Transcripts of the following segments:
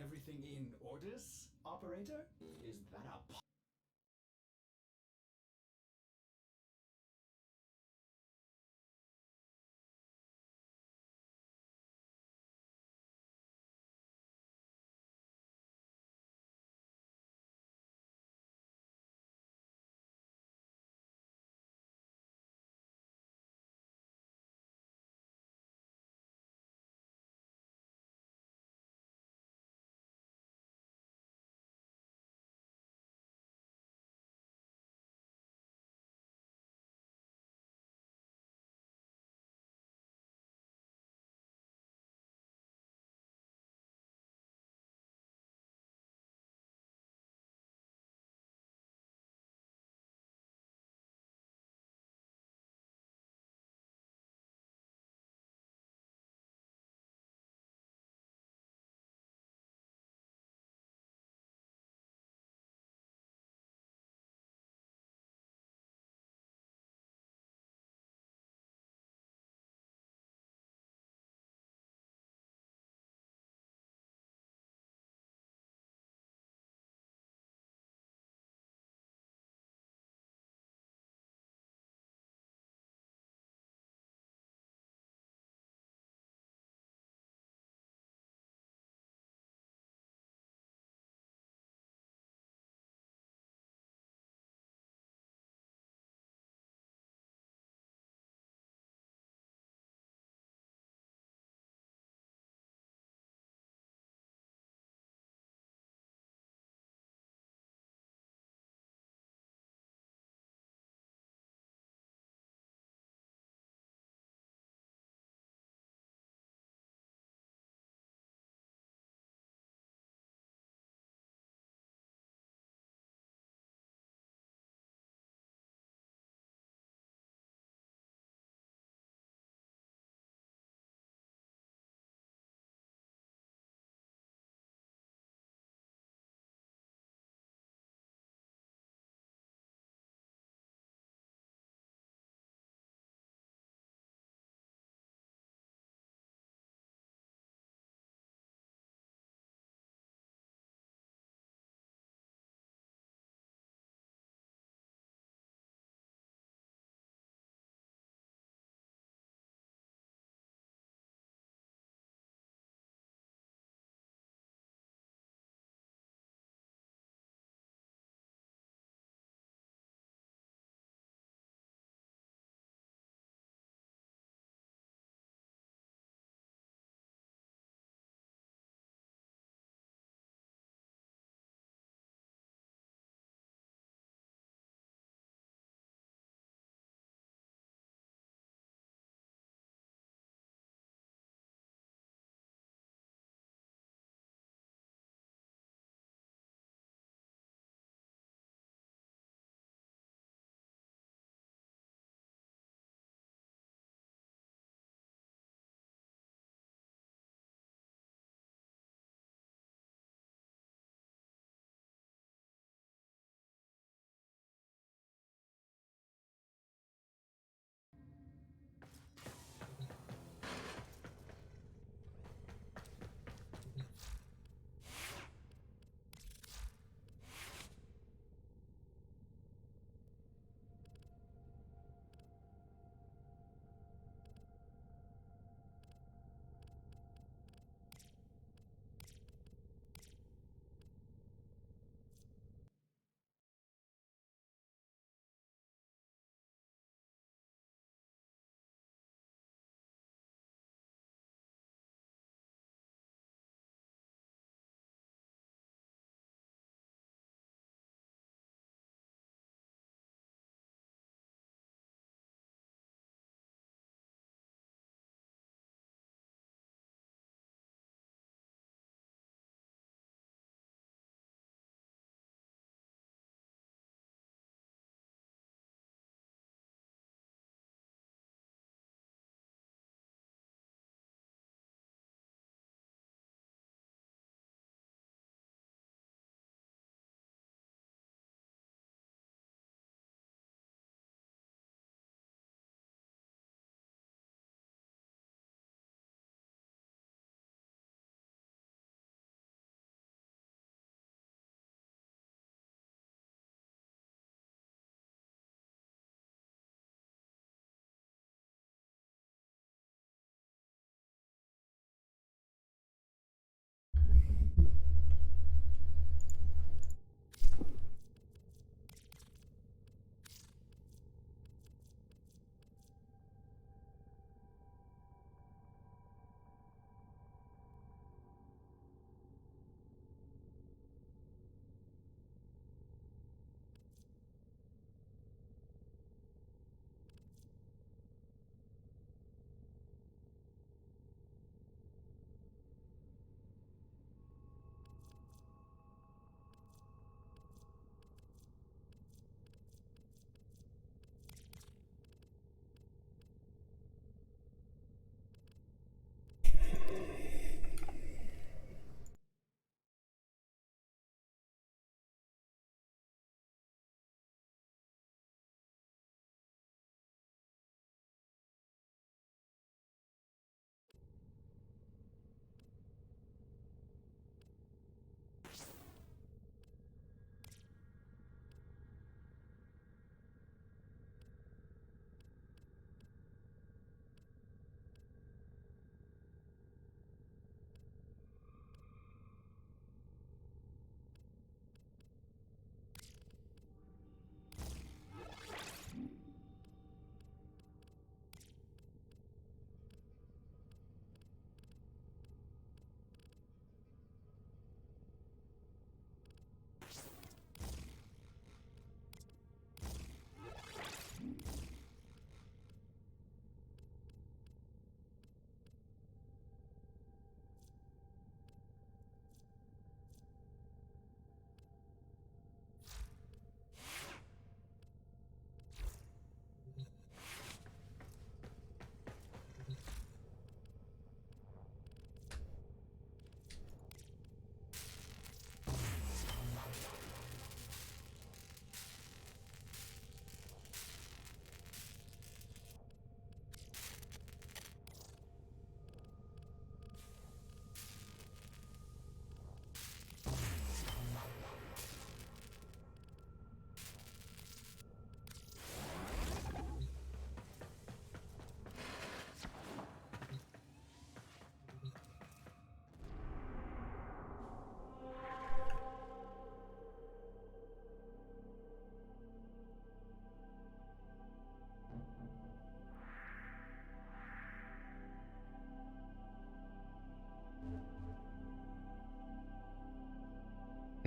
Everything in orders, operator? Is that a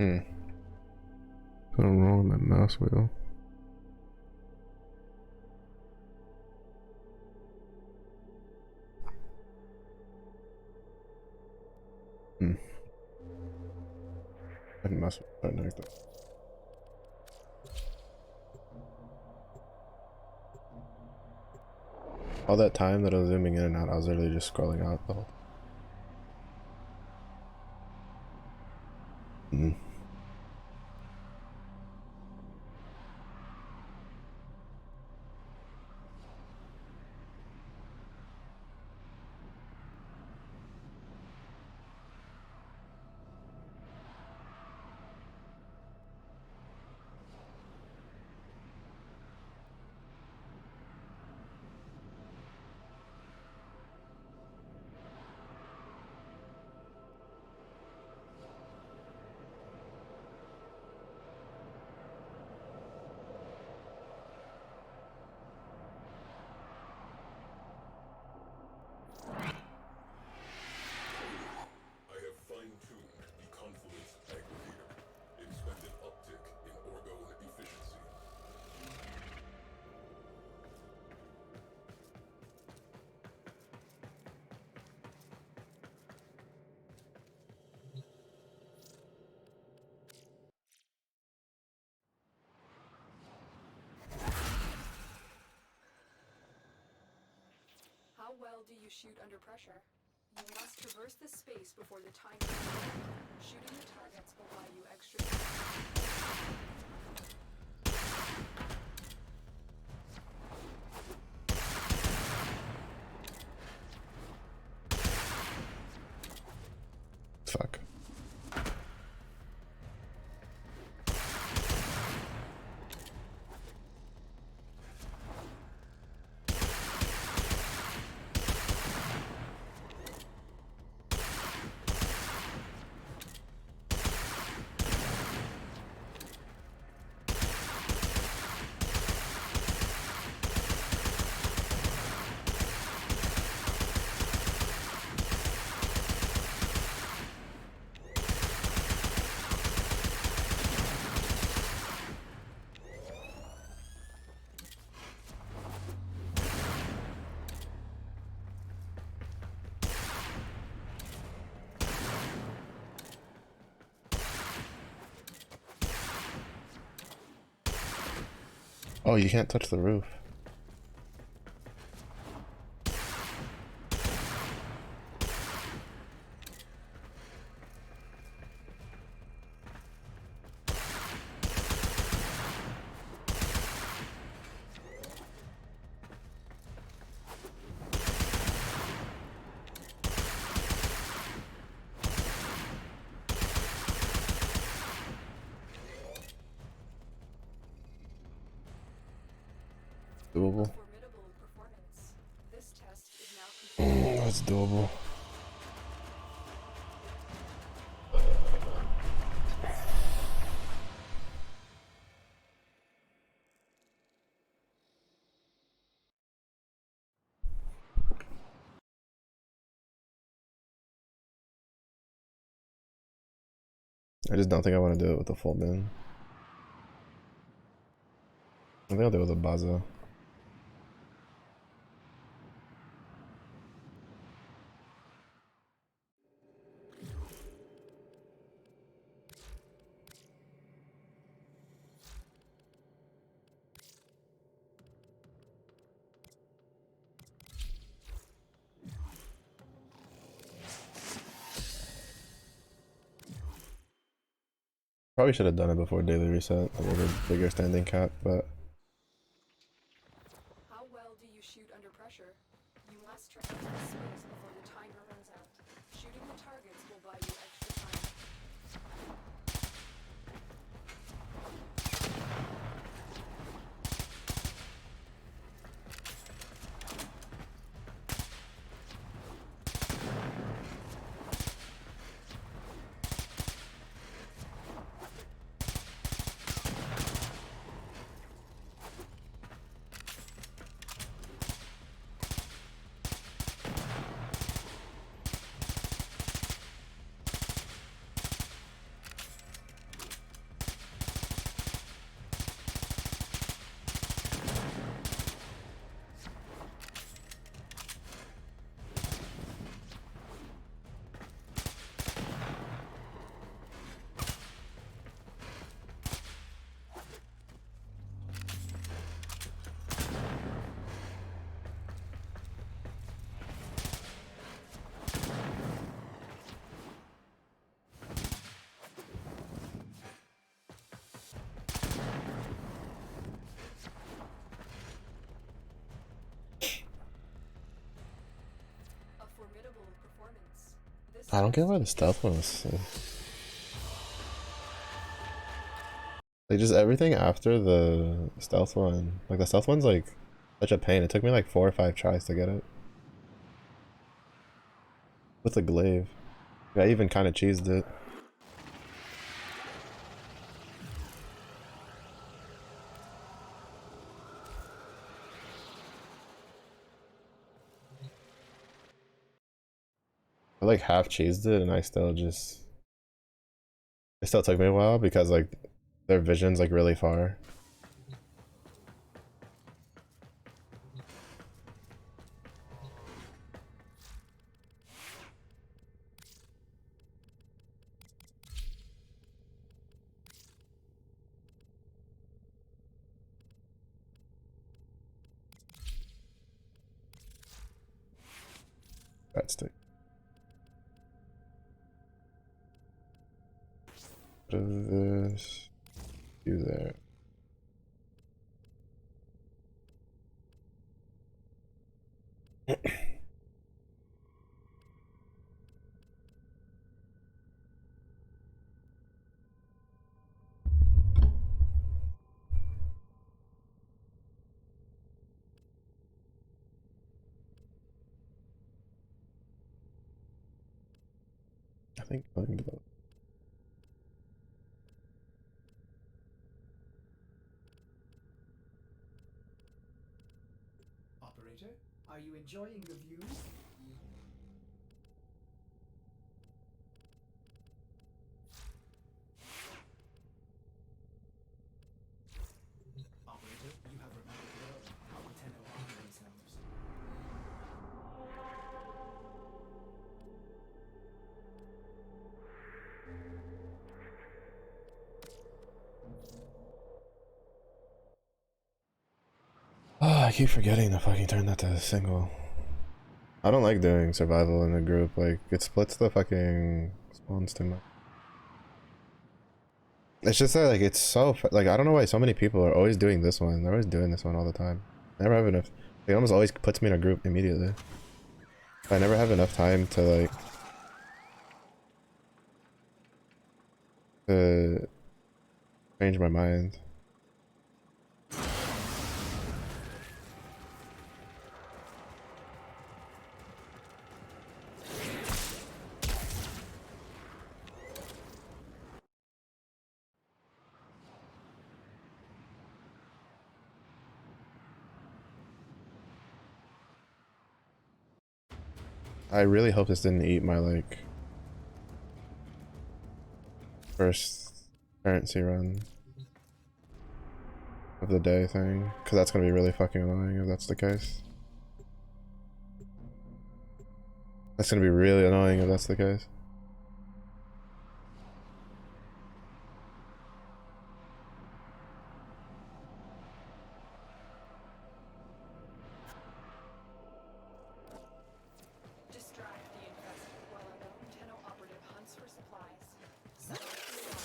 Something wrong with my mouse wheel. I didn't mess with that like that. All that time that I was zooming in and out, I was literally just scrolling out the whole time. How well do you shoot under pressure? You must traverse the space before the time is up. Shooting the targets will buy you extra time. Fuck. Oh, you can't touch the roof. Doable. Formidable performance. This test is now complete. That's doable. I just don't think I want to do it with a full bin. I think I'll do it with a Baza. Probably should have done it before daily reset, a little bit bigger standing cap, but How well do you shoot under pressure? You must traverse the space before the timer runs out. Shooting the targets will buy you extra time. I don't get why the stealth one was so... Like, just everything after the stealth one. Like, the stealth one's, like, such a pain. It took me, like, 4 or 5 tries to get it. With the glaive. I even kind of cheesed it. I, like, half cheesed it, and I still just... It still took me a while, because, like, their vision's, like, really far. That stick. What is this? Do there. I think going to the... Operator, are you enjoying the view? Operator, you have remembered well how Tenno arm themselves. Oh, I keep forgetting to fucking turn that to single. I don't like doing survival in a group, like, it splits the fucking spawns too much. It's just that, like, it's so, like, I don't know why so many people are always doing this one. They're always doing this one all the time. I never have enough, it almost always puts me in a group immediately. I never have enough time to, like, to change my mind. I really hope this didn't eat my, like, first currency run of the day thing, because that's gonna be really fucking annoying if that's the case. That's gonna be really annoying if that's the case. Distract the infested while a lone Tenno operative hunts for supplies. Silence the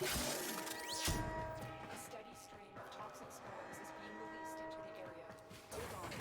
alarms. A steady stream of toxic spores is being released into the area. Hold on.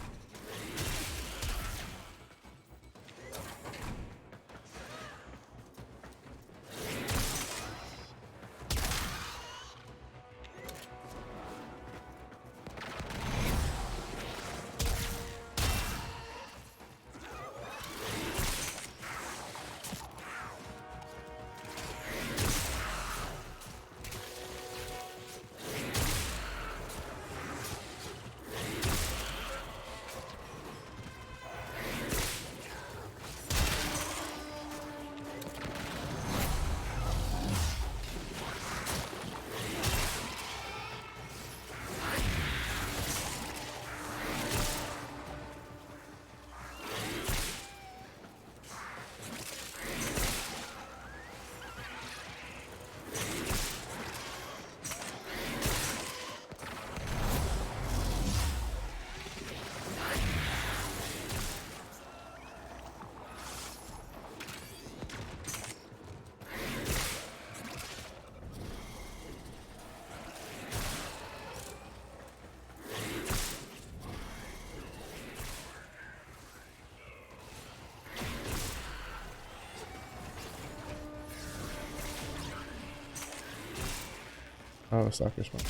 Oh, soccer spot.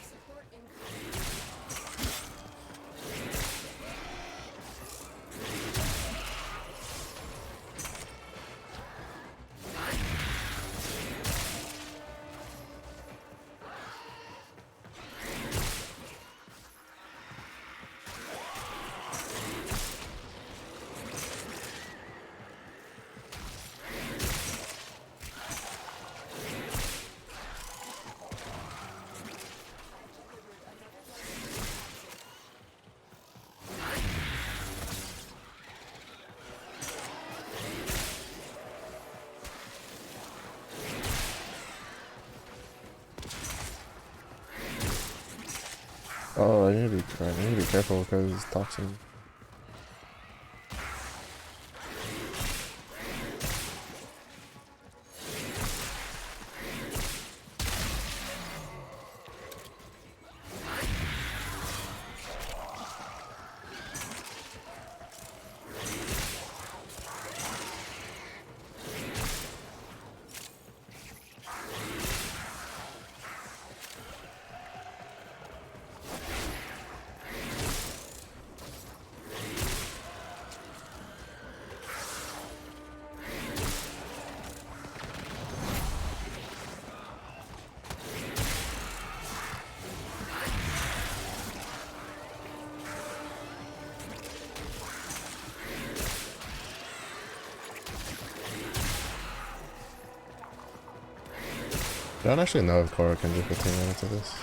Support incoming. Oh, I need to be careful because it's toxin. I don't actually know if Korra can do 15 minutes of this.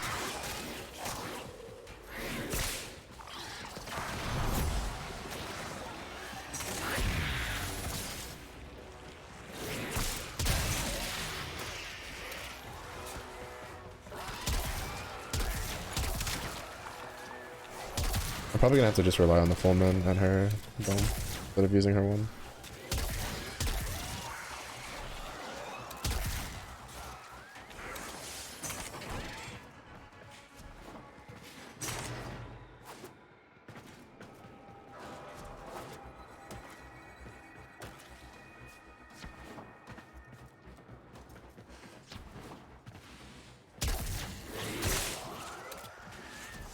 I'm probably gonna have to just rely on the full moon and her dome instead of using her one.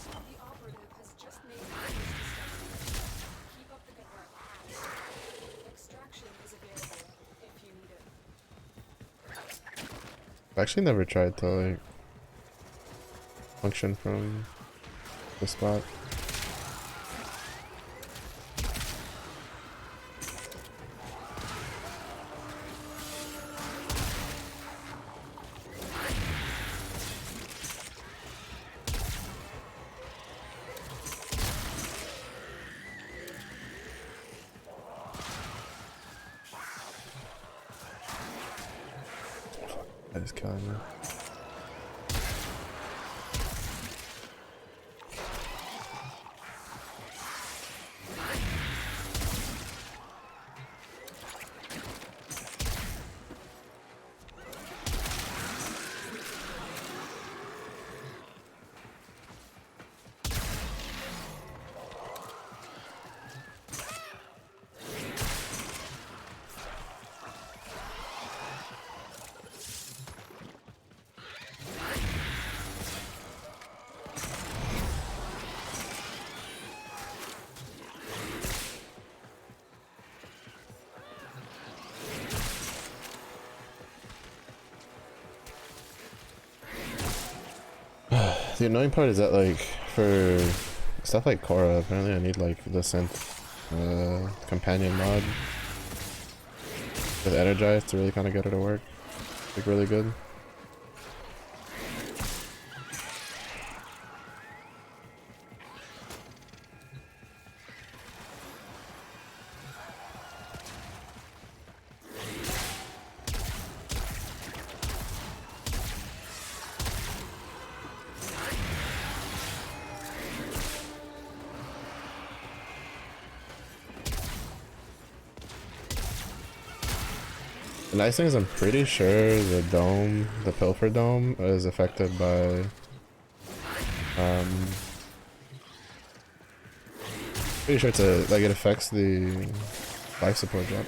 The operative has just made the first discovery. Keep up the good work. Extraction is available if you need it. I've actually never tried to like function from the spot. That is killing me. The annoying part is that like for stuff like Korra, apparently I need like the synth companion mod with Energize to really kind of get it to work like really good. The nice thing is I'm pretty sure the dome, the Pilfer Dome, is affected by pretty sure it's like it affects the life support drop.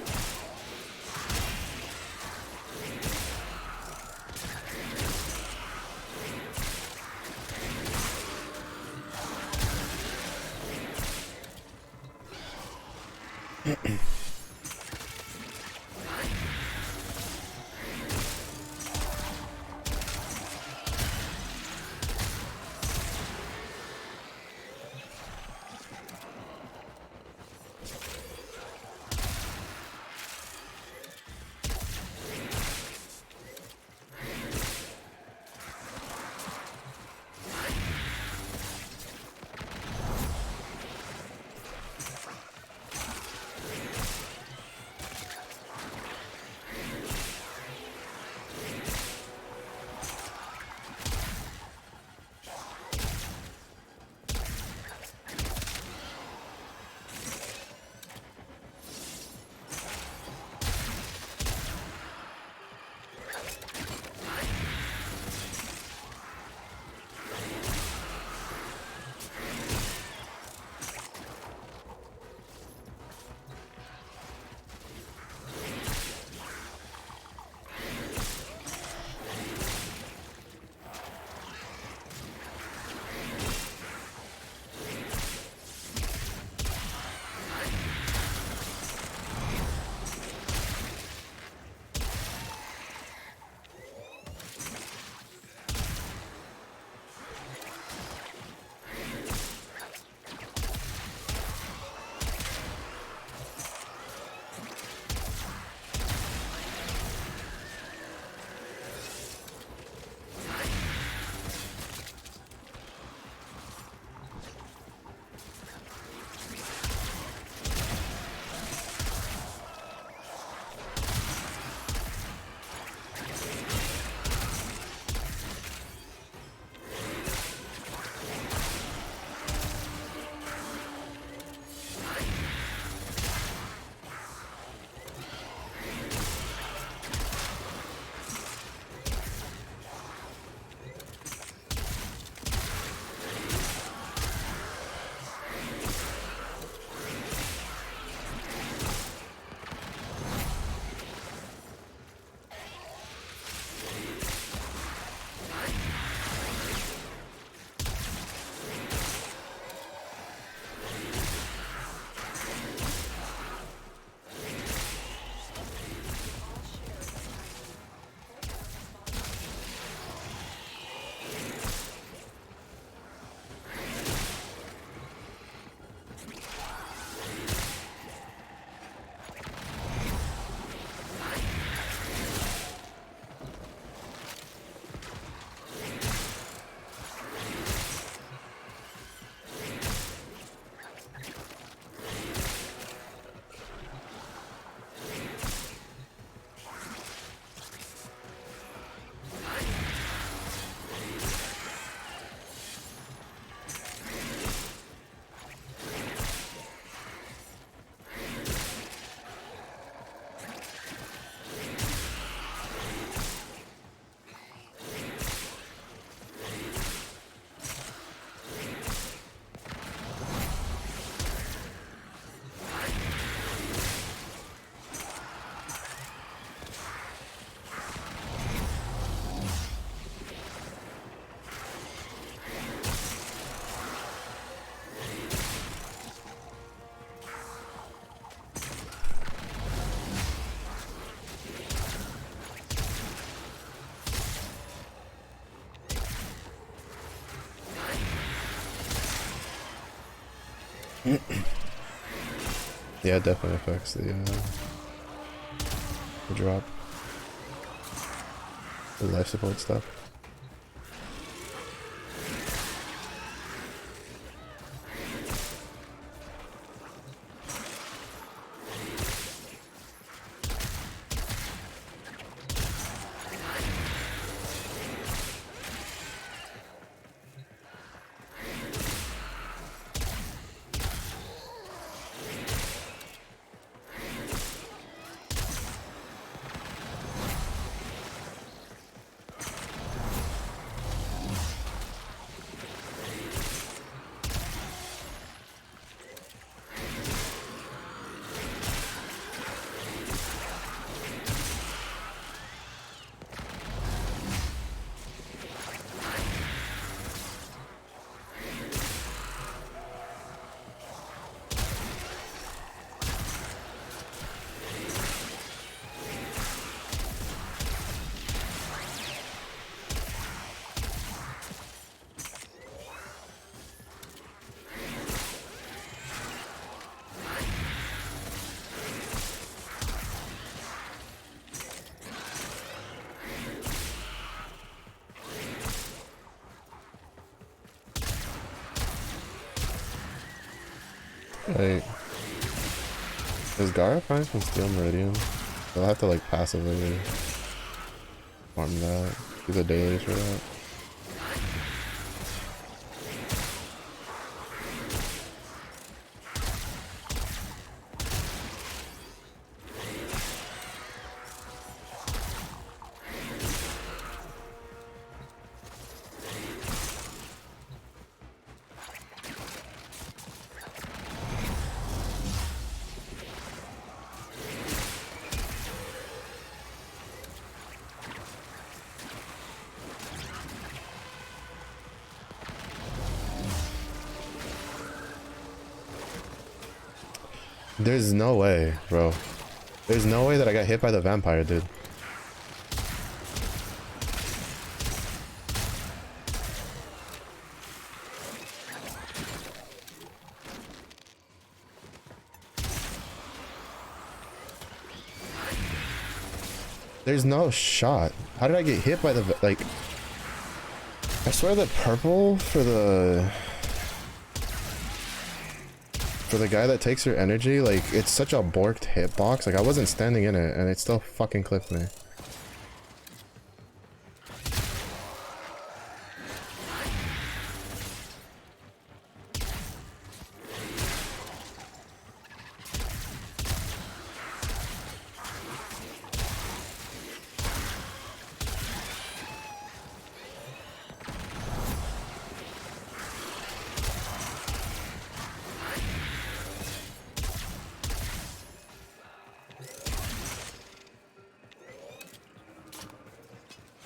Yeah, it definitely affects the drop. The life support stuff. Like, does Gara find from Steel Meridian? They'll have to like passively farm that. Do the dailies for that. There's no way, bro. There's no way that I got hit by the vampire, dude. There's no shot. How did I get hit by the like? I swear the purple for the guy that takes your energy, like it's such a borked hitbox. Like I wasn't standing in it, and it still fucking clipped me.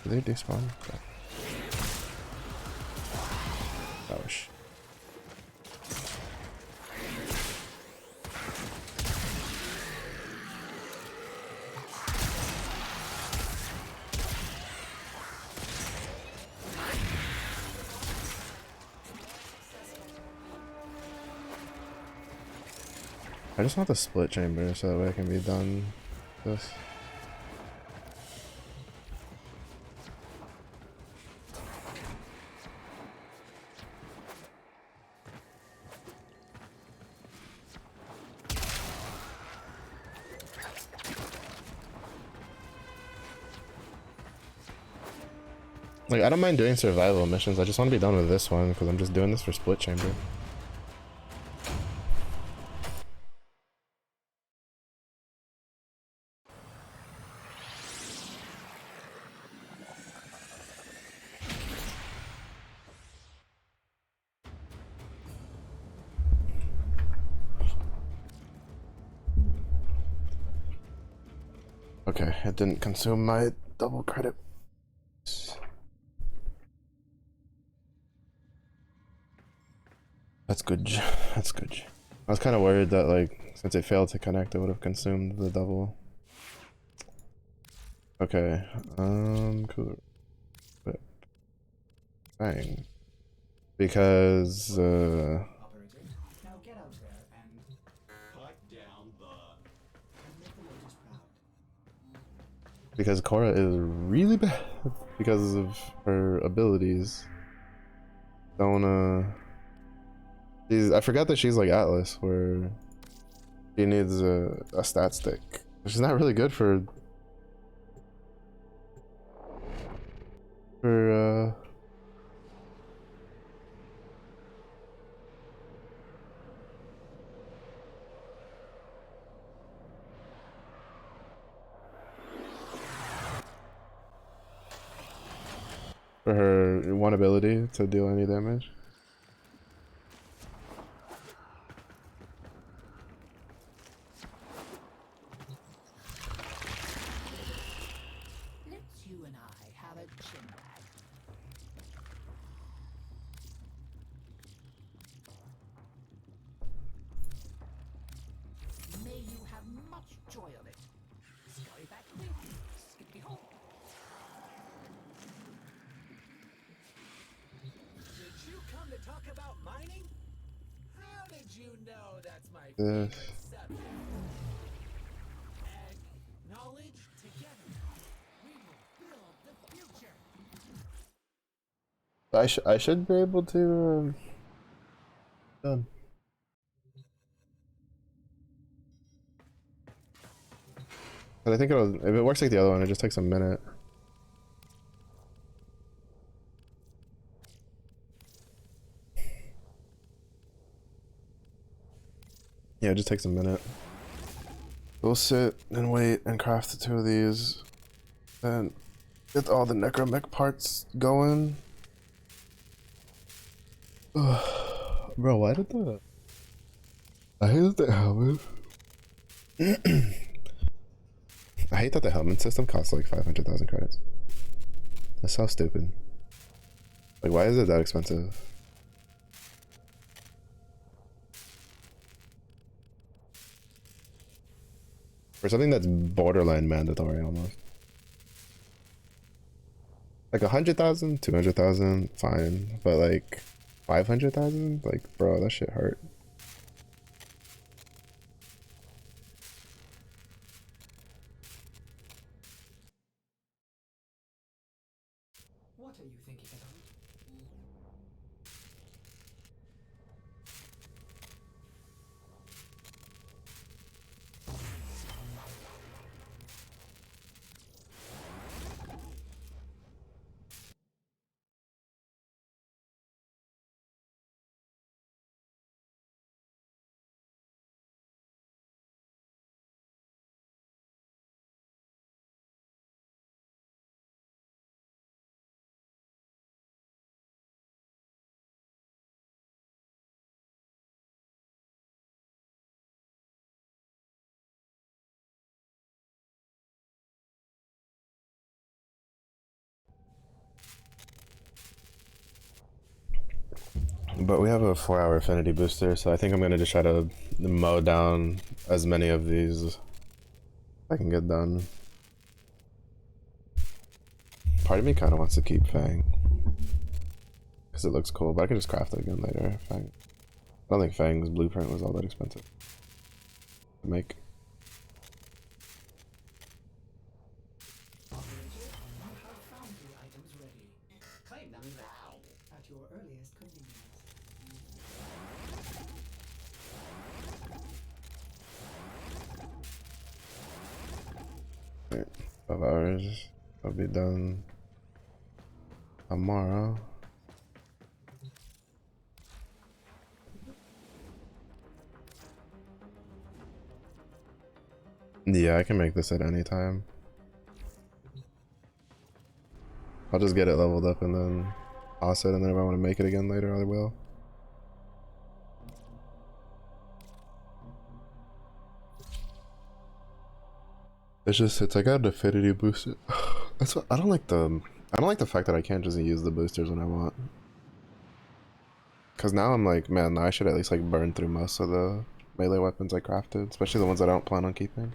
Did they despawn? Okay. Ouch. I just want the split chamber so that way I can be done with this. Like, I don't mind doing survival missions, I just want to be done with this one because I'm just doing this for split chamber. Okay, it didn't consume my double credit. That's good. That's good. I was kind of worried that, like, since it failed to connect, it would have consumed the double. Okay, cool. But, dang. Because, Operator, now get out there Because Korra is really bad because of her abilities. Don't I forgot that she's like Atlas, where she needs a stat stick. She's not really good for for her one ability to deal any damage. Let's you and I have a chinwag. May you have much joy of it. Scurry back with Skippy home. Did you come to talk about mining? How did you know that's my Yes. favorite subject? Knowledge together. We will build the future. I should be able to done. But I think if it works like the other one, it just takes a minute. Yeah, it just takes a minute. We'll sit and wait and craft the 2 of these. Then get all the necromech parts going. Bro, why did the... I hate the helmet. I hate that the helmet system costs like 500,000 credits. That's so stupid. Like, why is it that expensive? For something that's borderline mandatory almost. Like 100,000, 200,000, fine. But like 500,000? Like, bro, that shit hurt. What are you thinking about? But we have a 4-hour affinity booster, so I think I'm gonna just try to mow down as many of these as I can get done. Part of me kind of wants to keep Fang, because it looks cool, but I can just craft it again later. Fang. I don't think Fang's blueprint was all that expensive to make. Operator, you have foundry items ready. Claim them now at your earliest convenience. Right, 12 hours. I'll be done tomorrow. Yeah, I can make this at any time. I'll just get it leveled up and then toss it, and then if I want to make it again later, I will. It's like an affinity booster. That's what I don't like the fact that I can't just use the boosters when I want. Cause now I'm like, man, I should at least like burn through most of the melee weapons I crafted, especially the ones I don't plan on keeping.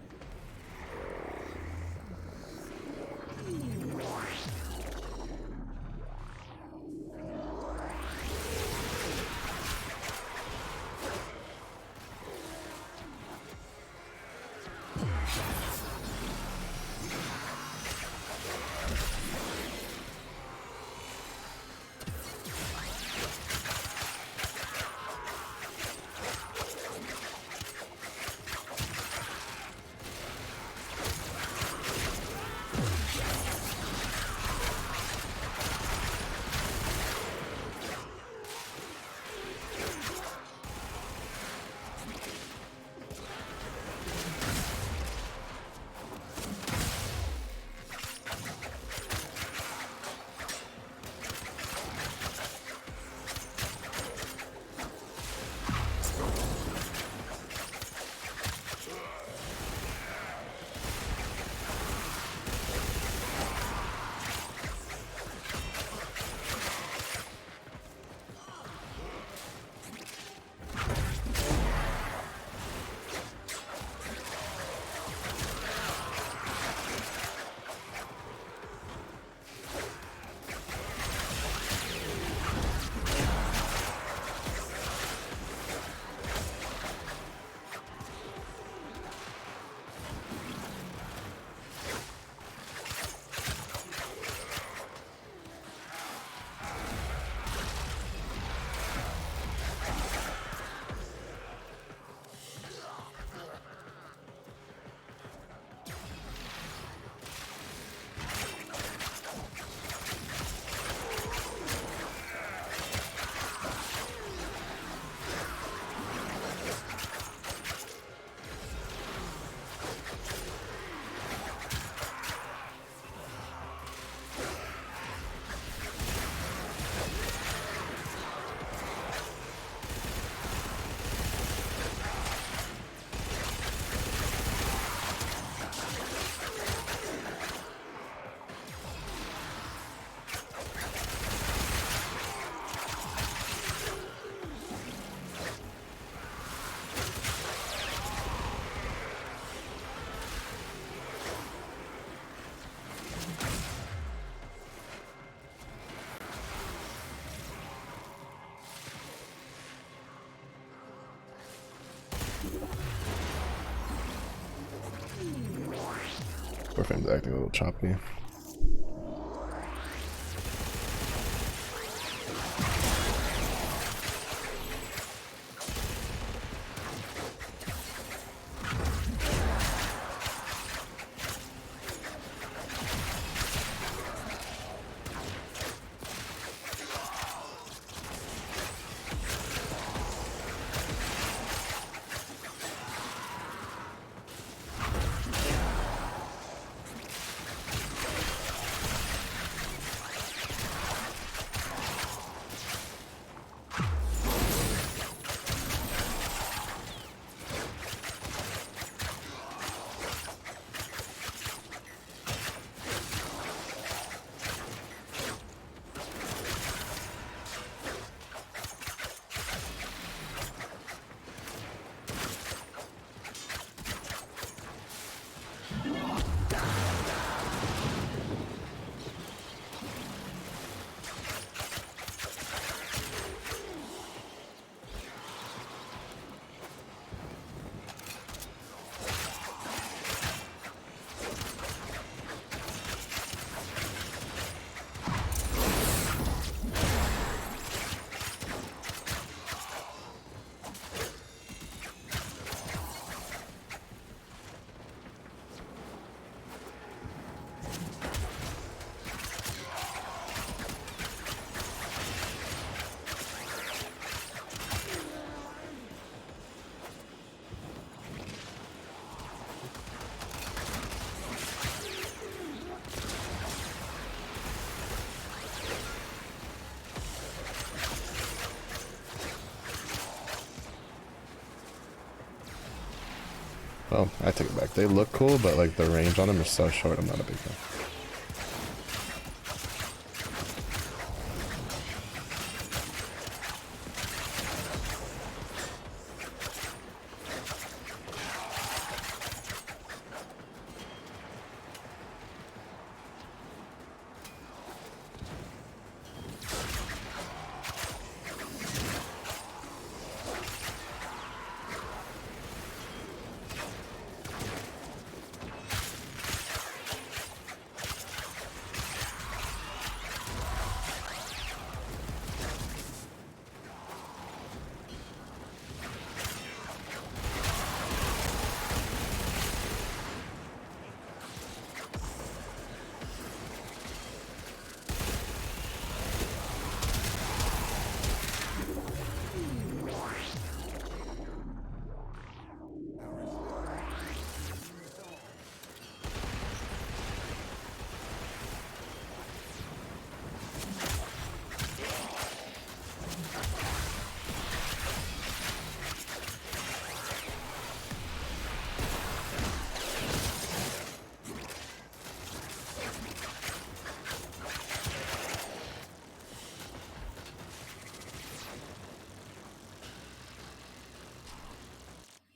Warframe's acting a little choppy. Well, I take it back. They look cool, but like the range on them is so short, I'm not a big fan.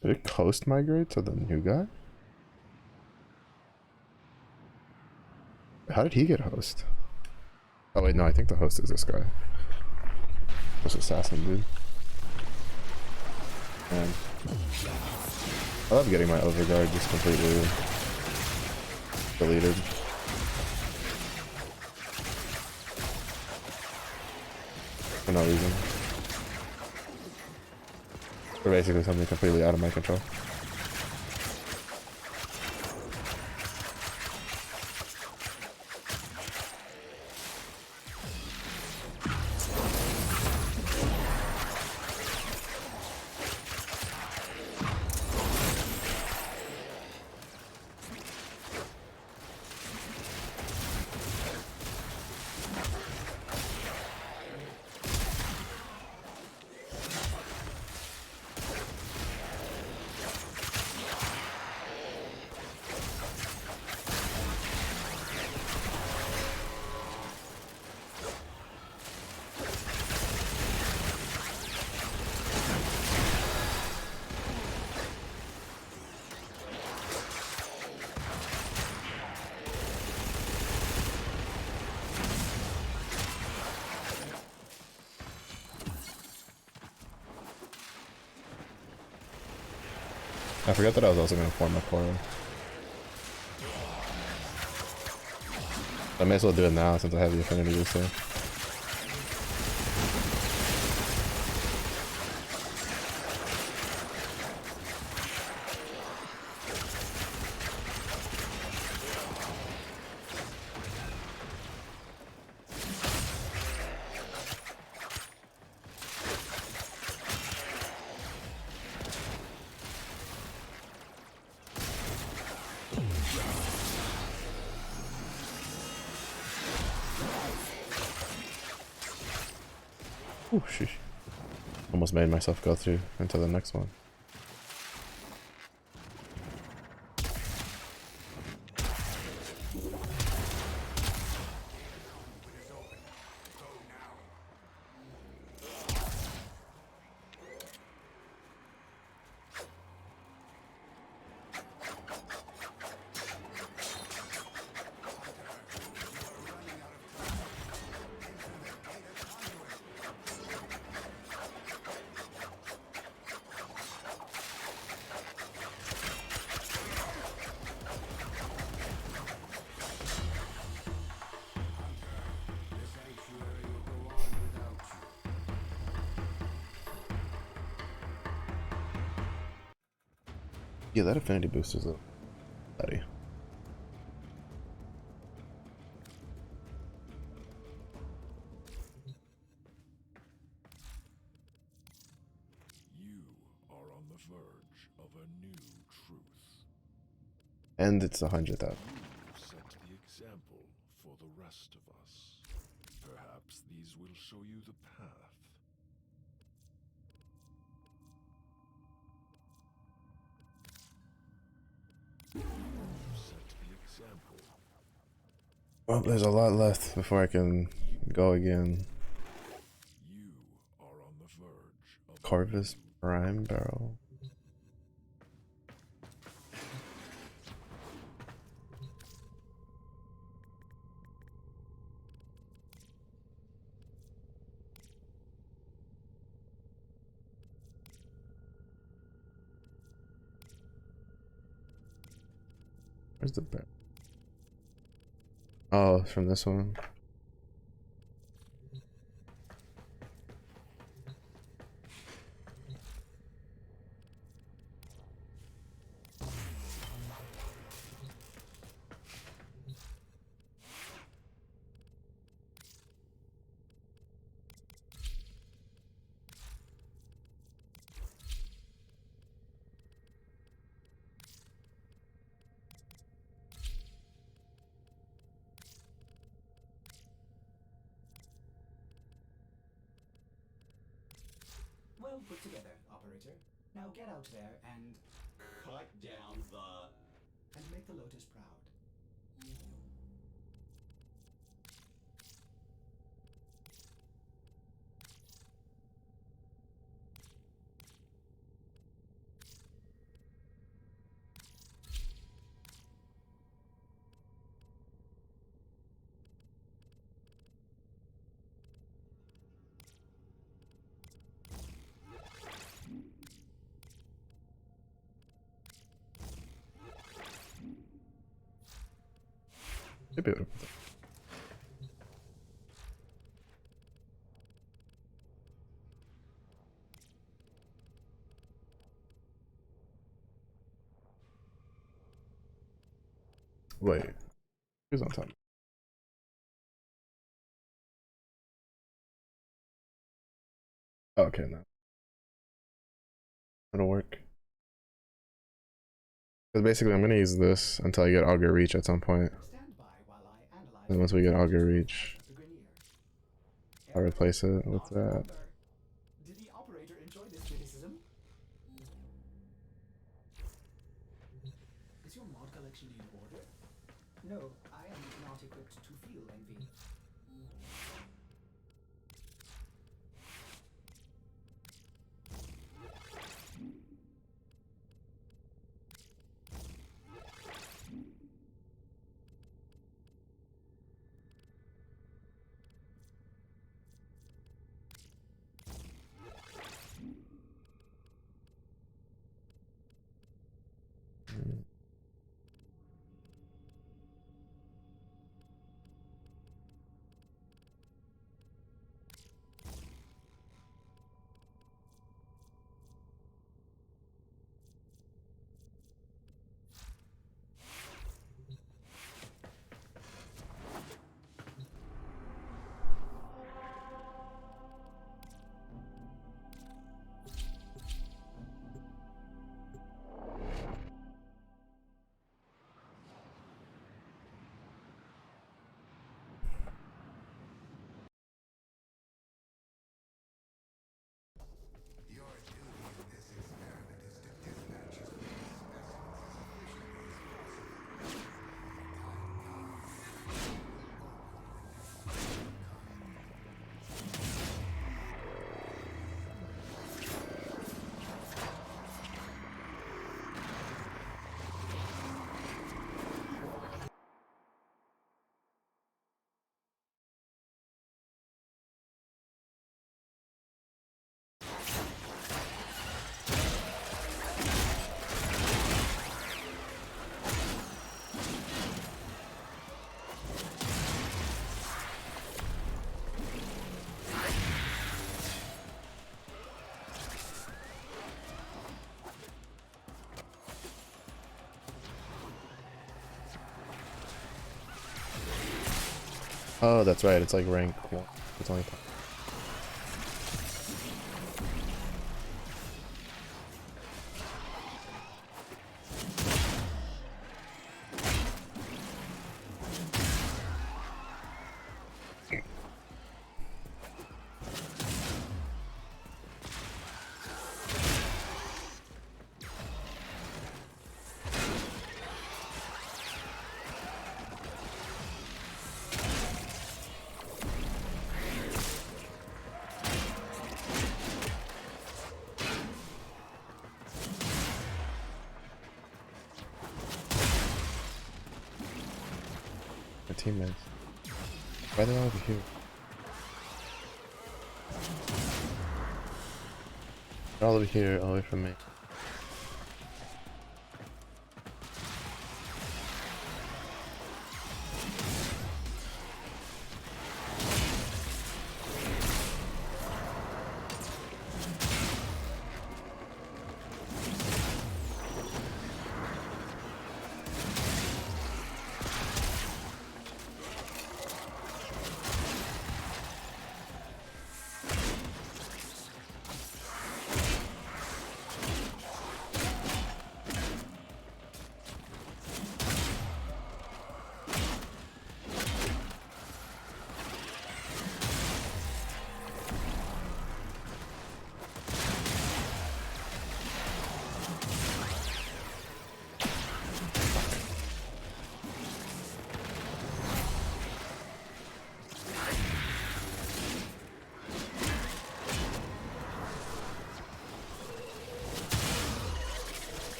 Did it coast migrate to the new guy? How did he get host? Oh wait, no, I think the host is this guy. This assassin dude. Man. I love getting my overguard just completely deleted. For no reason. For basically something completely out of my control. I forgot that I was also going to form a coil. I may as well do it now since I have the affinity booster. Oh, sheesh. Almost made myself go through into the next one. Yeah, that affinity boost is a buddy. You are on the verge of a new truth. And it's 100,000. You set the example for the rest of us. Perhaps these will show you the path. You set the example. Well, there's a lot left before I can go again. You are on the verge of Corvus Prime Barrel. Where's the barrel? Oh, it's from this one. Well put together, operator. Now get out there and Cut down the... make the Lotus proud. Maybe it would- Wait, who's on top? Okay, no. It'll work. Because basically I'm gonna use this until I get Augur Reach at some point. Stand by while I analyze. And once we get Augur Reach, of the Grineer. I'll replace it with Not a that. wonder. Did the operator enjoy this criticism? Is your mod collection in order? No, I am not equipped to feel envy. Oh, that's right. It's like rank 1. It's only my teammates. Why are they all over here? They're all over here, away from me.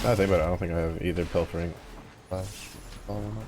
I think about it, I don't think I have either pilfering slash follow up.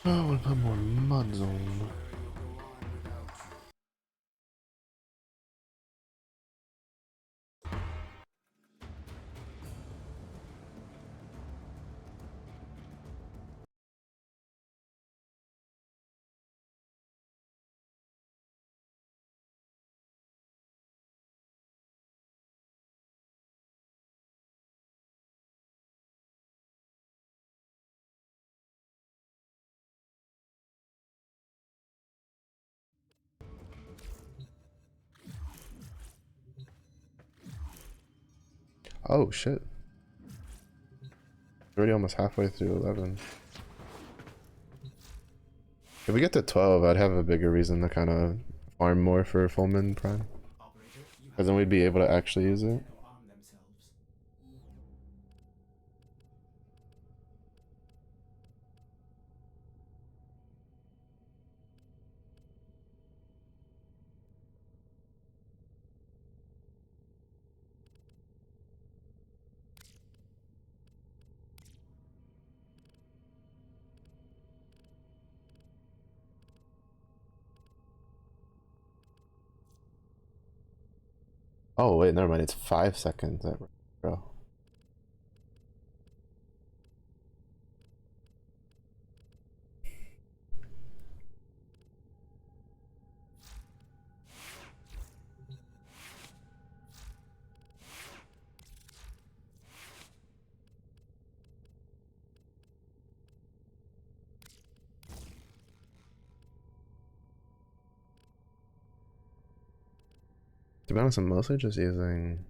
Oh, we'll put more mods on. Oh shit. Already almost halfway through 11. If we get to 12, I'd have a bigger reason to kind of farm more for Fullman Prime. Operator, you Because then we'd be able to actually use it. will arm themselves. Oh wait, never mind. It's 5 seconds, bro. To be honest, I'm mostly just using.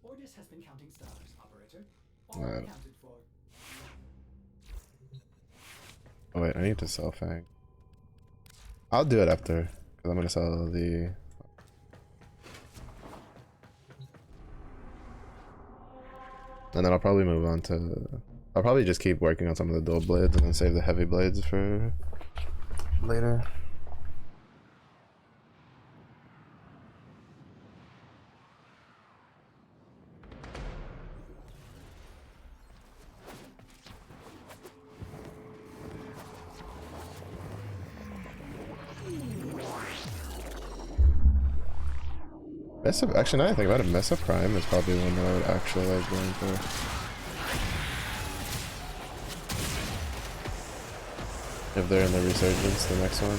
Ordis has been counting stars, operator. All Alright. accounted for. Oh wait, I need to sell Fang. I'll do it after, because I'm gonna sell the. And then I'll probably move on to. I'll probably just keep working on some of the dual blades and then save the heavy blades for later. Mesa, actually, now that I think about it, Mesa Prime is probably one that I would actually like going for. If they're in the Resurgence, the next one.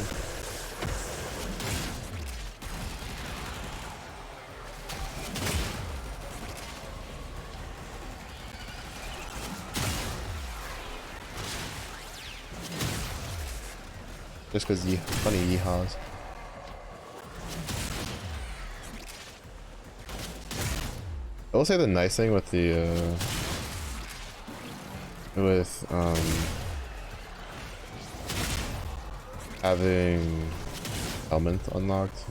Just because funny yeehaws. I will say the nice thing with the having Helminth unlocked,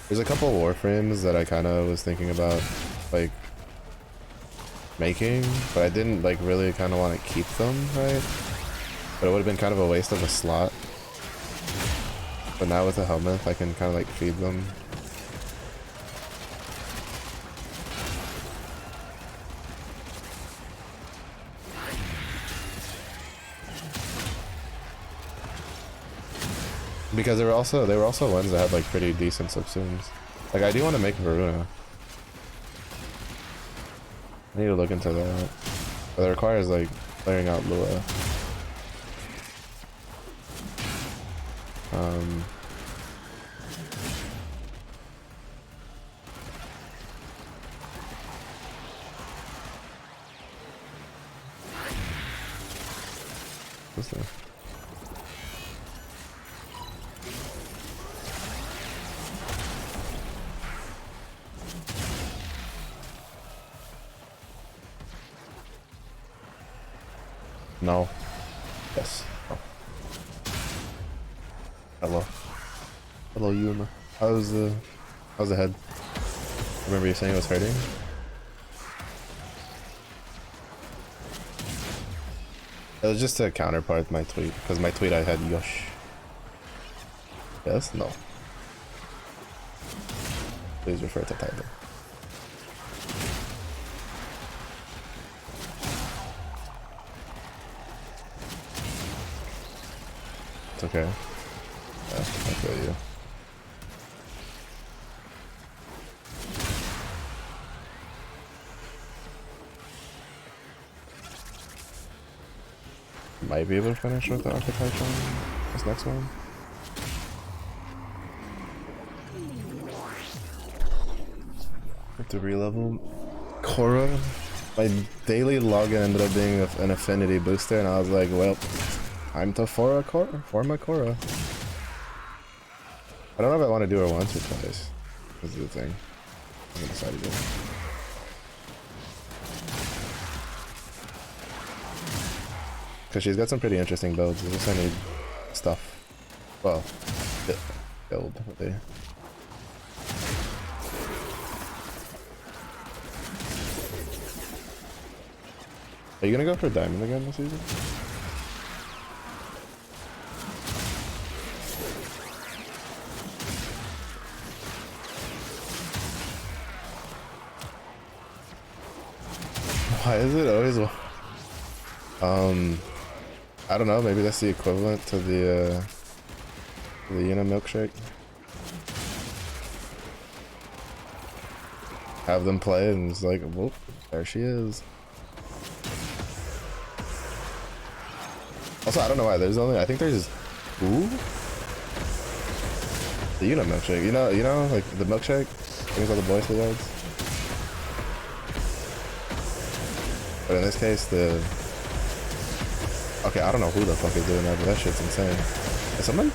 there's a couple warframes that I kind of was thinking about like making, but I didn't like really kind of want to keep them, right? But it would have been kind of a waste of a slot. But now with the Helminth, I can kind of like feed them. Because they were also ones that had like pretty decent subsumes. Like I do want to make Varuna. I need to look into that. But it requires like clearing out Lua. What's that? No. Yes. Oh. Hello. Hello, Yuna. How's the head? Remember you saying it was hurting? It was just to counterpart my tweet, because my tweet I had Yosh. Yes? No. Please refer to title. It's okay. Yeah, I feel you. Might be able to finish with the archetype on this next one. Have to re-level Korra. My daily login ended up being an affinity booster, and I was like, well, time to form a Korra. I don't know if I want to do her once or twice. This is the thing. I'm gonna decide to do it. Because she's got some pretty interesting builds. It's just I need stuff. Well, build. Okay. Are you gonna go for diamond again this season? Why is it always? I don't know. Maybe that's the equivalent to the Yuna milkshake. Have them play, and it's like, whoop, there she is. Also, I don't know why. I think there's, ooh, the Yuna milkshake. You know, like the milkshake. I think it's all the boys' yards. But in this case, okay, I don't know who the fuck is doing that, but that shit's insane. Is someone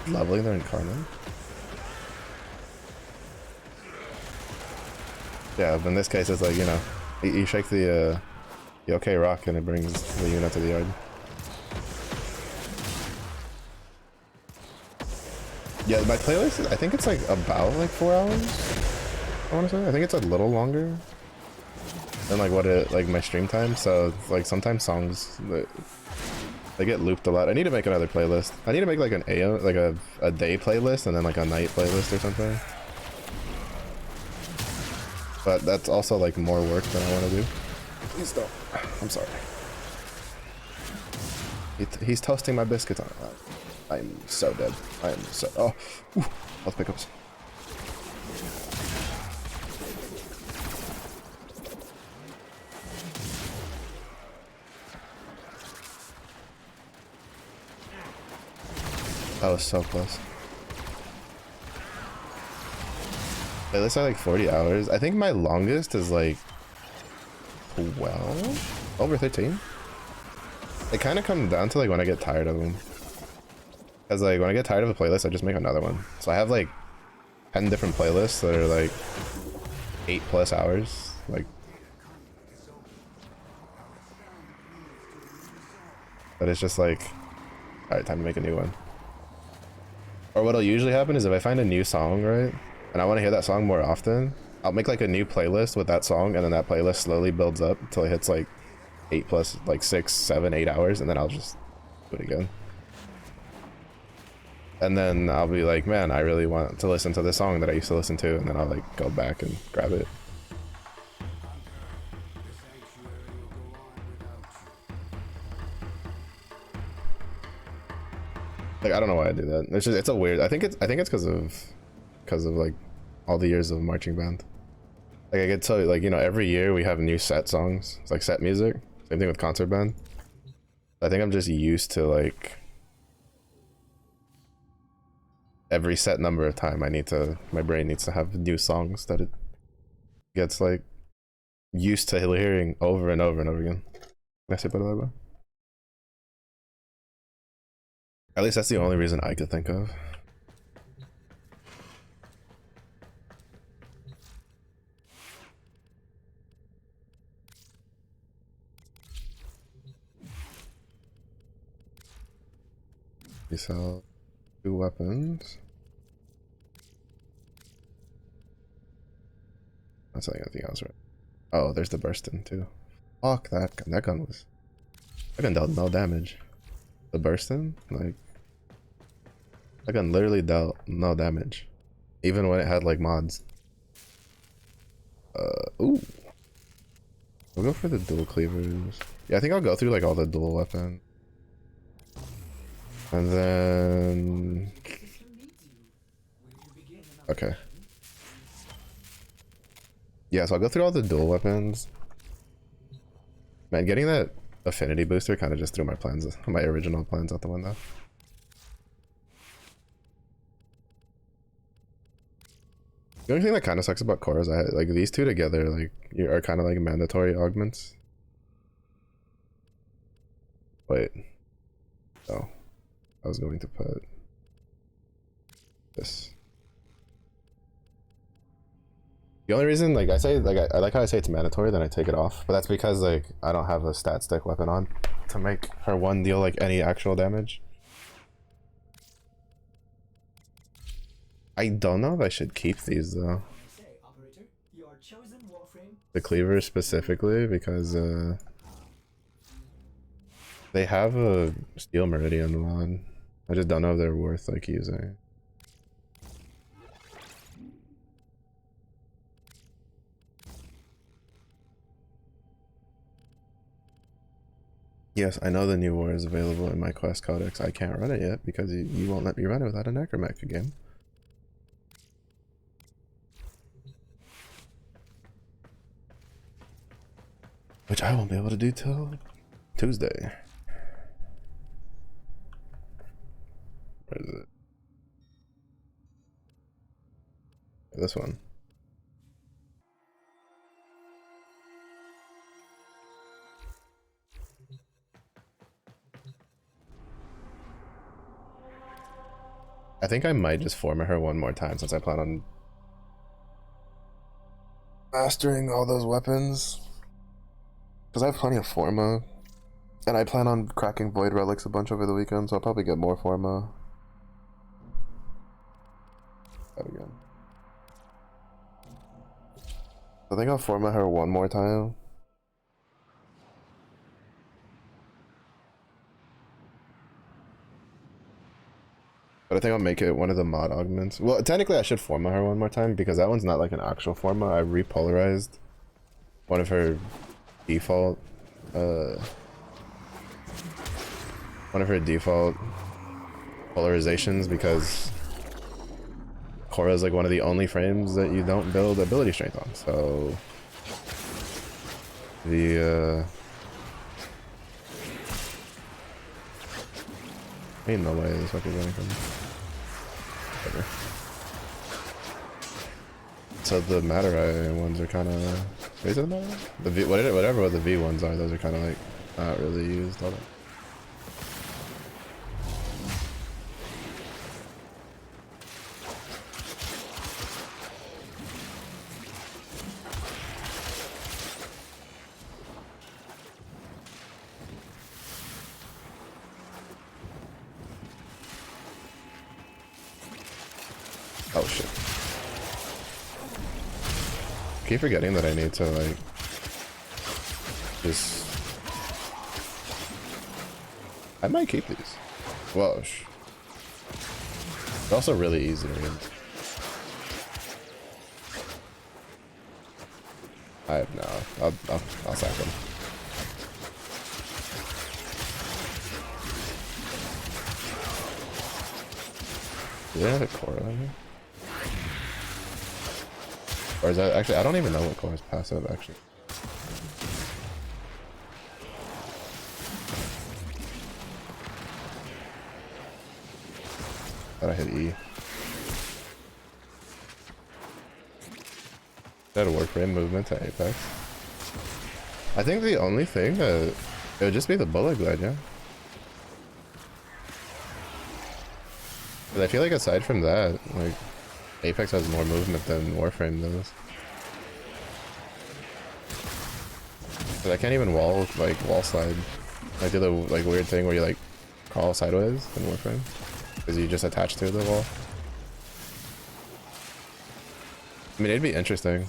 leveling their incarnate? Yeah, but in this case, it's like, you know, you shake the OK rock and it brings the unit to the yard. Yeah, my playlist, I think it's like about like 4 hours, I want to say. I think it's a little longer than like like my stream time, so it's like sometimes songs, they get looped a lot. I need to make another playlist. I need to make like a day playlist and then like a night playlist or something. But that's also like more work than I want to do. Please don't. I'm sorry. He's toasting my biscuits on it. I'm so dead. I am so. Oh, health pickups. That was so close. Playlists are like 40 hours. I think my longest is like 12? Over 13? It kind of comes down to like when I get tired of them. Because like when I get tired of a playlist, I just make another one. So I have like 10 different playlists that are like 8+ hours. Like, but it's just like, alright, time to make a new one. Or what'll usually happen is if I find a new song, right, and I want to hear that song more often, I'll make like a new playlist with that song, and then that playlist slowly builds up until it hits like 8+, like 6, 7, 8 hours, and then I'll just do it again. And then I'll be like, man, I really want to listen to this song that I used to listen to, and then I'll like go back and grab it. Like, I don't know why I do that. It's a weird. I think it's because of like all the years of marching band. Like I get so like, you know, every year we have new set songs. It's like set music. Same thing with concert band. I think I'm just used to like every set number of time my brain needs to have new songs that it gets like used to hearing over and over and over again. Can I say better that way? At least that's the only reason I could think of. We sell 2 weapons. Not selling anything else, right? Oh, there's the Burstin too. Fuck that gun. That gun was I can dealt no damage. The bursting, like I can literally dealt no damage, even when it had like mods. Ooh, we'll go for the dual cleavers. Yeah, I think I'll go through like all the dual weapons, and then okay. Yeah, so I'll go through all the dual weapons. Man, getting that affinity booster kind of just threw my plans, my original plans out the window. The only thing that kind of sucks about Korra is like these two together, like you are kind of like mandatory augments. Wait, oh, I was going to put this. The only reason, like I say, like I like how I say it's mandatory, then I take it off, but that's because like I don't have a stat stick weapon on to make her one deal like any actual damage. I don't know if I should keep these though. Say, operator, your chosen warframe. The cleaver specifically because they have a steel meridian mod. I just don't know if they're worth like using. Yes, I know the new war is available in my quest codex. I can't run it yet because you won't let me run it without a necromech game. Which I won't be able to do till Tuesday. Where is it? This one. I think I might just format her one more time since I plan on mastering all those weapons. Because I have plenty of Forma. And I plan on cracking Void Relics a bunch over the weekend, so I'll probably get more Forma. That again. I think I'll format her one more time. But I think I'll make it one of the mod augments. Well, technically I should forma her one more time because that one's not like an actual forma. I repolarized one of her default polarizations because Korra is like one of the only frames that you don't build ability strength on. So the ain't no way this fucking running from. Whatever. So the Madurai ones are kind of. Is it the Madurai? The V, whatever the V ones are, those are kind of like not really used. All that. Oh shit. I keep forgetting that I need to like just. I might keep these. Whoa. It's also really easy to read. No. I'll sack them. Yeah, the Korra in here. Or is that actually? I don't even know what Korra's passive actually. Thought I hit E. That warframe movement to Apex. I think the only thing that it would just be the bullet glide, yeah. But I feel like aside from that, like. Apex has more movement than Warframe does. But I can't even wall slide. I do the like weird thing where you like crawl sideways in Warframe because you just attach to the wall. I mean, it'd be interesting.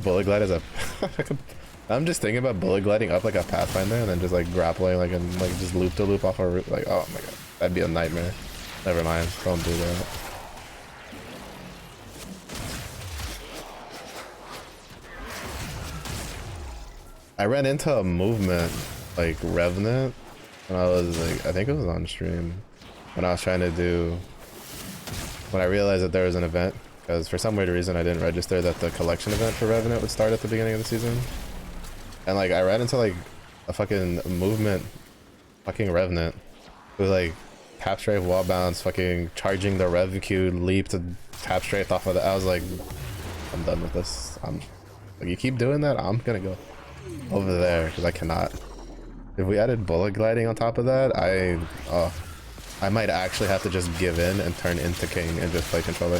Bullet glide is a. I'm just thinking about bullet gliding up like a Pathfinder and then just like grappling like and like just loop to loop off a roof. Like, oh my god, that'd be a nightmare. Never mind, don't do that. I ran into a movement like Revenant when I was like, I think it was on stream when I was trying to do, when I realized that there was an event, because for some weird reason I didn't register that the collection event for Revenant would start at the beginning of the season. And like I ran into like a fucking movement fucking Revenant with like tap strafe wall bounce fucking charging the Rev Q leap to tap strafe off of that. I was like, I'm done with this. I'm like, you keep doing that, I'm gonna go over there because I cannot. If we added bullet gliding on top of that, I might actually have to just give in and turn into King and just play controller.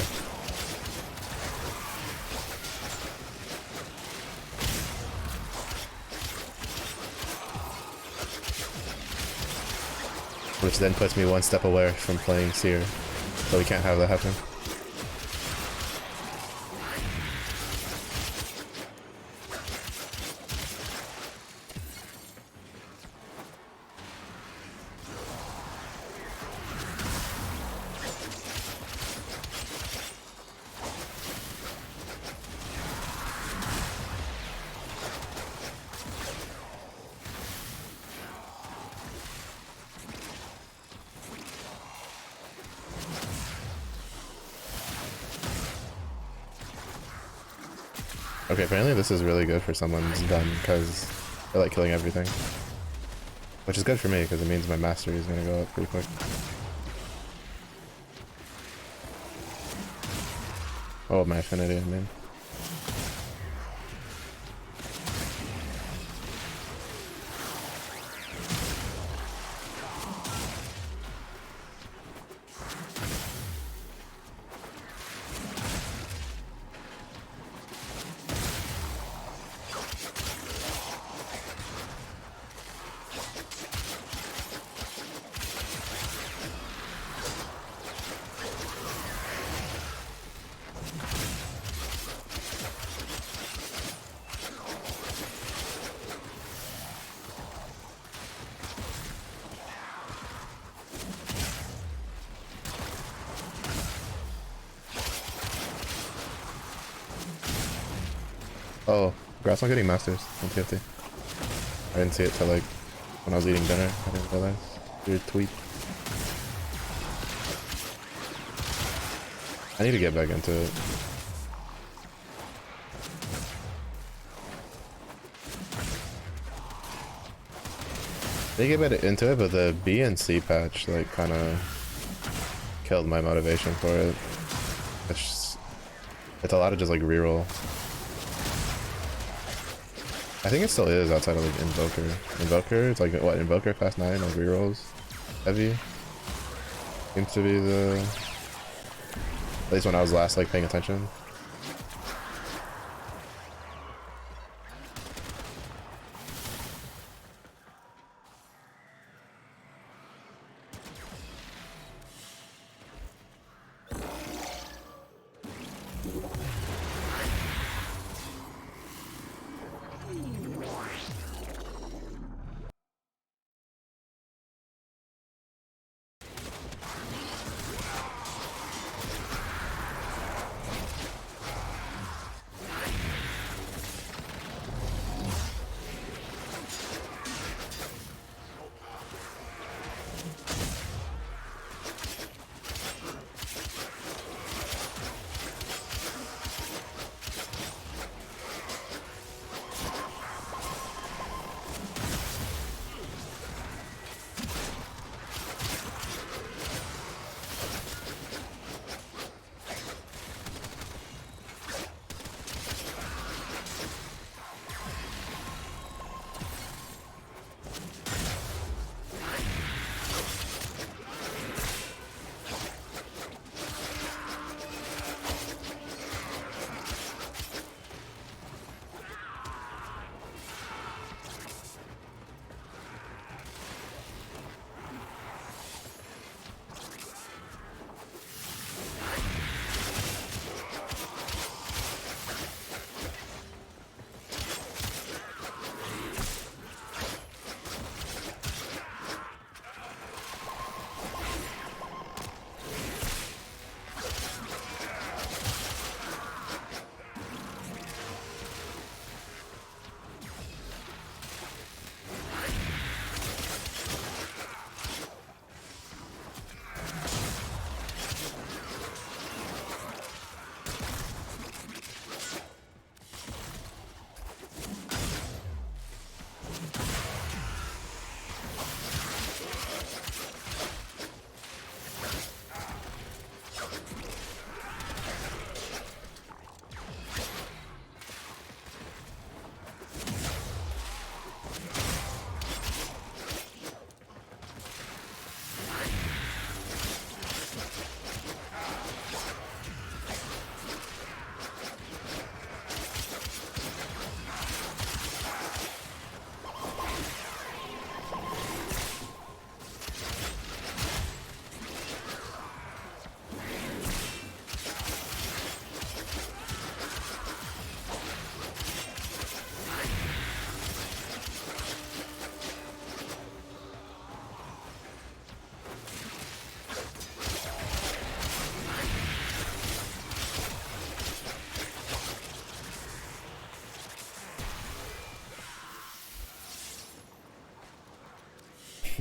Which then puts me one step away from playing Seer. So we can't have that happen. Okay, apparently this is really good for someone's gun because they're like killing everything. Which is good for me because it means my mastery is gonna go up pretty quick. Oh, my affinity, I mean. Oh, congrats on getting masters on TFT. I didn't see it till like when I was eating dinner. I didn't realize your tweet. I need to get back into it. They get back into it, but the B and C patch like kind of killed my motivation for it. It's a lot of just like reroll. I think it still is outside of like Invoker. Invoker, it's like what, Invoker Fast 9 like rerolls heavy. Seems to be the, at least when I was last like paying attention.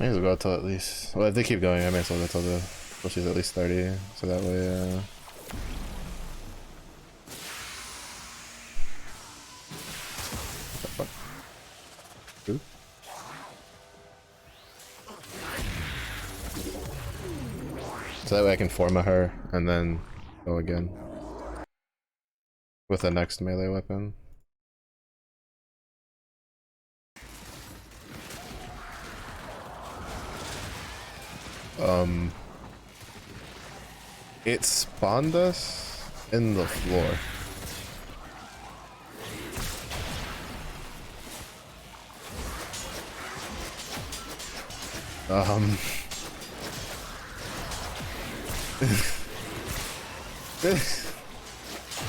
May as well go till at least. Well, if they keep going, I may as well go till she's at least 30. So that way, what the fuck? Ooh. So that way I can forma her and then go again with the next melee weapon. It spawned us in the floor.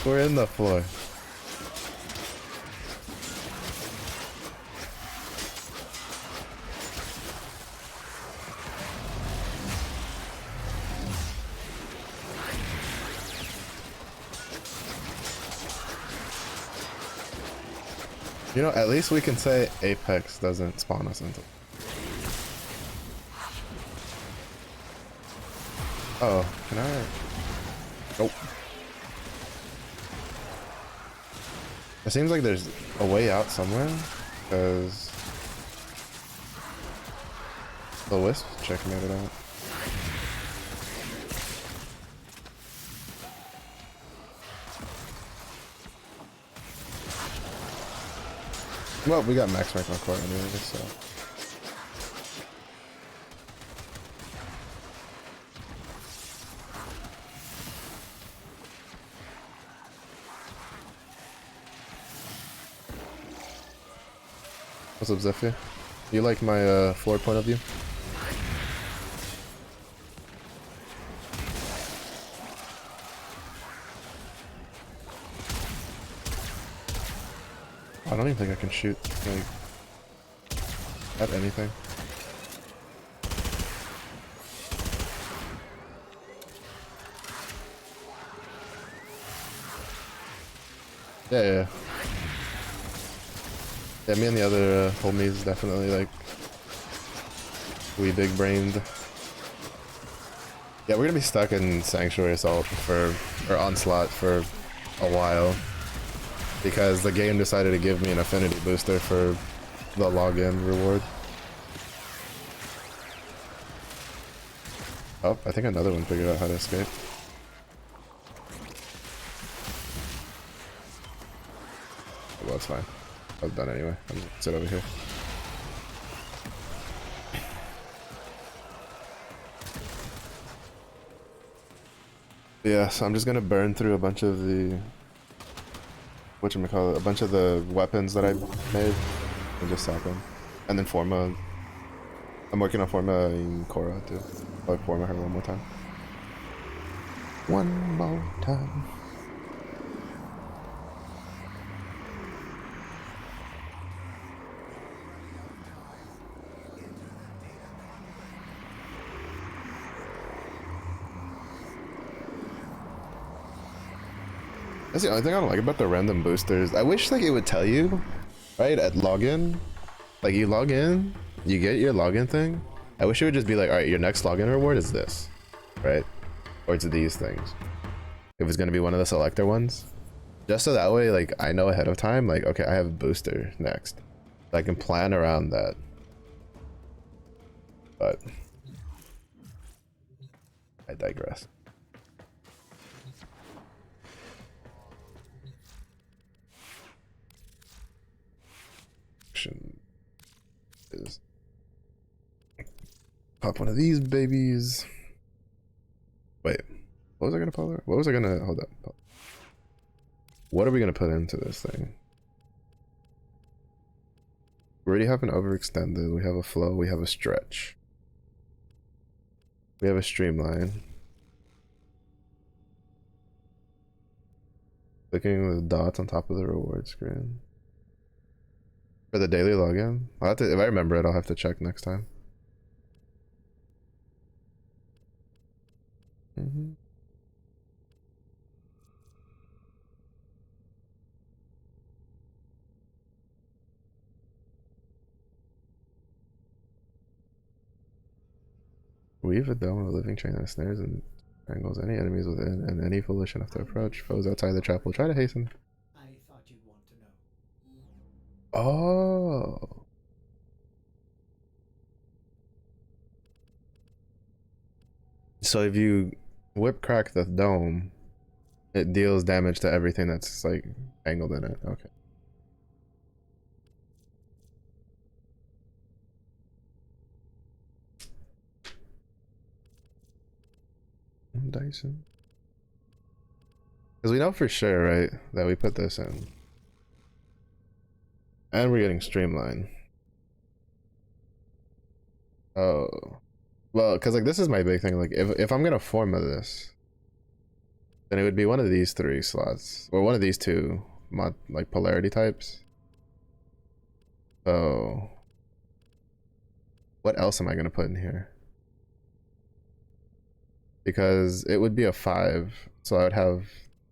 We're in the floor. You know, at least we can say Apex doesn't spawn us into. Oh, can I? Nope. It seems like there's a way out somewhere, because the Wisp chick made it out. Well, we got max rank on court anyway, so. What's up, Zephyr? You like my floor point of view? I don't even think I can shoot, like, at anything. Yeah. Yeah, me and the other homies definitely, like, we big brained. Yeah, we're gonna be stuck in Sanctuary Assault or Onslaught for a while. Because the game decided to give me an affinity booster for the login reward. Oh, I think another one figured out how to escape. Well, it's fine. I was done anyway. I'm just gonna sit over here. Yeah, so I'm just gonna burn through a bunch of the a bunch of the weapons that I made and just sack them. And then Forma. I'm working on Forma in Korra too. I'll Forma her one more time. One more time. That's the only thing I don't like about the random boosters. I wish like it would tell you, right, at login. Like you log in, you get your login thing. I wish it would just be like, all right, your next login reward is this, right? Or it's these things. If it's gonna be one of the selector ones. Just so that way, like I know ahead of time, like, okay, I have a booster next. So I can plan around that. But I digress. Is pop one of these babies. Wait, what was I gonna pull? What was I gonna hold up? What are we gonna put into this thing? We already have an overextended. We have a flow. We have a stretch. We have a streamline. Clicking the dots on top of the reward screen. For the daily login? I'll have to, if I remember it, I'll have to check next time. Weave a dome of a living chain that snares and strangles any enemies within, and any foolish enough to approach foes outside the trap will try to hasten. I thought you'd want to know. Oh. So if you whip crack the dome, it deals damage to everything that's like angled in it. Okay. Dyson. Because we know for sure, right, that we put this in. And we're getting streamlined. Oh. Well, because like this is my big thing. Like if I'm gonna forma this, then it would be one of these 3 slots. Or one of these 2 mod like polarity types. So what else am I gonna put in here? Because it would be a 5, so I would have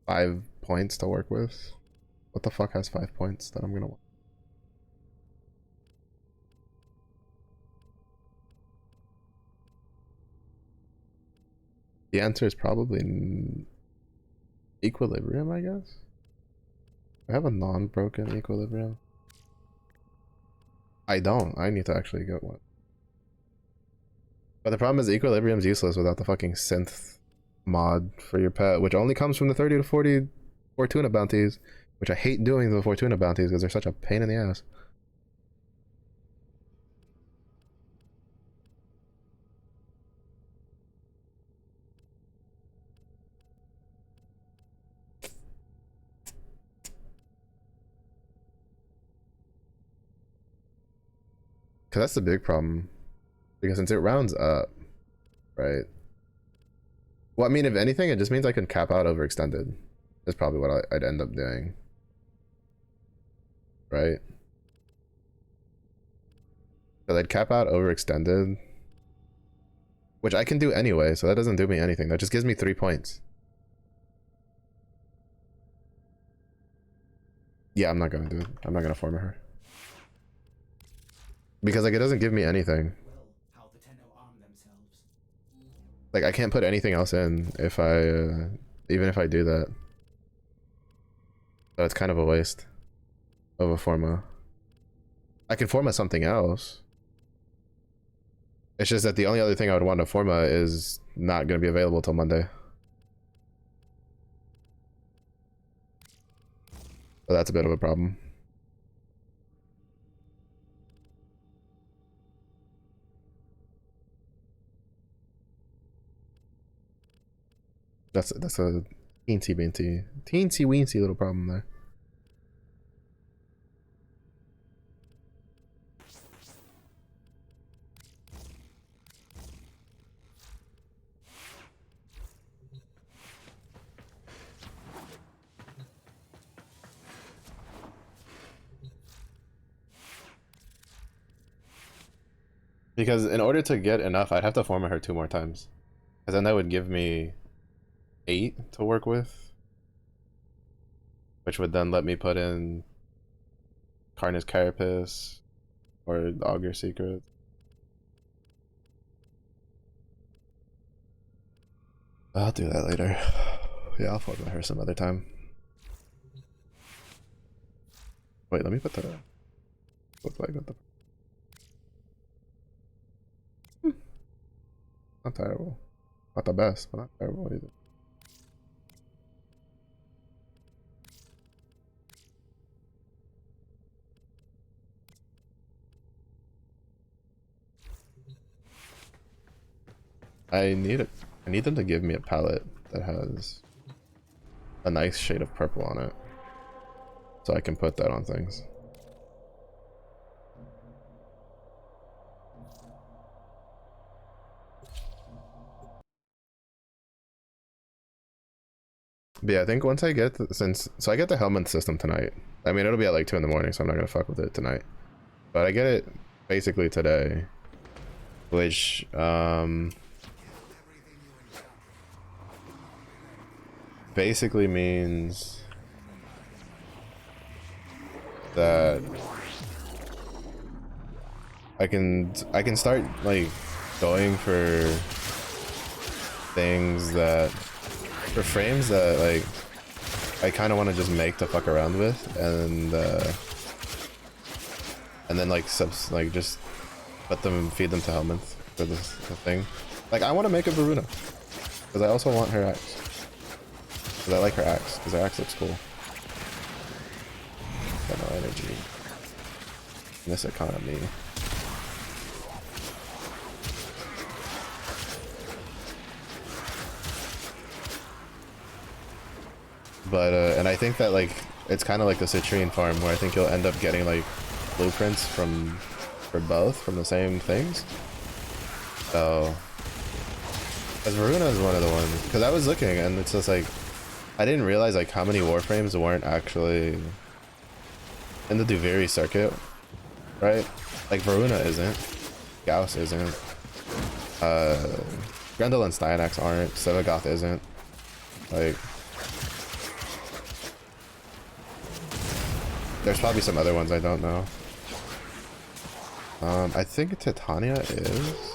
5 points to work with. What the fuck has 5 points that I'm gonna want? The answer is probably equilibrium, I guess. I have a non-broken equilibrium. I don't. I need to actually get one. But the problem is equilibrium's useless without the fucking synth mod for your pet, which only comes from the 30 to 40 Fortuna bounties, which I hate doing the Fortuna bounties because they're such a pain in the ass. Because that's the big problem. Because since it rounds up, right? Well, I mean, if anything, it just means I can cap out overextended. That's probably what I'd end up doing. Right? Because I'd cap out overextended. Which I can do anyway, so that doesn't do me anything. That just gives me 3 points. Yeah, I'm not gonna do it. I'm not gonna form her. Because like it doesn't give me anything. Well, how the Tenno arm themselves. Like I can't put anything else in if I even if I do that. So it's kind of a waste of a forma. I can forma something else. It's just that the only other thing I would want to forma is not going to be available till Monday. So that's a bit of a problem. That's a teensy weensy little problem there. Because in order to get enough, I'd have to forma her 2 more times. Because then that would give me 8 to work with. Which would then let me put in Karna's Carapace or the Augur Secret. I'll do that later. Yeah, I'll forma her some other time. Wait, let me put the look like what the not terrible. Not the best, but not terrible either. I need it. I need them to give me a palette that has a nice shade of purple on it, so I can put that on things. But yeah, I think once I get so I get the Helminth system tonight. I mean, it'll be at like 2 in the morning, so I'm not gonna fuck with it tonight. But I get it basically today, which basically means that I can start like going for things that, for frames that like I kind of want to just make to fuck around with, and then like just feed them to Helminth for the thing. Like I want to make a Varuna because I also want her axe. Because I like her axe because her axe looks cool. Got no energy. This economy. But and I think that like it's kind of like the citrine farm where I think you'll end up getting like blueprints for both from the same things. So as Varuna is one of the ones, because I was looking and it's just like I didn't realize like how many warframes weren't actually in the Duviri circuit, right? Like Varuna isn't, Gauss isn't, Grendel and Styanax aren't, Sevagoth isn't. Like there's probably some other ones I don't know. I think Titania is.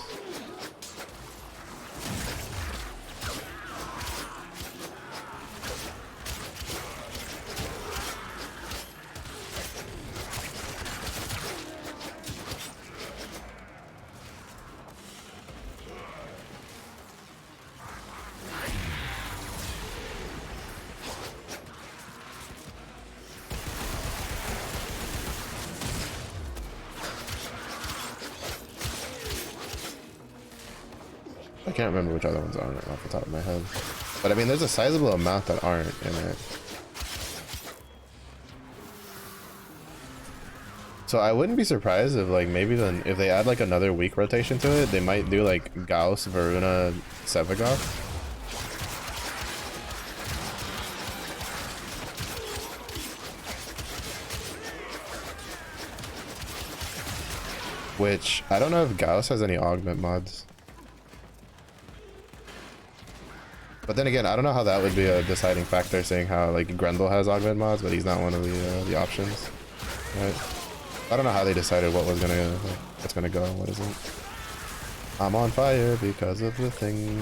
I can't remember which other ones aren't off the top of my head. But I mean, there's a sizable amount that aren't in it. So I wouldn't be surprised if like maybe then if they add like another week rotation to it, they might do like Gauss, Varuna, Sevagoth. Which I don't know if Gauss has any augment mods. But then again, I don't know how that would be a deciding factor, seeing how like Grendel has augment mods, but he's not one of the options. Right? I don't know how they decided what's gonna go and what isn't. I'm on fire because of the thing.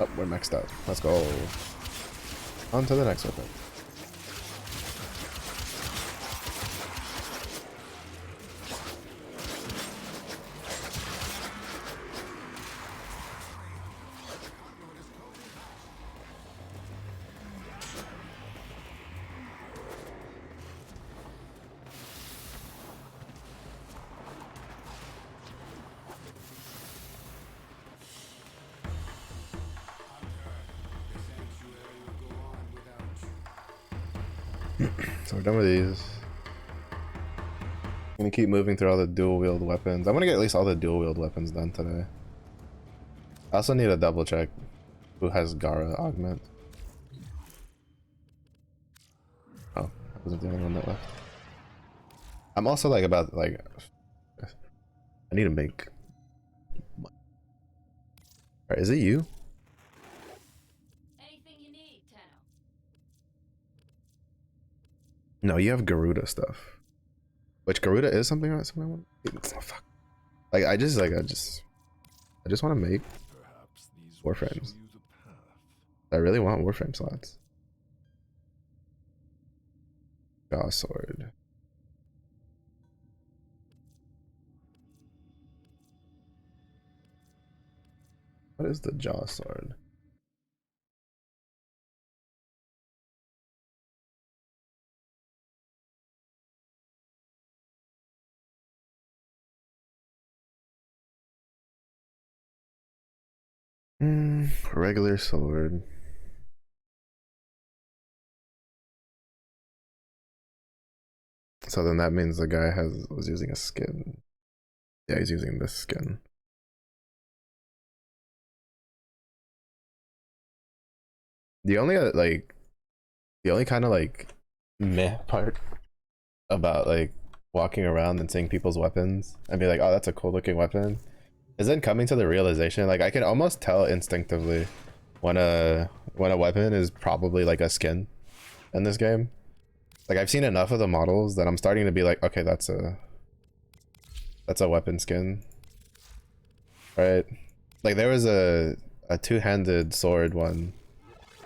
Oh, we're maxed out. Let's go. On to the next weapon. So we're done with these. I'm gonna keep moving through all the dual wield weapons. I'm gonna get at least all the dual wield weapons done today. I also need to double check who has Gara augment. Oh, I wasn't the only one that left. I'm also like about like I need to make. Alright, is it you? No, you have Garuda stuff. Which Garuda is something I want. Oh, fuck. Like I just want to make warframes. I really want warframe slots. Jaw sword. What is the jaw sword? Regular sword. So then that means the guy was using a skin. Yeah, he's using this skin. The only kind of like meh part about like walking around and seeing people's weapons and be like, oh, that's a cool looking weapon, is then coming to the realization, like I can almost tell instinctively when a weapon is probably like a skin in this game. Like I've seen enough of the models that I'm starting to be like, okay, that's a weapon skin. right? Like there was a two-handed sword one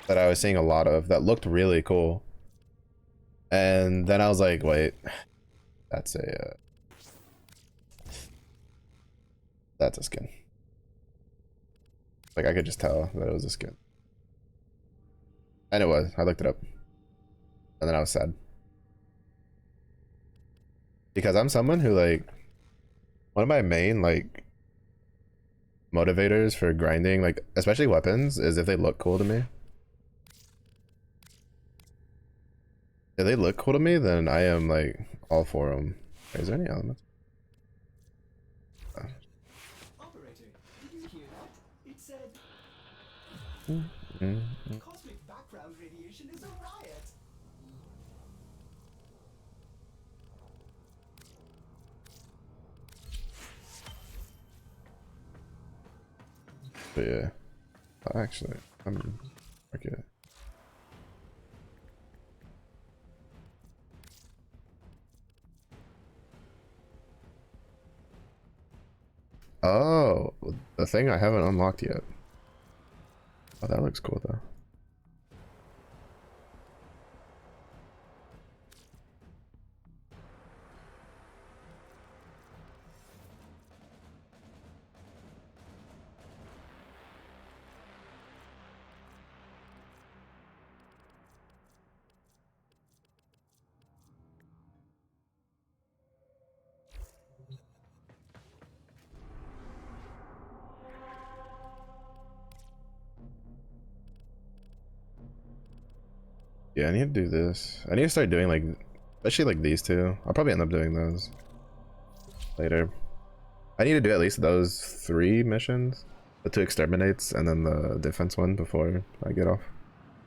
that I was seeing a lot of that looked really cool. And then I was like, wait, that's a skin. Like I could just tell that it was a skin. And it was. I looked it up. And then I was sad. Because I'm someone who like one of my main like motivators for grinding, like especially weapons, is if they look cool to me. If they look cool to me, then I am like all for them. Is there any elements? Operator, did you hear that? It said Mm-hmm. cosmic background radiation is a riot. But yeah, actually, I'm okay. Oh, the thing I haven't unlocked yet. Oh, that looks cool though. Yeah, I need to do this. I need to start doing like, especially like these two. I'll probably end up doing those later. I need to do at least those 3 missions. The 2 exterminates and then the defense one before I get off.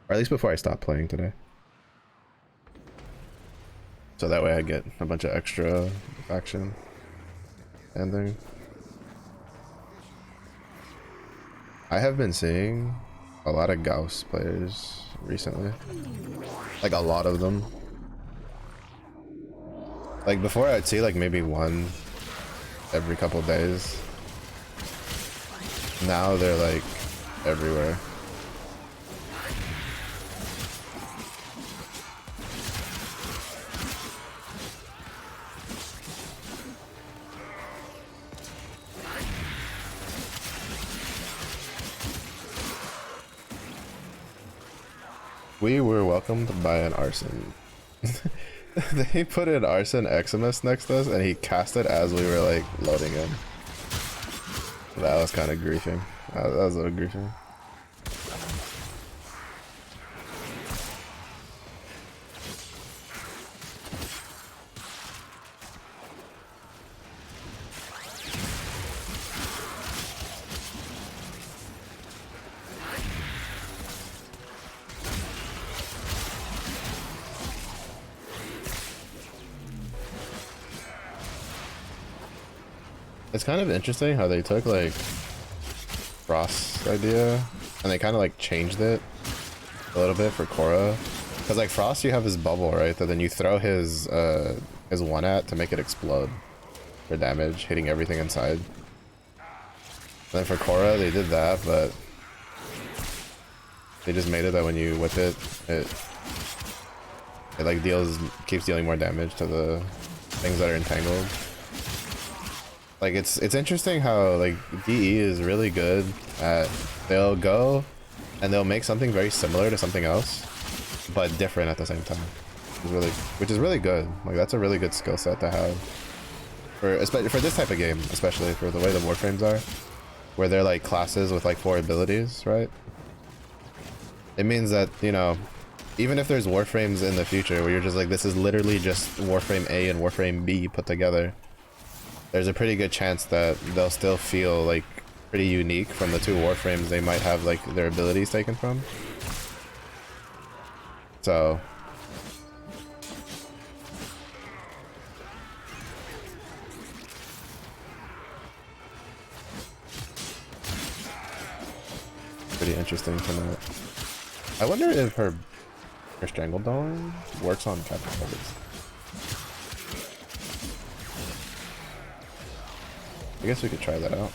Or at least before I stop playing today. So that way I get a bunch of extra action and thing. I have been seeing a lot of Gauss players recently. Like a lot of them. Like before I'd see like maybe one every couple days. Now they're like everywhere. We were welcomed by an arson. They put an arson Eximus next to us and he cast it as we were like loading in. That was kind of griefing. That was a little griefing. It's kind of interesting how they took like Frost's idea and they kind of like changed it a little bit for Korra. Because like Frost, you have his bubble, right? That then you throw his one at to make it explode for damage, hitting everything inside. And then for Korra, they did that, but they just made it that when you whip it, it like keeps dealing more damage to the things that are entangled. Like it's interesting how like DE is really good at, they'll go and they'll make something very similar to something else but different at the same time. Which is really good. Like that's a really good skill set to have especially for this type of game, especially for the way the warframes are, where they're like classes with like 4 abilities, right? It means that, you know, even if there's warframes in the future where you're just like, this is literally just Warframe A and Warframe B put together, there's a pretty good chance that they'll still feel like pretty unique from the 2 warframes they might have like their abilities taken from. So pretty interesting to note. I wonder if her Strangledorn works on captain targets. I guess we could try that out.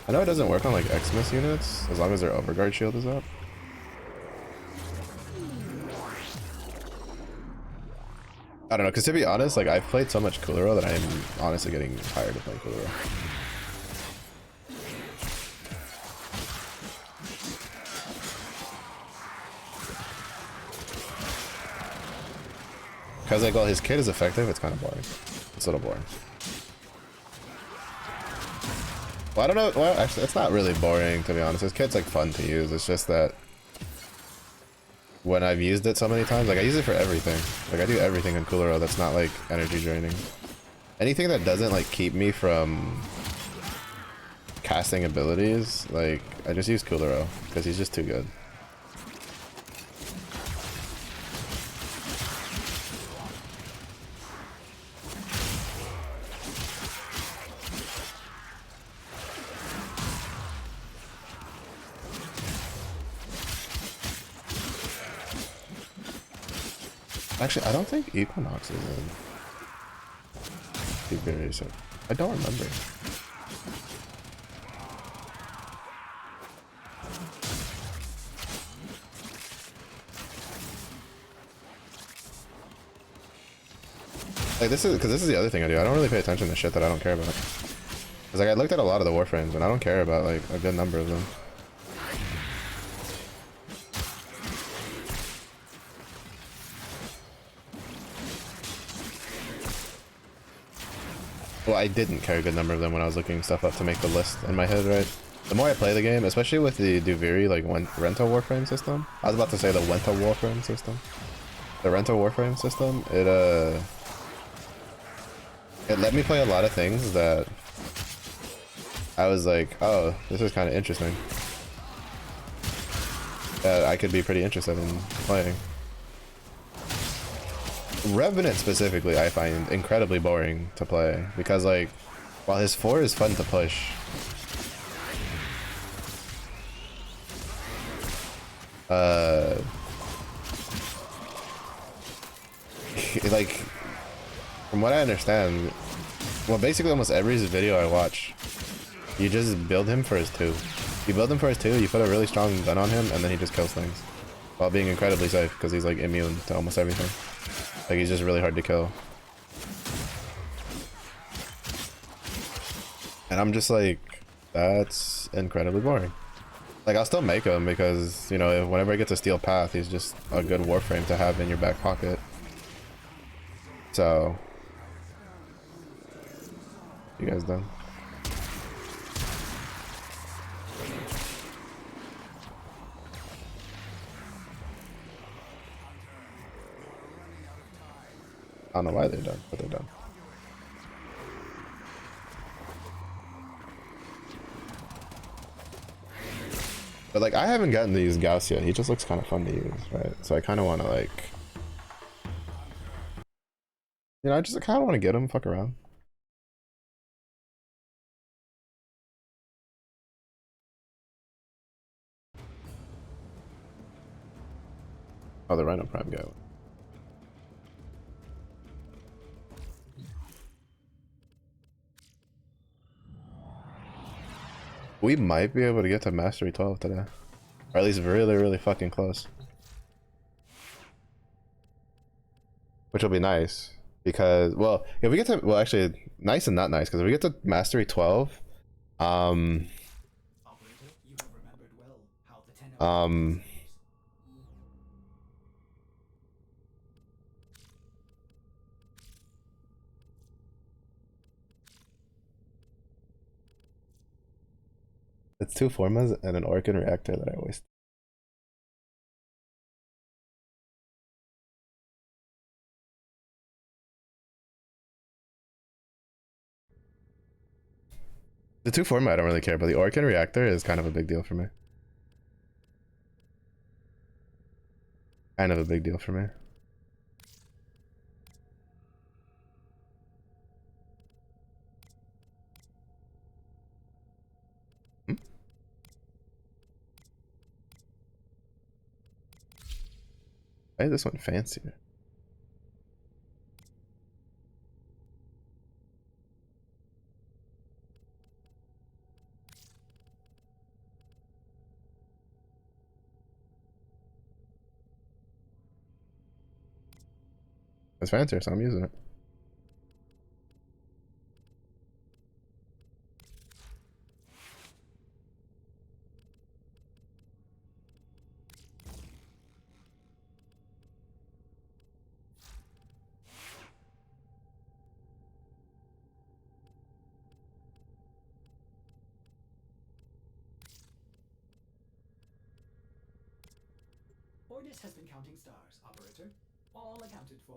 I know it doesn't work on like Xmas units as long as their overguard shield is up. I don't know, because to be honest, like I've played so much Kulero that I'm honestly getting tired of playing Kulero. Because like, well, his kit is effective, it's kind of boring. It's a little boring. Well, I don't know. Well, actually, it's not really boring, to be honest. His kit's like fun to use. It's just that when I've used it so many times, like I use it for everything. Like I do everything in Kulero that's not like energy draining. Anything that doesn't like keep me from casting abilities, like I just use Kulero because he's just too good. Actually, I don't think Equinox is in. Be very soon. I don't remember. Like this is because this is the other thing I do. I don't really pay attention to shit that I don't care about. Cause like I looked at a lot of the Warframes and I don't care about like a good number of them. Well, I didn't care a good number of them when I was looking stuff up to make the list in my head, right? The more I play the game, especially with the Duviri, like Rento Warframe system. I was about to say the Wenta Warframe system. The Rento Warframe system, it let me play a lot of things that I was like, oh, this is kind of interesting. That I could be pretty interested in playing. Revenant specifically I find incredibly boring to play because like while his 4 is fun to push, like from what I understand, well basically almost every video I watch, you just build him for his 2. You build him for his 2, you put a really strong gun on him, and then he just kills things while being incredibly safe because he's like immune to almost everything. Like he's just really hard to kill. And I'm just like, that's incredibly boring. Like I'll still make him because, you know, whenever I get to Steel Path, he's just a good Warframe to have in your back pocket. So, you guys done? I don't know why they're done, but they're done. But like, I haven't gotten to use Gauss yet. He just looks kind of fun to use, right? So I kind of want to like, you know, I just kind of want to get him, fuck around. Oh, the Rhino Prime guy. We might be able to get to Mastery 12 today. Or at least really, really fucking close. Which will be nice. Because, well, if we get to, well actually, nice and not nice, because if we get to Mastery 12, Operator, you have remembered well how the 10 it's 2 Formas and an Orkin Reactor that I always. The 2 Forma I don't really care, but the Orkin Reactor is kind of a big deal for me. Kind of a big deal for me. Hmm? Why is this one fancier? It's fancier, so I'm using it. Ordis has been counting stars, operator. All accounted for.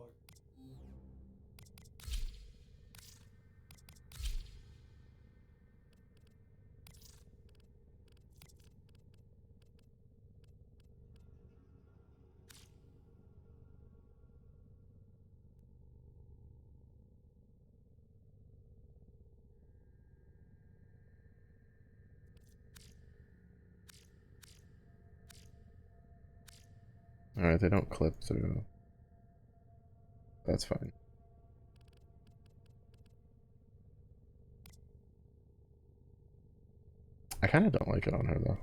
Alright, they don't clip through. That's fine. I kind of don't like it on her though.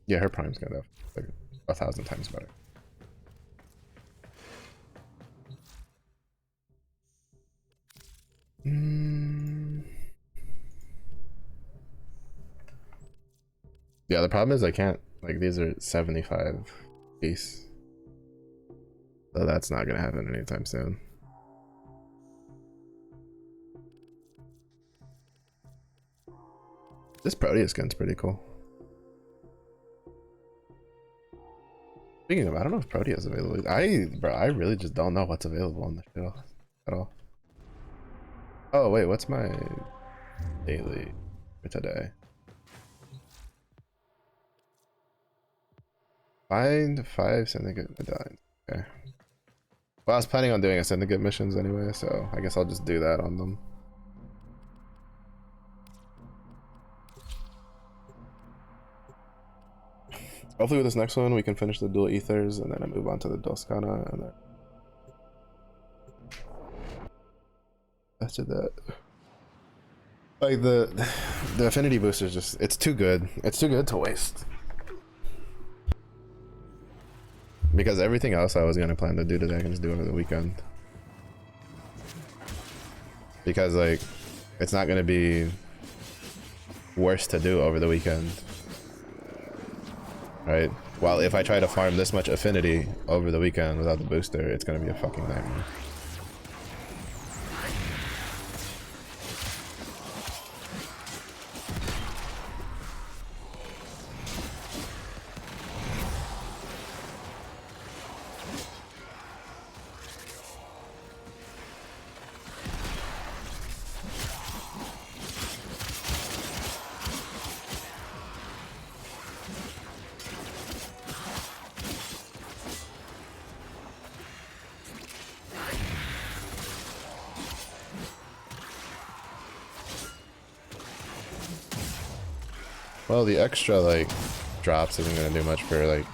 Yeah, her prime's gonna like 1,000 times better. Yeah, the problem is I can't, like, these are 75 piece. So that's not gonna happen anytime soon. This Proteus skin's pretty cool. Speaking of, I don't know if Proteus is available. Bro, I really just don't know what's available on the show at all. Oh wait, what's my daily for today? Find 5 syndicate medallions. Okay. Well, I was planning on doing a syndicate missions anyway, so I guess I'll just do that on them. Hopefully with this next one we can finish the dual ethers and then I move on to the Doscana and then after that. Like the affinity booster is just, it's too good. It's too good to waste. Because everything else I was gonna plan to do today I can just do over the weekend. Because like it's not gonna be worse to do over the weekend. Right? While if I try to farm this much affinity over the weekend without the booster, it's gonna be a fucking nightmare. Well, the extra like drops isn't gonna do much for like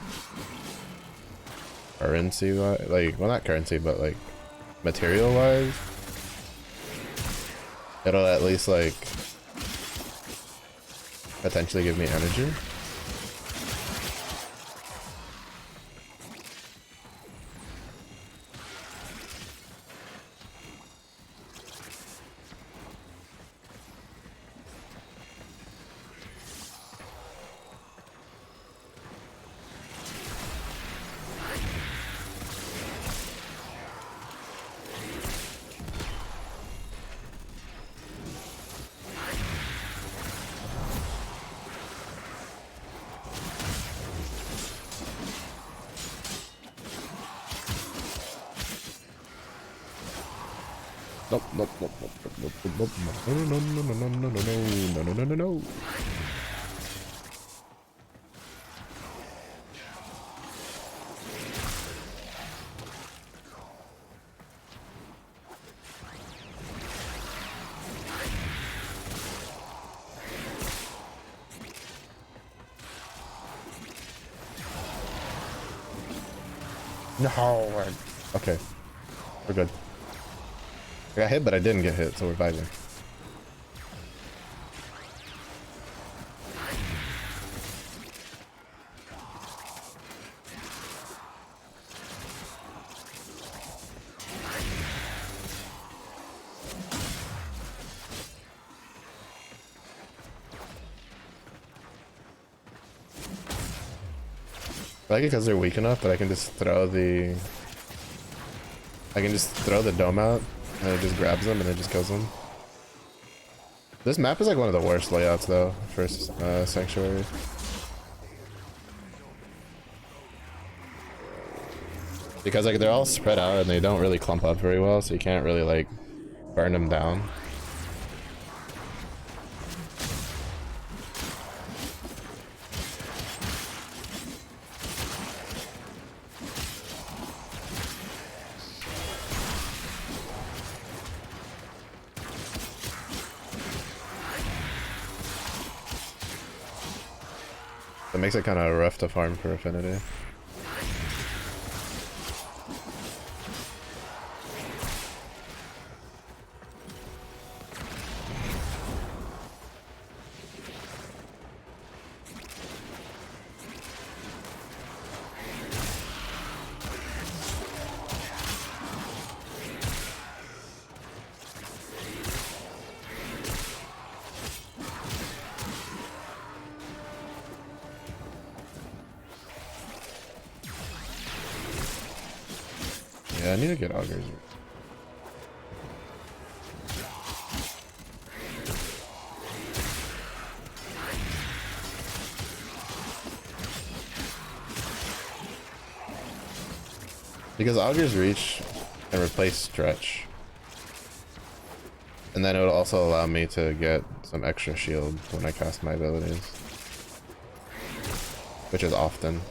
currency, like, well, not currency, but like material wise. It'll at least like potentially give me energy. Nope, nope, nope, nope, nope, nope, nope, no, no, no, no, no, no, no, no, no, no, no, no. No. Okay. We're good. I got hit, but I didn't get hit, so we're vibing. I like it because they're weak enough that I can just throw the... I can just throw the dome out, and it just grabs them, and it just kills them. This map is like one of the worst layouts, though, for Sanctuary. Because like they're all spread out, and they don't really clump up very well, so you can't really like burn them down. That makes it kind of rough to farm for Affinity. Yeah, I need to get augers. Because augers reach and replace stretch. And then it would also allow me to get some extra shield when I cast my abilities. Which is often.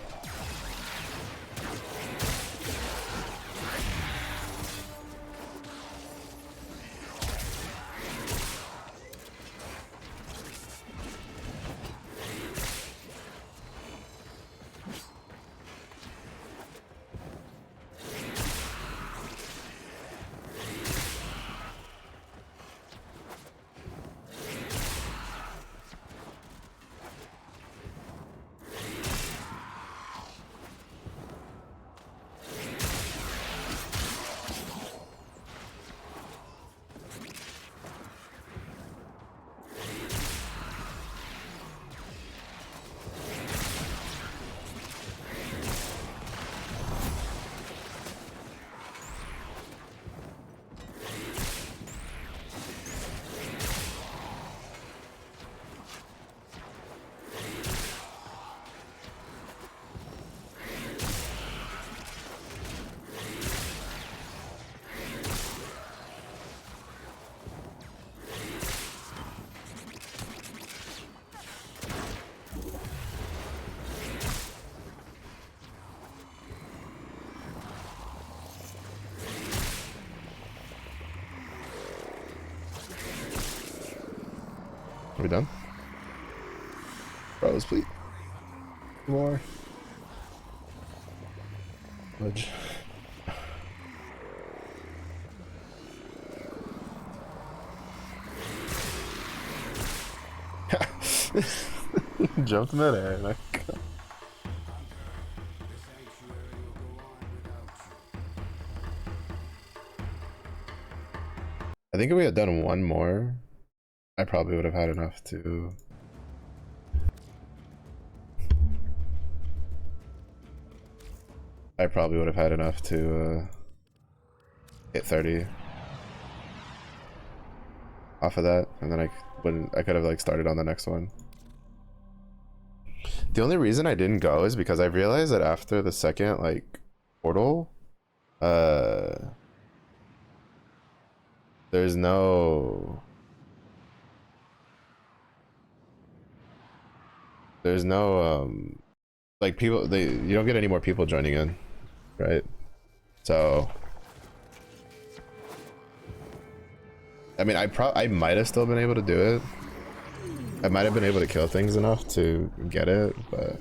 Are we done? Bros, please. More. Fudge. Jumped midair. Like. I think if we had done one more, I probably would have had enough to... I probably would have had enough to hit 30 off of that, and then I could have like started on the next one. The only reason I didn't go is because I realized that after the second like portal, there's no like people, you don't get any more people joining in, right? So I mean, I might have still been able to do it. I might have been able to kill things enough to get it, but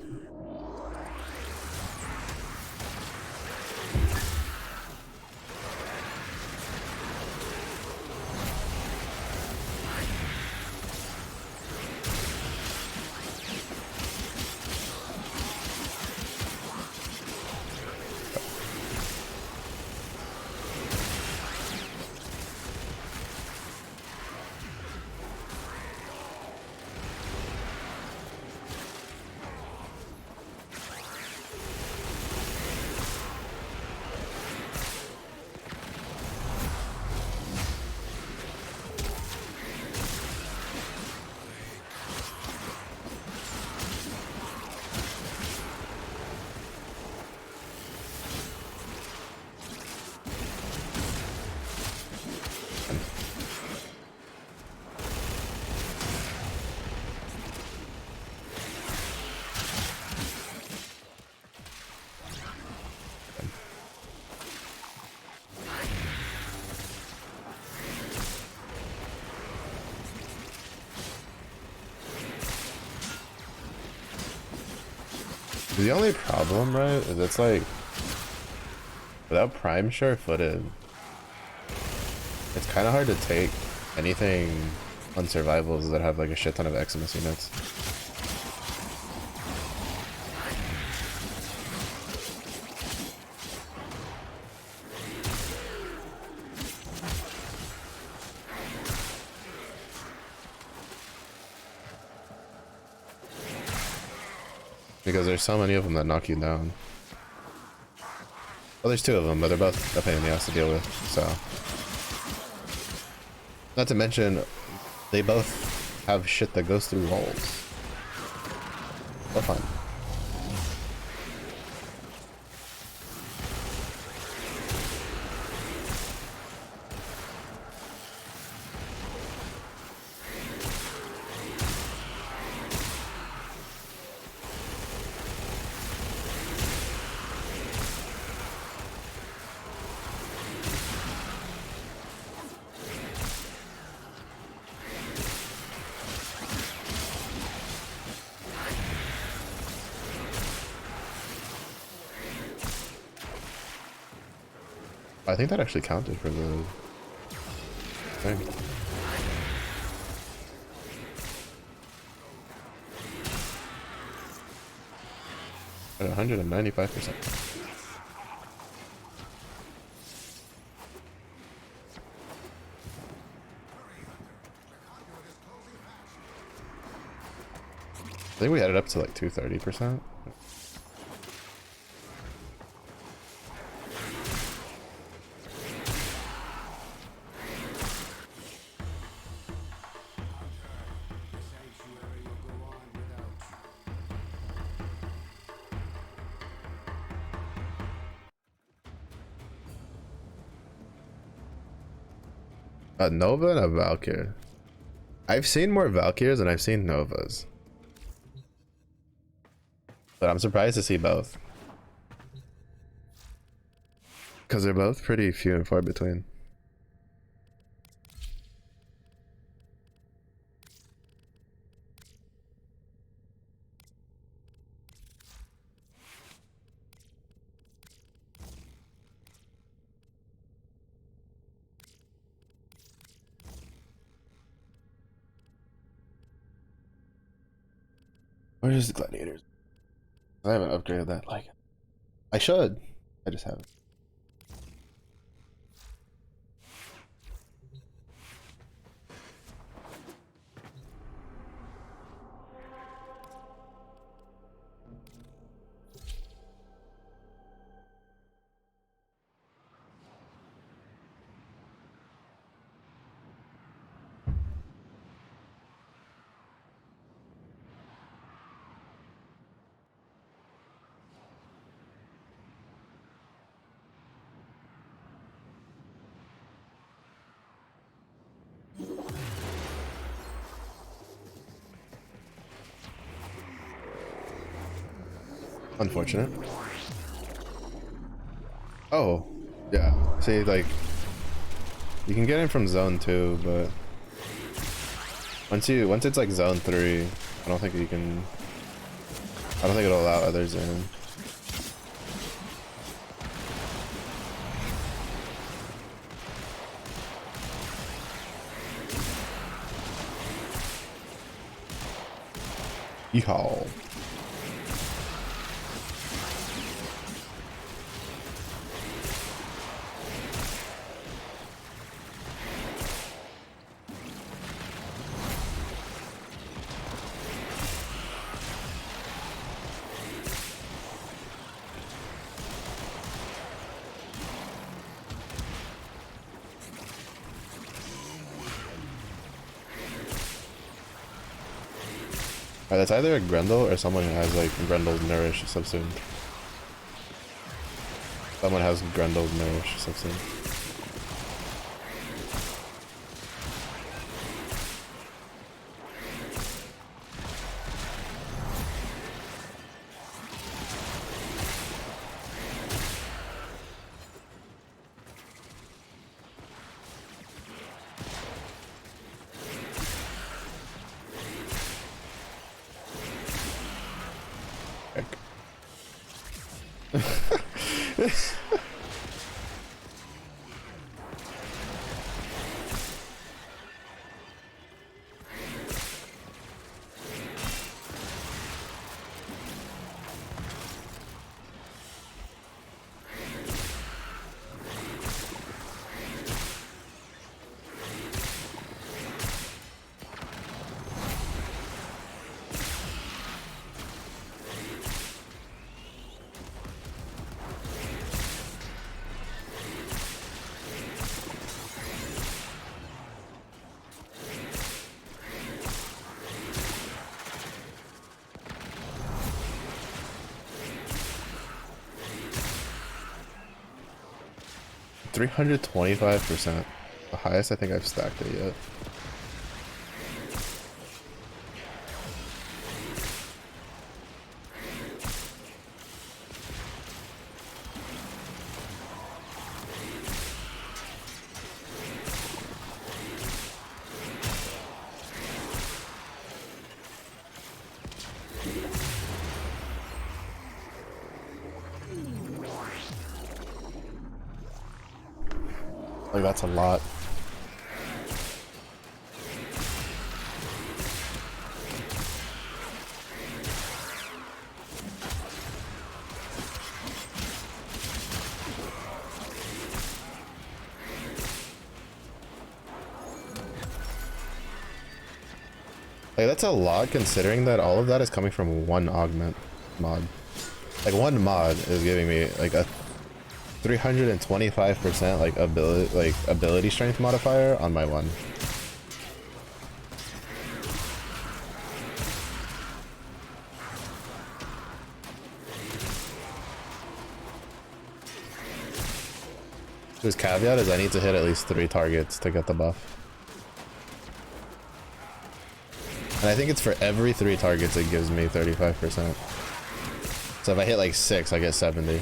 The only problem, right, is it's like without Prime sure footed, it's kind of hard to take anything on survivals that have like a shit ton of Eximus units. Because there's so many of them that knock you down. Well, there's two of them, but they're both a pain in the ass to deal with, so. Not to mention, they both have shit that goes through walls. They're fun. I think that actually counted for the thing. At 195%. I think we had it up to like 230%. A Nova and a Valkyr. I've seen more Valkyrs than I've seen Novas. But I'm surprised to see both. Because they're both pretty few and far between. Where's the gladiators? I haven't upgraded that. Like, I should. I just haven't. Unfortunate. Oh, yeah. See, like, you can get in from zone 2, but once it's like zone 3, I don't think it'll allow others in. Yeehaw. That's either a Grendel or someone who has like Grendel's Nourish subsumed. Someone has Grendel's Nourish subsumed. 325%. The highest I think I've stacked it yet. Like, that's a lot. Like, that's a lot considering that all of that is coming from one augment mod. Like, one mod is giving me like a 325% like ability strength modifier on my one. His caveat is I need to hit at least 3 targets to get the buff. And I think it's for every 3 targets it gives me 35%. So if I hit like 6, I get 70.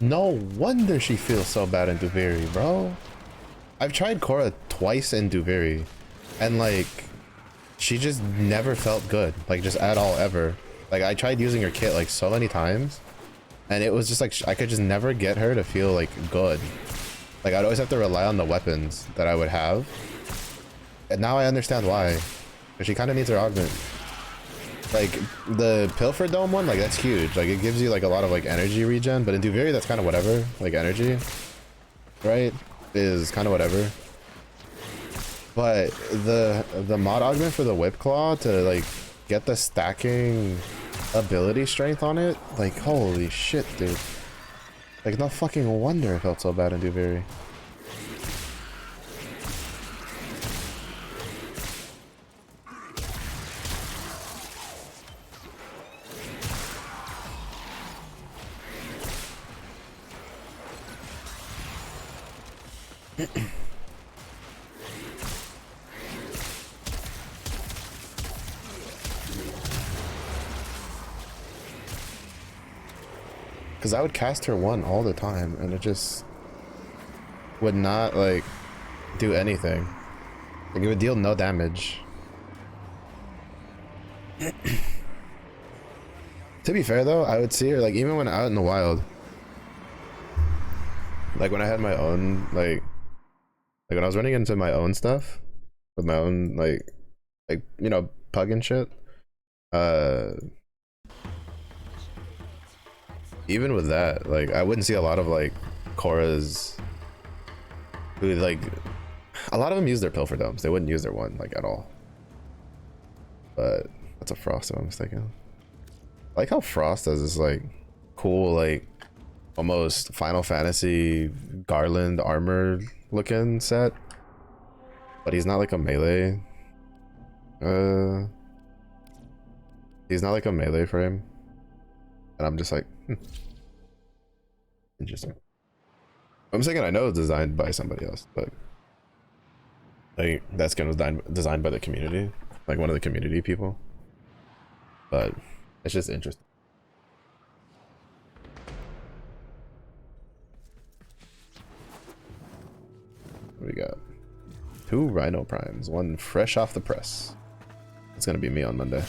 No wonder she feels so bad in Duviri, bro. I've tried Korra twice in Duviri, and like, she just never felt good, like just at all ever. Like I tried using her kit like so many times, and it was just like I could just never get her to feel like good. Like I'd always have to rely on the weapons that I would have, and now I understand why. Because she kind of needs her augment. Like the Pilfer Dome one, like that's huge. Like it gives you like a lot of like energy regen, but in Duviri that's kind of whatever. Like energy, right, is kind of whatever. But the mod augment for the Whip Claw to like get the stacking ability strength on it, like holy shit, dude. Like no fucking wonder it felt so bad in Duviri. Because I would cast her one all the time and it just would not like do anything. Like it would deal no damage. To be fair though, I would see her like even when out in the wild. Like when I had my own like when I was running into my own stuff with my own like you know, pug and shit. Even with that, like I wouldn't see a lot of like Korra's who like a lot of them use their Pilfer Domes. They wouldn't use their one like at all. But that's a Frost if I'm mistaken. I like how Frost has this like cool like almost Final Fantasy Garland armor looking set, but he's not like a melee. He's not like a melee frame, and I'm just like, interesting. I'm saying I know it's designed by somebody else, but like that skin was designed by the community, like one of the community people. But it's just interesting. We got 2 Rhino Primes, one fresh off the press. It's gonna be me on Monday.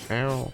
Ow.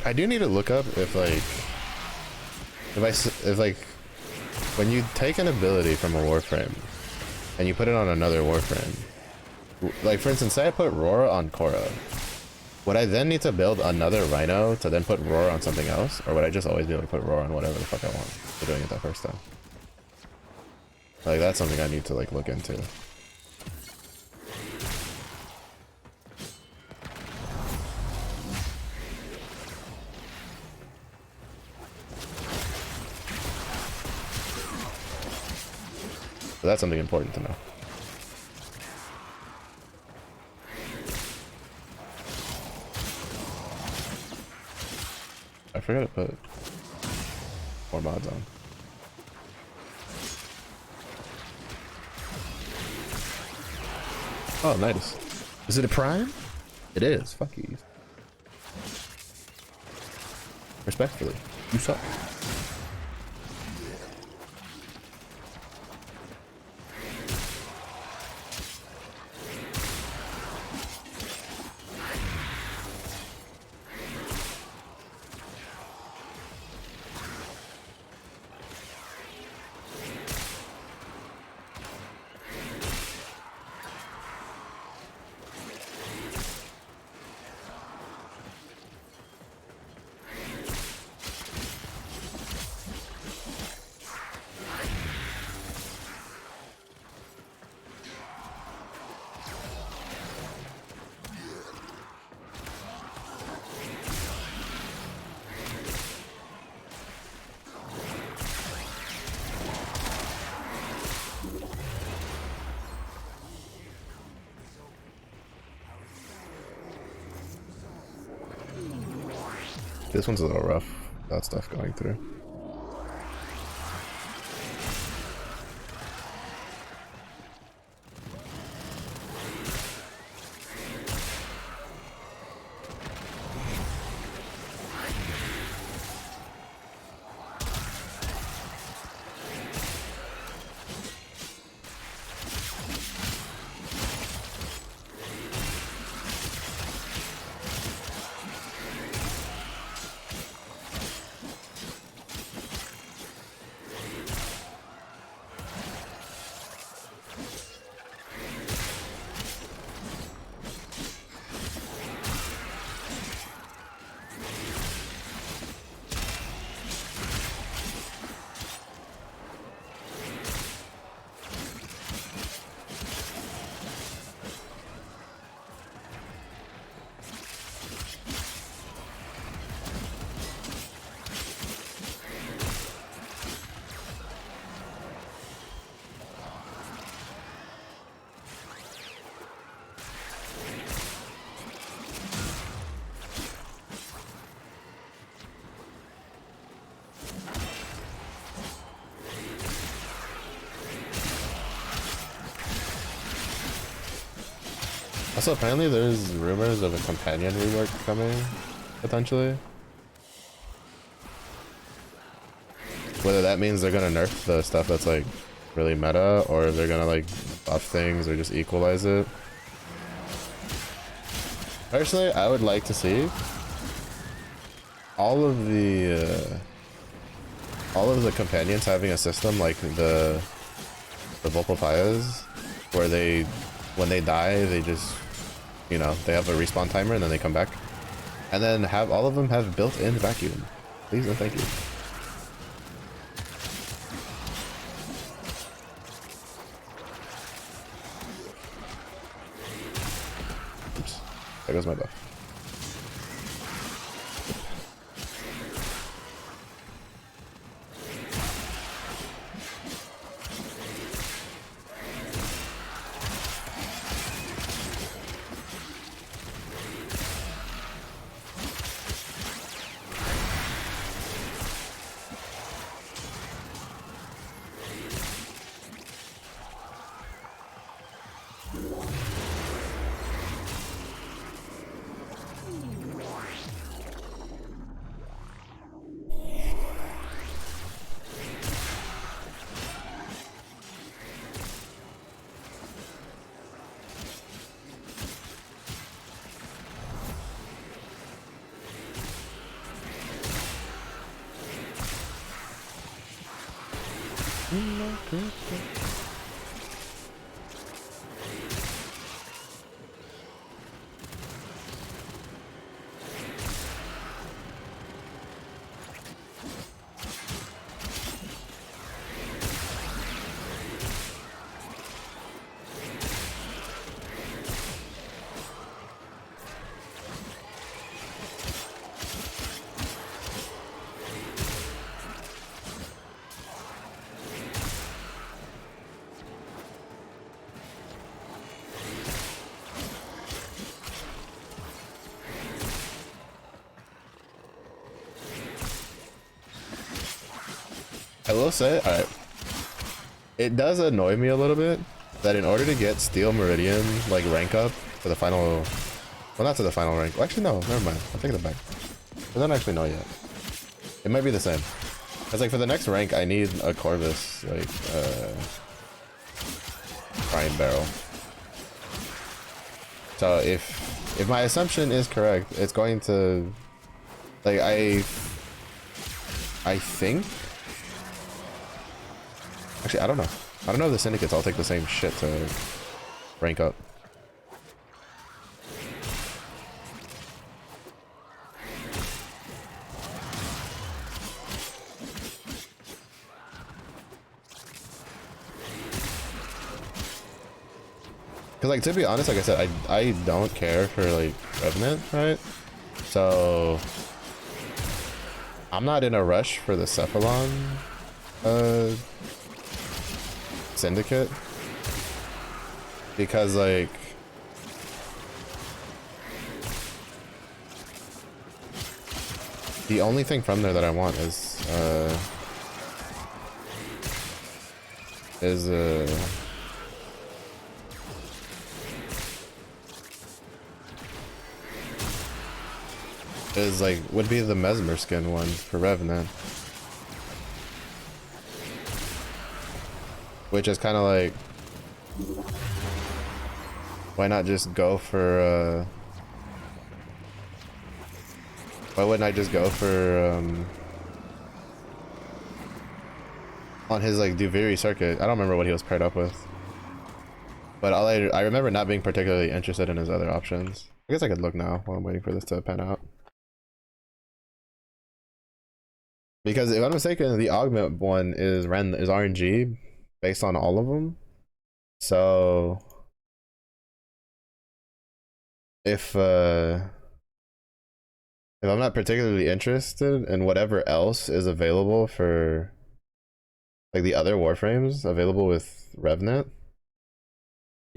I do need to look up if like if like when you take an ability from a Warframe and you put it on another Warframe, like for instance, say I put Roar on Korra, would I then need to build another Rhino to then put Roar on something else, or would I just always be able to put Roar on whatever the fuck I want for doing it that first time? Like that's something I need to like look into. But that's something important to know. I forgot to put more mods on. Oh, nice. Is it a prime? It is. Fuck you. Respectfully, you suck. This one's a little rough, that stuff going through. Also, apparently there's rumors of a companion rework coming, potentially. Whether that means they're gonna nerf the stuff that's like really meta, or if they're gonna like buff things or just equalize it. Personally, I would like to see all of the companions having a system like the Volpapayas, where they, when they die, they just, you know, they have a respawn timer and then they come back. And then have all of them have built-in vacuum. Please and thank you. Oops. There goes my buff. I will say, alright, it does annoy me a little bit that in order to get Steel Meridian, like, rank up for the final, well, not to the final rank. Well, actually, no, never mind. I'll take it back. I don't actually know yet. It might be the same. Because, like, for the next rank, I need a Corvus, like, Prime Barrel. So, if my assumption is correct, it's going to, like, I think. Actually, I don't know. I don't know if the syndicates all take the same shit to rank up. Cause like, to be honest, like I said, I don't care for like Revenant, right? So I'm not in a rush for the Cephalon syndicate, because like the only thing from there that I want is like would be the Mesmer skin one for Revenant. Which is kind of like, why not just go for, why wouldn't I just go for, on his, like, Duviri circuit? I don't remember what he was paired up with. But I remember not being particularly interested in his other options. I guess I could look now while I'm waiting for this to pan out. Because if I'm mistaken, the Augment one is RNG. Based on all of them, so if I'm not particularly interested in whatever else is available for like the other Warframes available with Revenant,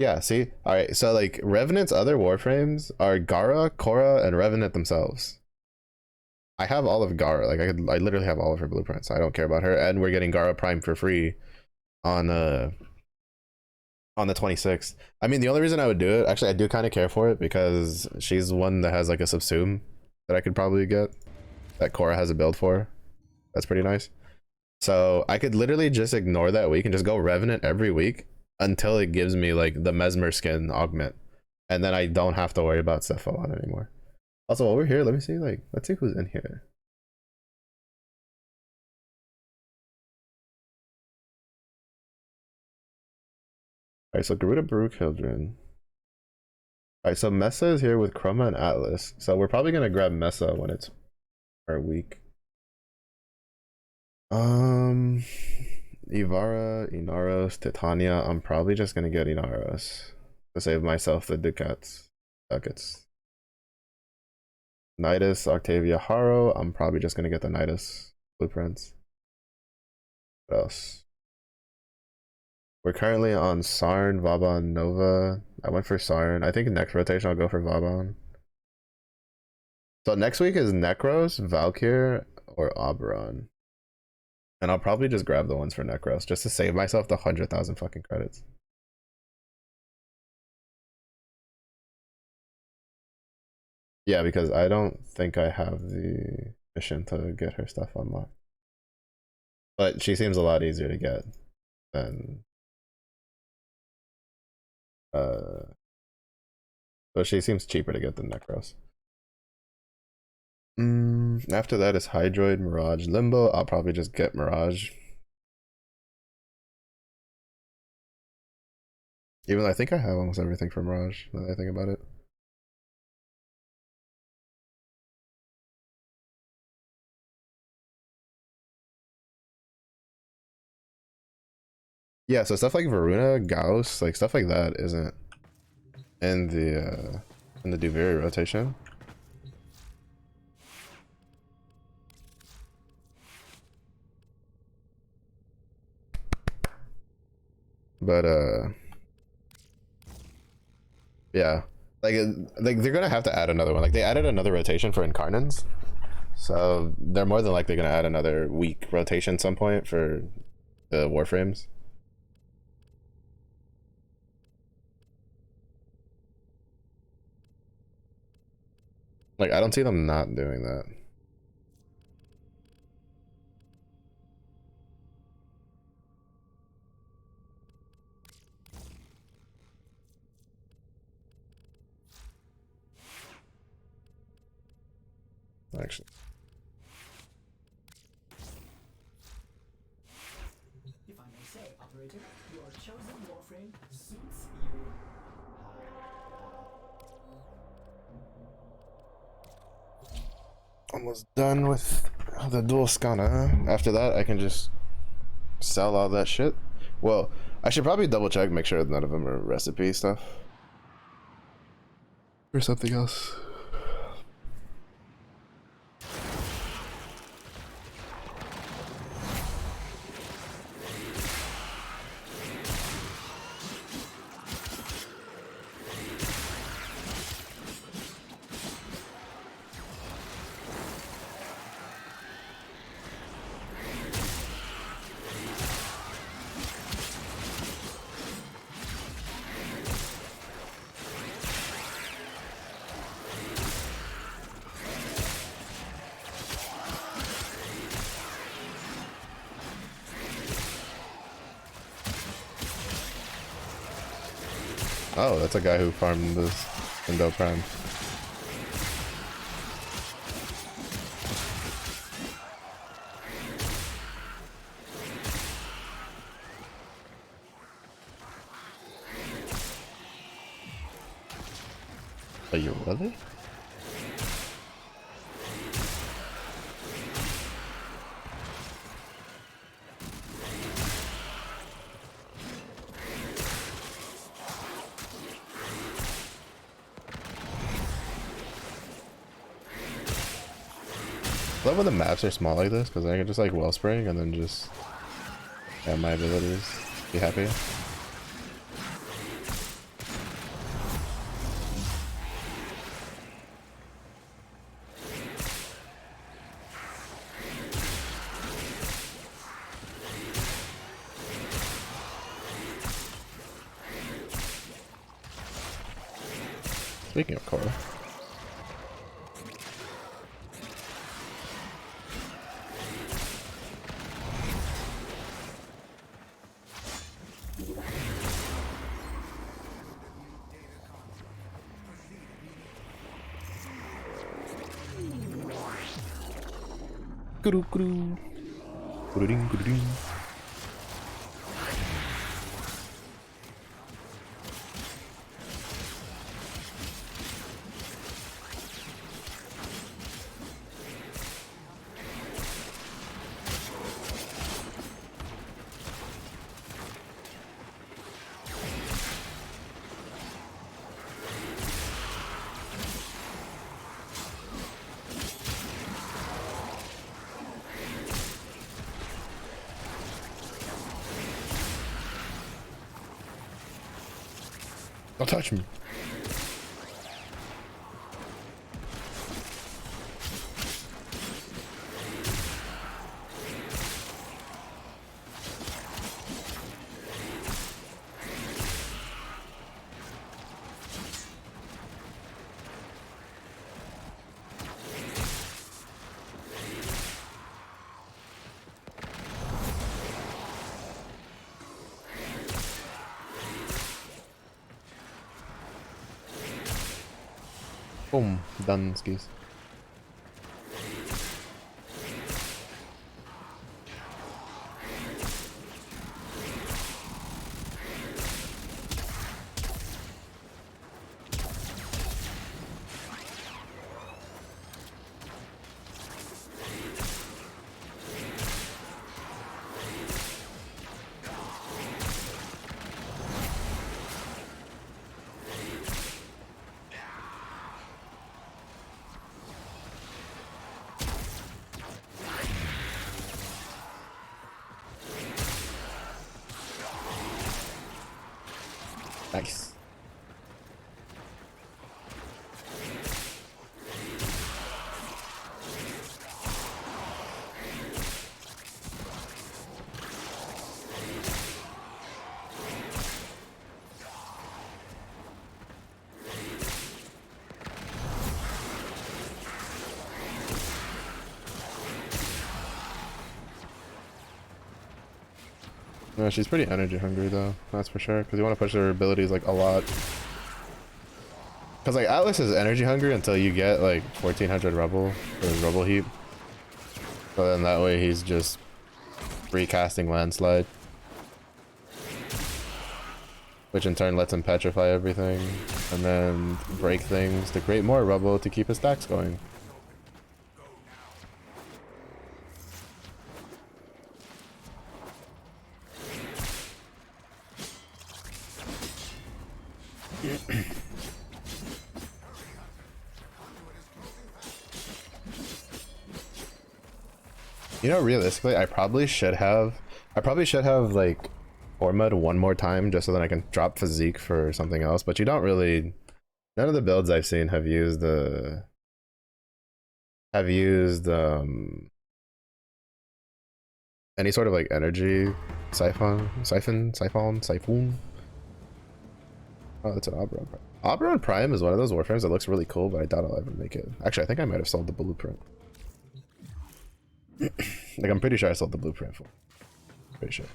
yeah, see, all right, so like Revenant's other Warframes are Gara, Korra, and Revenant themselves. I have all of Gara, like I literally have all of her blueprints. I don't care about her, and we're getting Gara Prime for free on the 26th. I mean, the only reason I would do it, actually I do kind of care for it because she's one that has like a subsume that I could probably get, that Korra has a build for. That's pretty nice. So I could literally just ignore that week and just go Revenant every week until it gives me like the Mesmer skin augment, and then I don't have to worry about Cephalon anymore. Also, while we're here, let me see, like, let's see who's in here. Alright, so Garuda, Baruch, Hildren. Alright, so Mesa is here with Chroma and Atlas. So we're probably gonna grab Mesa when it's our week. Ivara, Inaros, Titania. I'm probably just gonna get Inaros to save myself the ducats. Nidus, Octavia, Haro. I'm probably just gonna get the Nidus blueprints. What else? We're currently on Sarn, Vauban, Nova. I went for Sarn. I think next rotation I'll go for Vauban. So next week is Necros, Valkyr, or Oberon. And I'll probably just grab the ones for Necros just to save myself the 100,000 fucking credits. Yeah, because I don't think I have the mission to get her stuff unlocked. But she seems a lot easier to get than but she seems cheaper to get than Necros. After that is Hydroid, Mirage, Limbo. I'll probably just get Mirage. Even though I think I have almost everything from Raj, now that I think about it. Yeah, so stuff like Varuna, Gauss, like stuff like that isn't in the Duviri rotation. But yeah, like they're gonna have to add another one. Like they added another rotation for Incarnans, so they're more than likely gonna add another weak rotation some point for the Warframes. Like I don't see them not doing that. Actually, If I may say, operator, your chosen warframe suits you. almost done with the dual scanner. After that, I can just sell all that shit. Well, I should probably double check, make sure none of them are recipe stuff or something else. Oh, that's a guy who farmed this Indo Prime. Are you really? I love when the maps are small like this, because I can just like wellspring and then just have my abilities. Be happy. Speaking of Korra. Kuru kuru. Kuru-ding, kuru-ding. Don't touch me. Boom, done, skis. Nice. No, she's pretty energy hungry though, that's for sure. Because you want to push her abilities like a lot. Because like Atlas is energy hungry until you get like 1400 Rebel for his Rebel Heap. So then that way he's just recasting Landslide. Which in turn lets him petrify everything. And then break things to create more Rebel to keep his stacks going. You know, realistically, I probably should have like Ormud one more time just so that I can drop physique for something else. But you don't really. None of the builds I've seen have used any sort of like energy siphon. Oh, that's an Oberon Prime. Oberon Prime is one of those warframes that looks really cool, but I doubt I'll ever make it. Actually, I think I might have sold the blueprint. Like, I'm pretty sure I sold the blueprint for. Pretty sure.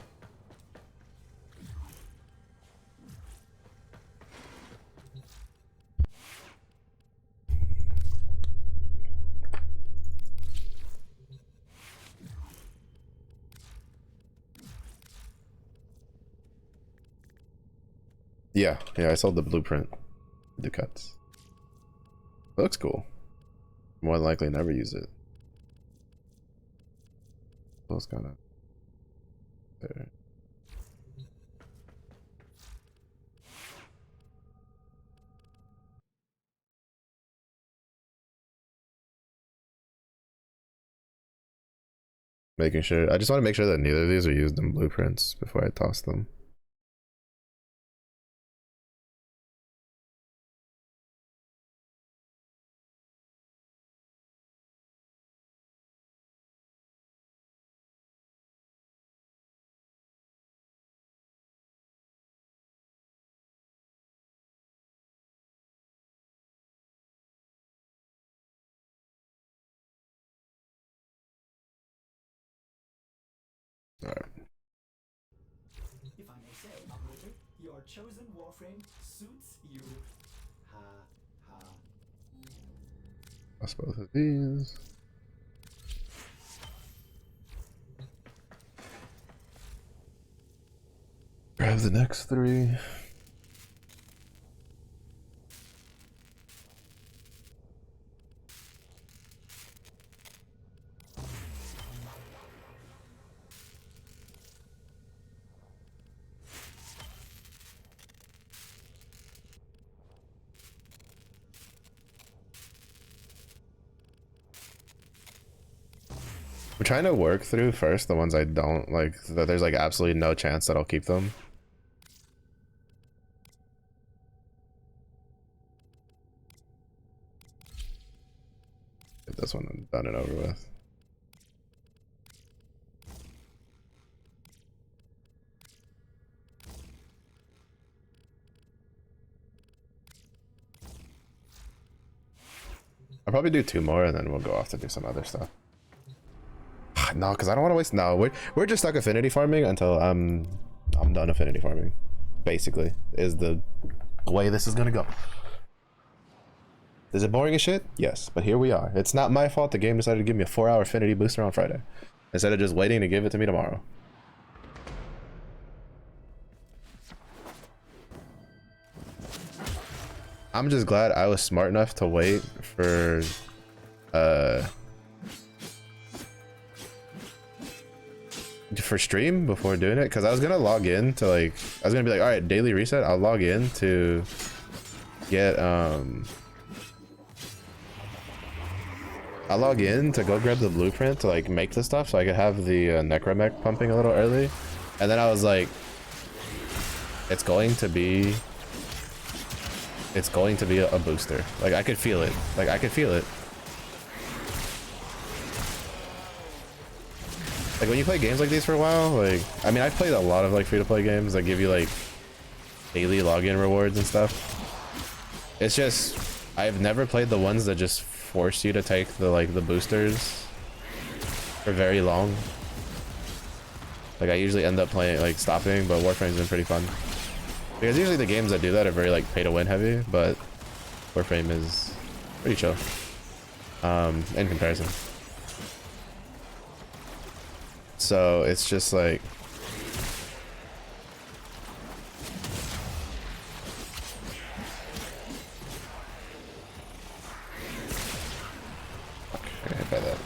Yeah, I sold the blueprint. Ducats. It looks cool. More than likely never use it. It's kind of there. Making sure. I just want to make sure that neither of these are used in blueprints before I toss them. Alright. If I may say, operator, your chosen warframe suits you. Ha ha. Lost both of these. Grab the next three. I'm trying to work through first the ones I don't like, that there's like absolutely no chance that I'll keep them. Get this one done and over with. I'll probably do 2 more and then we'll go off to do some other stuff. No, because I don't want to waste. No, we're just stuck affinity farming until I'm done affinity farming. Basically, is the way this is gonna go. Is it boring as shit? Yes, but here we are. It's not my fault the game decided to give me a 4-hour affinity booster on Friday instead of just waiting to give it to me tomorrow. I'm just glad I was smart enough to wait for stream before doing it, because I was gonna log in to like, I was gonna be like, all right, daily reset, I'll log in to get I'll log in to go grab the blueprint to like make the stuff so I could have the necromech pumping a little early. And then I was like, it's going to be it's going to be a booster. Like I could feel it. Like I could feel it. Like when you play games like these for a while, like I mean I've played a lot of like free-to-play games that give you like daily login rewards and stuff. It's just I've never played the ones that just force you to take the boosters for very long. Like I usually end up playing like stopping, but Warframe's been pretty fun. Because usually the games that do that are very like pay to win heavy, but Warframe is pretty chill. In comparison. So it's just like okay, by that.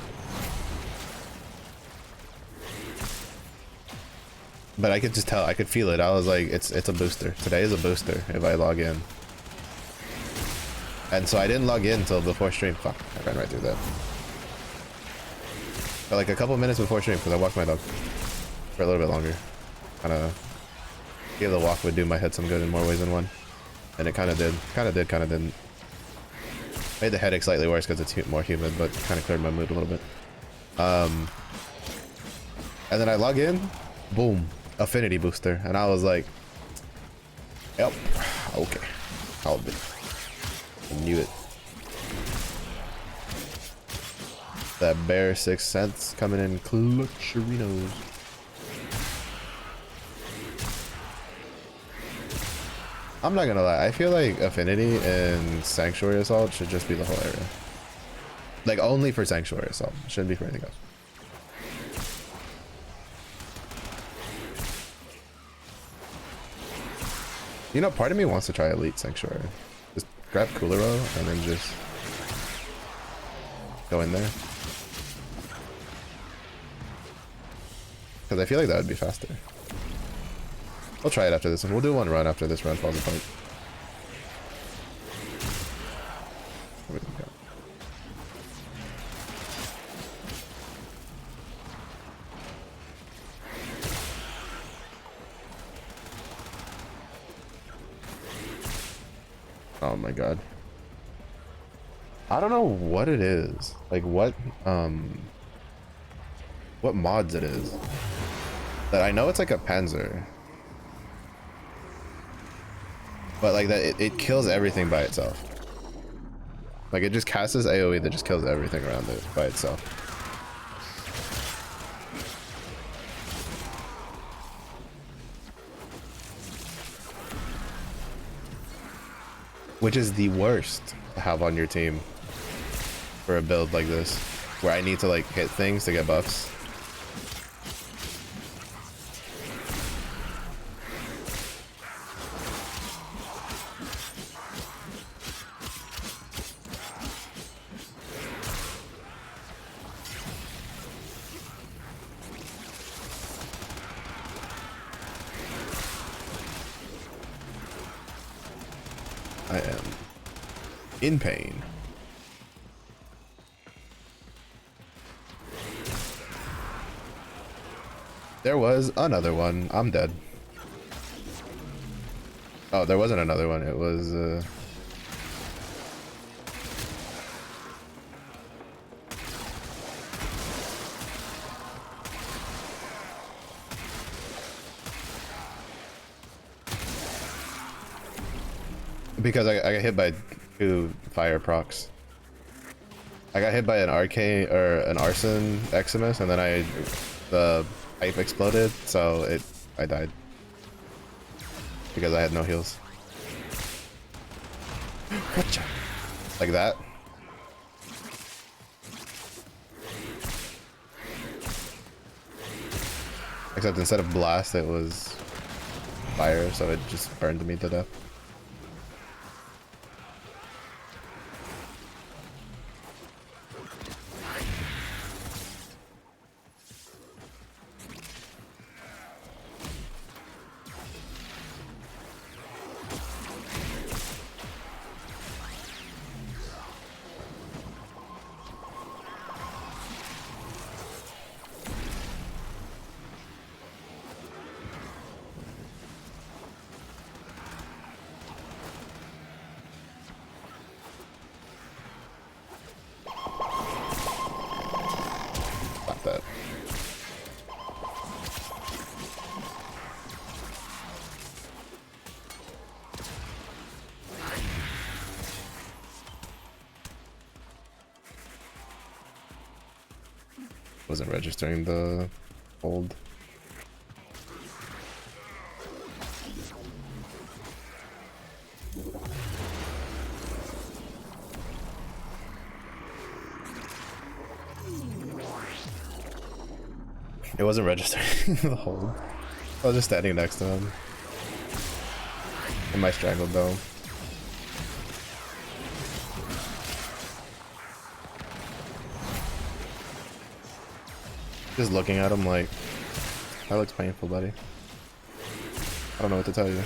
But I could just tell, I could feel it. I was like, it's a booster. Today is a booster if I log in. And so I didn't log in until before stream. Fuck, I ran right through that. But like a couple minutes before stream because I walked my dog for a little bit longer. Kind of gave the walk would do my head some good in more ways than one. And it kind of did. Kind of did, kind of didn't. Made the headache slightly worse because it's more humid, but kind of cleared my mood a little bit. And then I log in, boom, affinity booster. And I was like, yep, okay, I'll do it. I knew it. That bear 6 cents coming in clutcherinos. I'm not gonna lie, I feel like Affinity and Sanctuary Assault should just be the whole area. Like only for Sanctuary Assault, shouldn't be for anything else. You know, part of me wants to try Elite Sanctuary. Just grab Coolero and then just go in there. Because I feel like that would be faster. We'll try it after this one. We'll do one run after this run falls apart. Where did we go? Oh my god. I don't know what it is. Like what mods it is. That I know it's like a Panzer. But like that it kills everything by itself. Like it just casts this AoE that just kills everything around it by itself. Which is the worst to have on your team for a build like this, where I need to like hit things to get buffs. I am in pain. There was another one. I'm dead. Oh, there wasn't another one. It was because I got hit by 2 fire procs. I got hit by an arcane or an arson Eximus, and then the pipe exploded, so I died because I had no heals. Gotcha. Like that. Except instead of blast, it was fire, so it just burned me to death. Wasn't registering the hold. It wasn't registering the hold. I was just standing next to him. In my strangled though. Just looking at him like, that looks painful, buddy. I don't know what to tell you.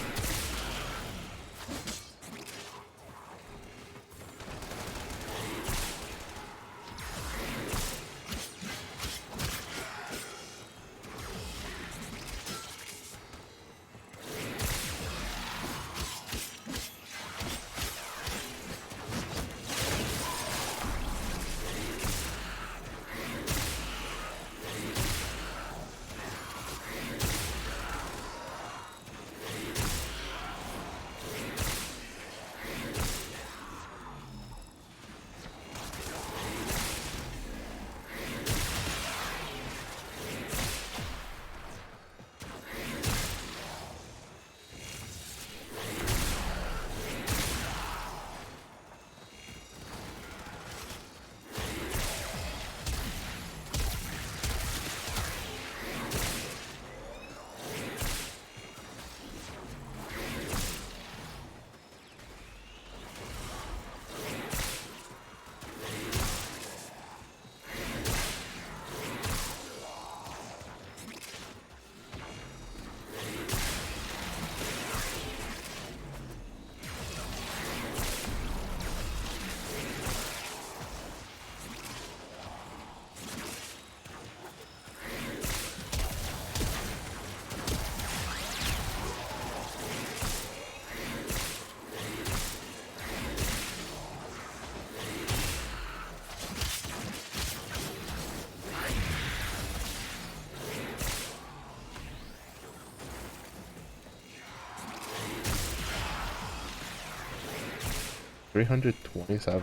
$327.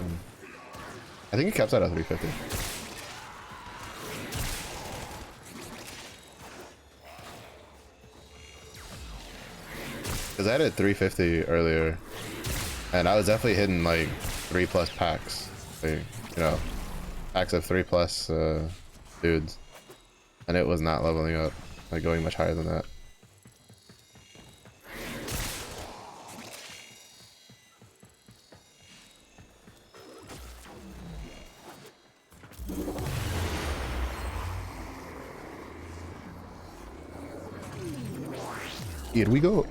I think it caps out at 350. Cause I had it 350 earlier, and I was definitely hitting like 3+ packs, like, you know, packs of 3+ dudes, and it was not leveling up, like going much higher than that. Here we go.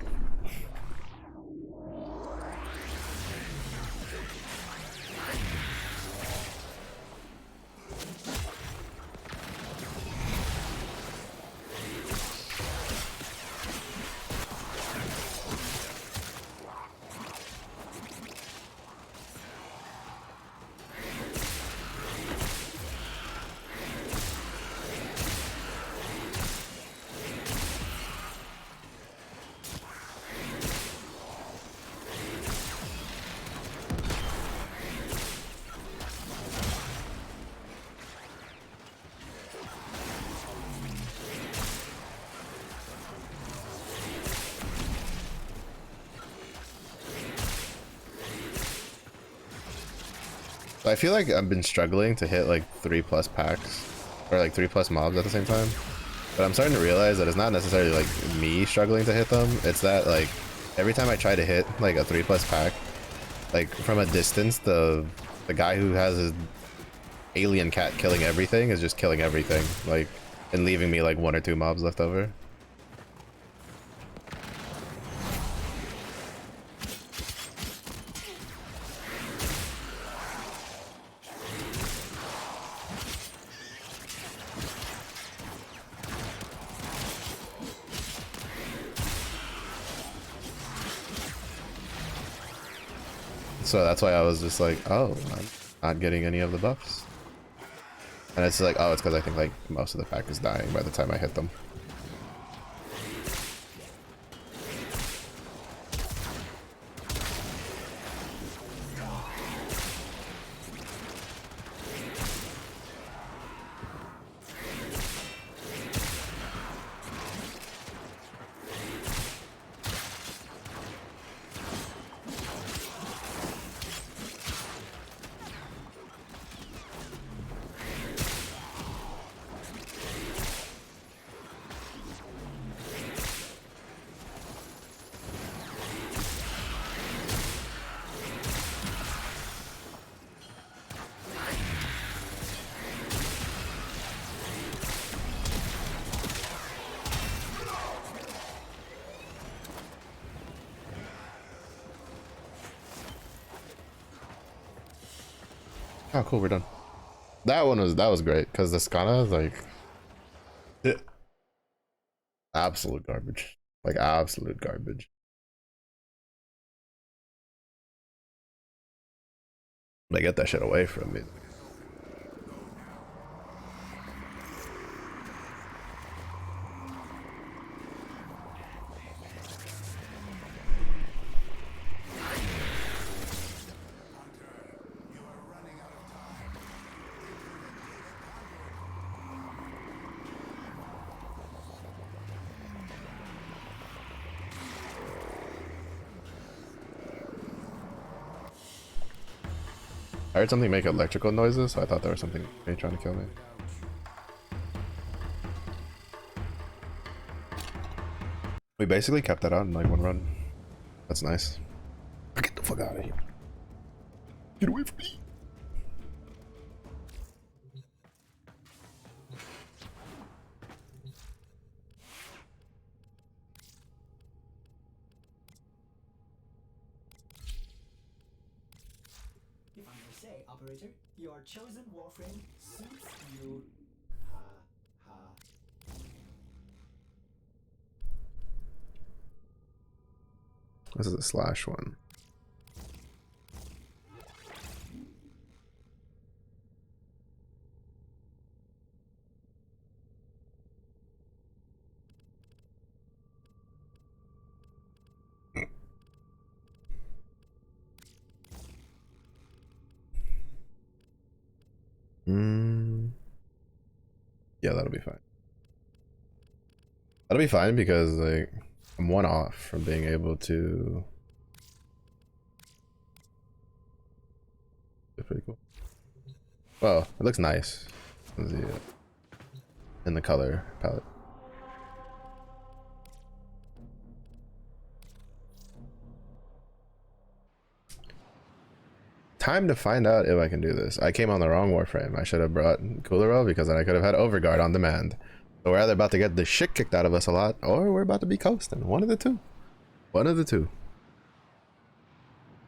I feel like I've been struggling to hit like 3+ packs or like 3+ mobs at the same time, but I'm starting to realize that it's not necessarily like me struggling to hit them. It's that like every time I try to hit like a 3+ pack, like from a distance, the guy who has his alien cat killing everything is just killing everything, like, and leaving me like 1 or 2 mobs left over. So that's why I was just like, oh, I'm not getting any of the buffs. And it's like, oh, it's because I think like most of the pack is dying by the time I hit them. Oh, cool, we're done. That was great because the Skana is like absolute garbage. Like absolute garbage. They get that shit away from me. I heard something make electrical noises, so I thought there was something trying to kill me. We basically kept that on in like one run. That's nice. Get the fuck out of here. Get away from me. If I may say, operator, your chosen warframe suits you. Ha ha. This is a slash one. Yeah, that'll be fine. That'll be fine because like I'm one off from being able to. It's pretty cool. Well, it looks nice. In the color palette. Time to find out if I can do this. I came on the wrong warframe. I should have brought Coolerell because then I could have had Overguard on demand. So we're either about to get the shit kicked out of us a lot, or we're about to be coasting. One of the two. One of the two.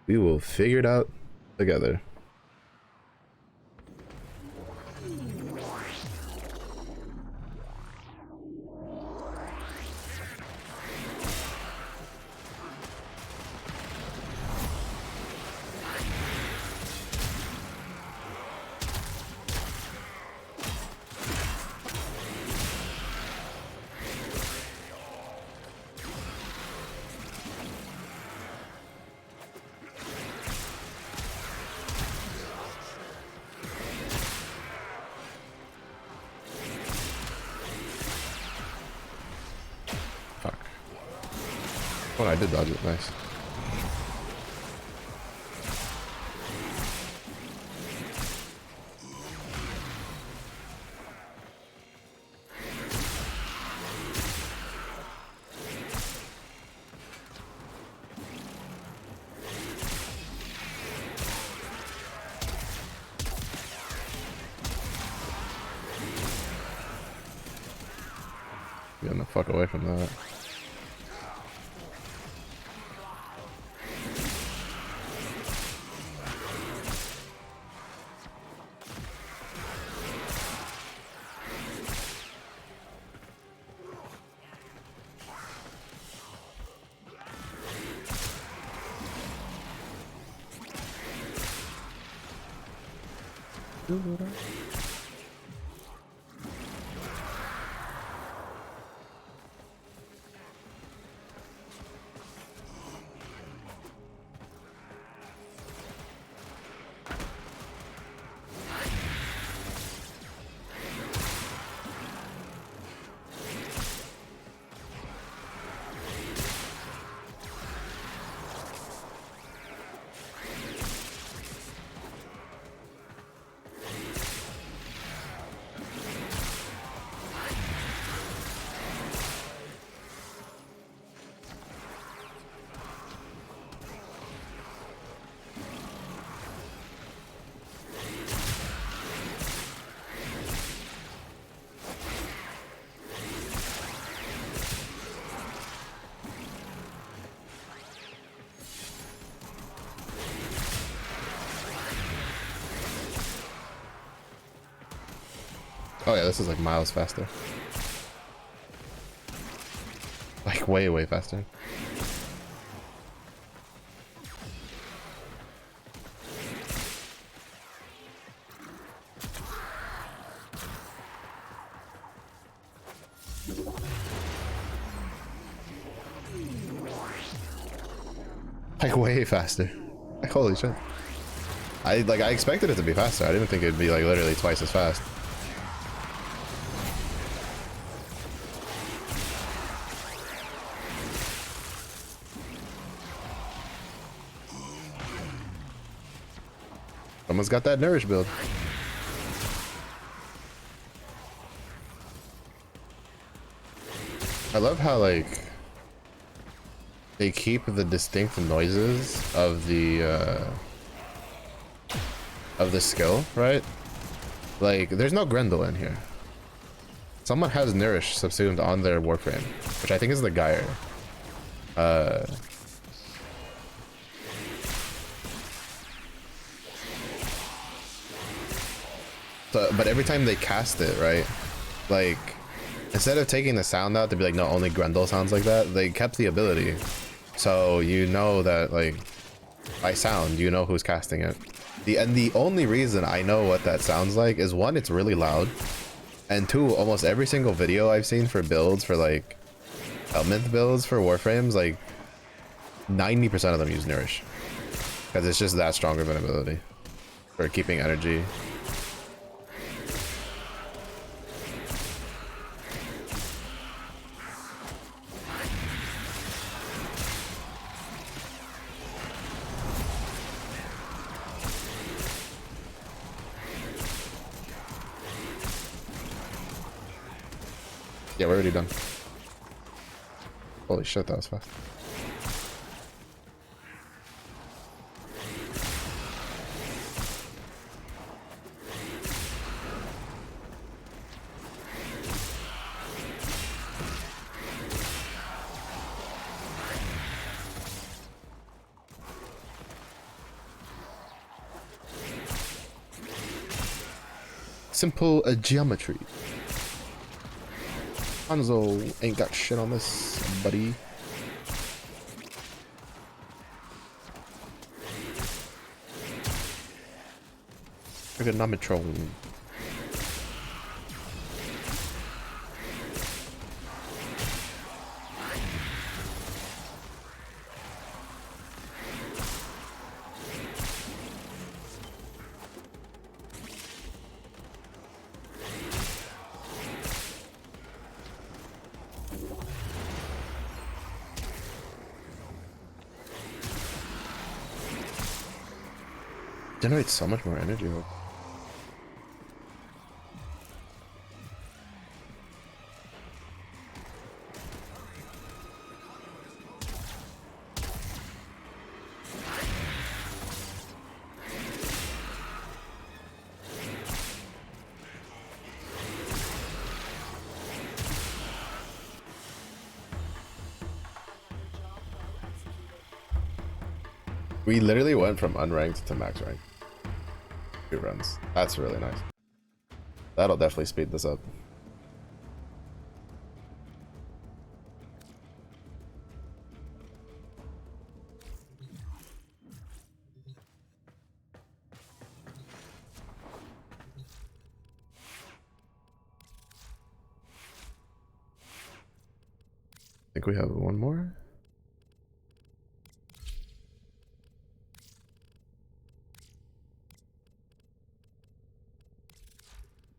We will figure it out together. Oh, I did dodge it. Nice. Getting the fuck away from that. Oh yeah, this is like miles faster. Like way, way faster. Like way faster. Like holy shit. I expected it to be faster. I didn't think it'd be like literally twice as fast. Someone's got that nourish build. I love how like they keep the distinct noises of the skill, right? Like there's no Grendel in here. Someone has Nourish subsumed on their Warframe, which I think is the Gyre. So, but every time they cast it, right? Like, instead of taking the sound out to be like, no, only Grendel sounds like that, they kept the ability. So you know that, like, by sound, you know who's casting it. And the only reason I know what that sounds like is one, it's really loud. And two, almost every single video I've seen for builds, for like, Helminth builds for Warframes, like, 90% of them use Nourish. Because it's just that strong of an ability for keeping energy. Yeah, we're already done. Holy shit, that was fast. Simple geometry. Hanzo ain't got shit on this, buddy. Trigonometron. Generates so much more energy. We literally went from unranked to max rank. 2 runs. That's really nice. That'll definitely speed this up. I think we have one more.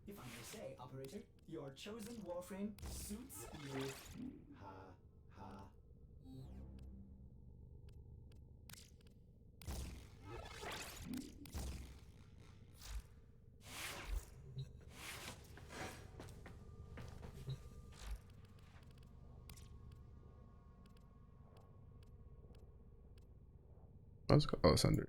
If I may say, operator, your chosen Warframe suits you. Ha ha. Let's go. Oh, it's under.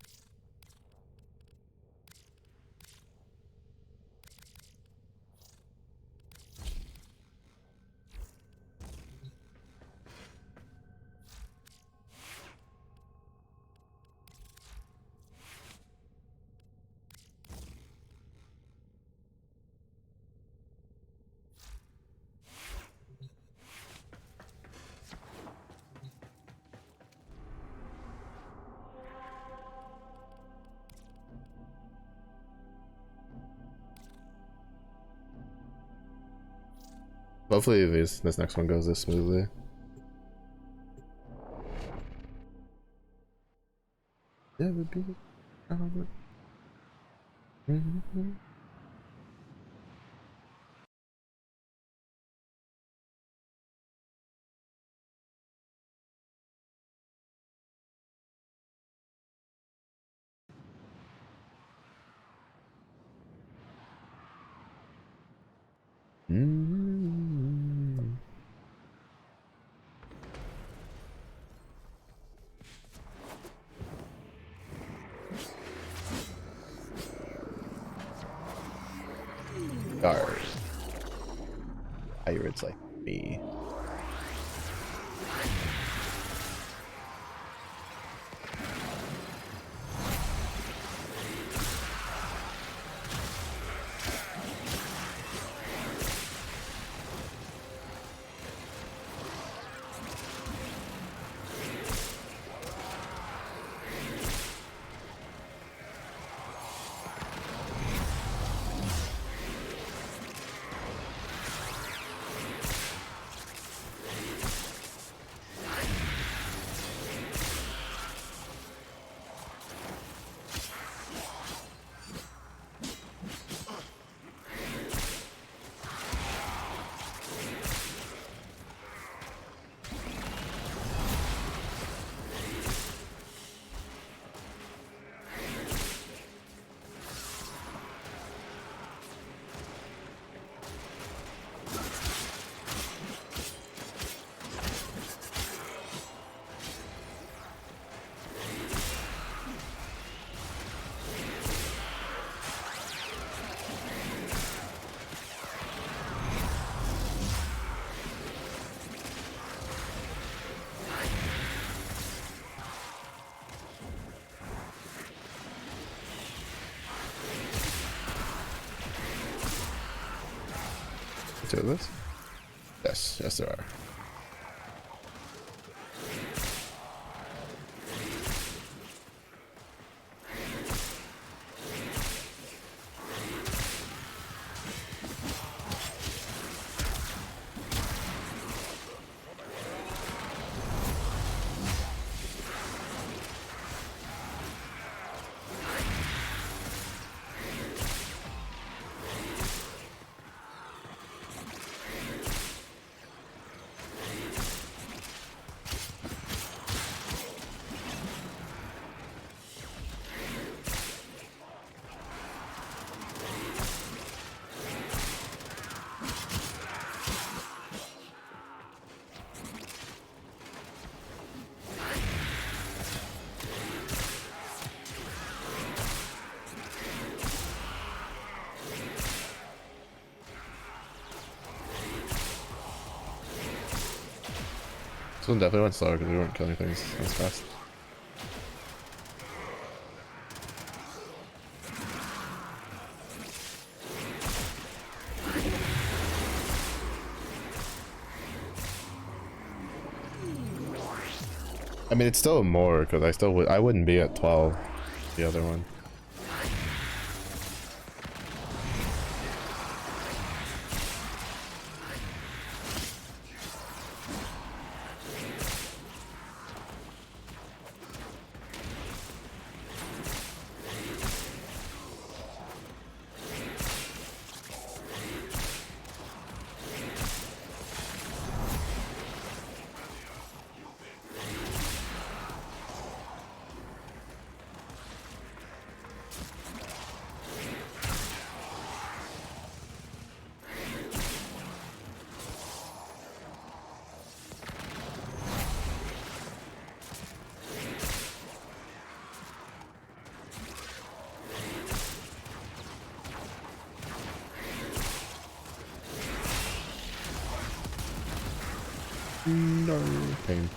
Hopefully this next one goes this smoothly. Never be stronger. Guard. Pirates like me. Two of this? Yes, yes there are. This one definitely went slower because we weren't killing things as fast. I mean, it's still more because I wouldn't be at 12 the other one. No pain.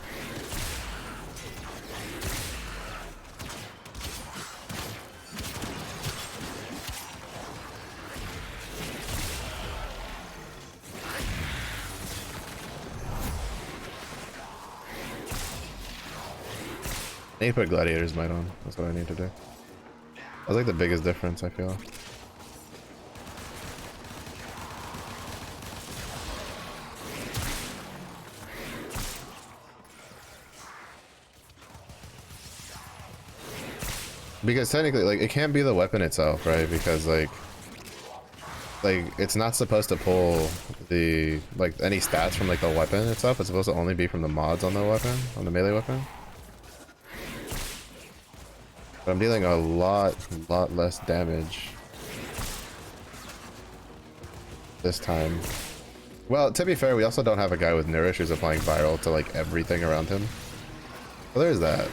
I need to put Gladiator's Might on. That's what I need to do. That's like the biggest difference, I feel. Because technically, like, it can't be the weapon itself, right? Because like it's not supposed to pull the like any stats from like the weapon itself. It's supposed to only be from the mods on the weapon, on the melee weapon. But I'm dealing a lot less damage this time. Well, to be fair, we also don't have a guy with Nourish who's applying viral to like everything around him. Well, there's that.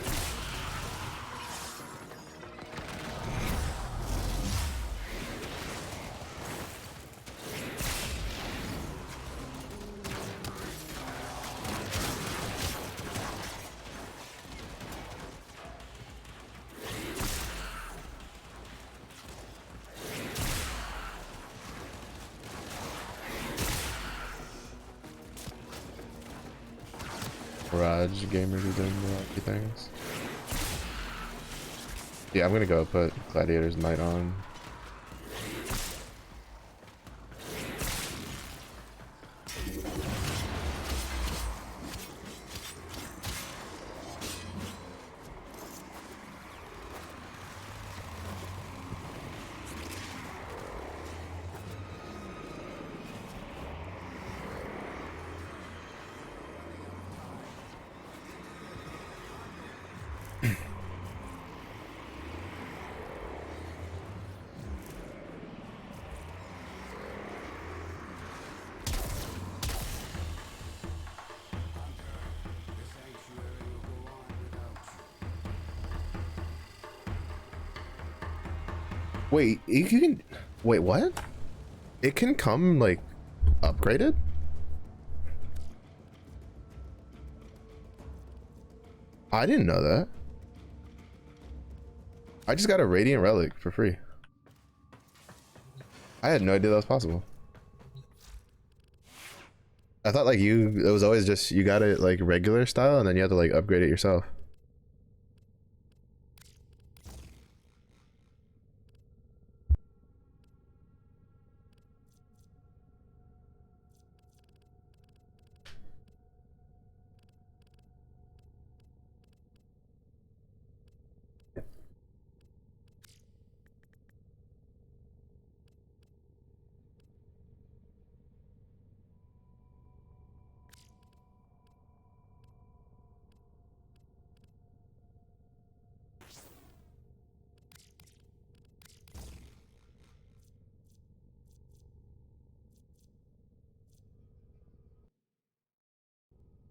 Raj gamers who doing the lucky things. Yeah, I'm gonna go put Gladiator's Might on. Wait, you can... Wait, what? It can come, like, upgraded? I didn't know that. I just got a Radiant Relic for free. I had no idea that was possible. I thought, like, it was always just, you got it, like, regular style, and then you had to, like, upgrade it yourself.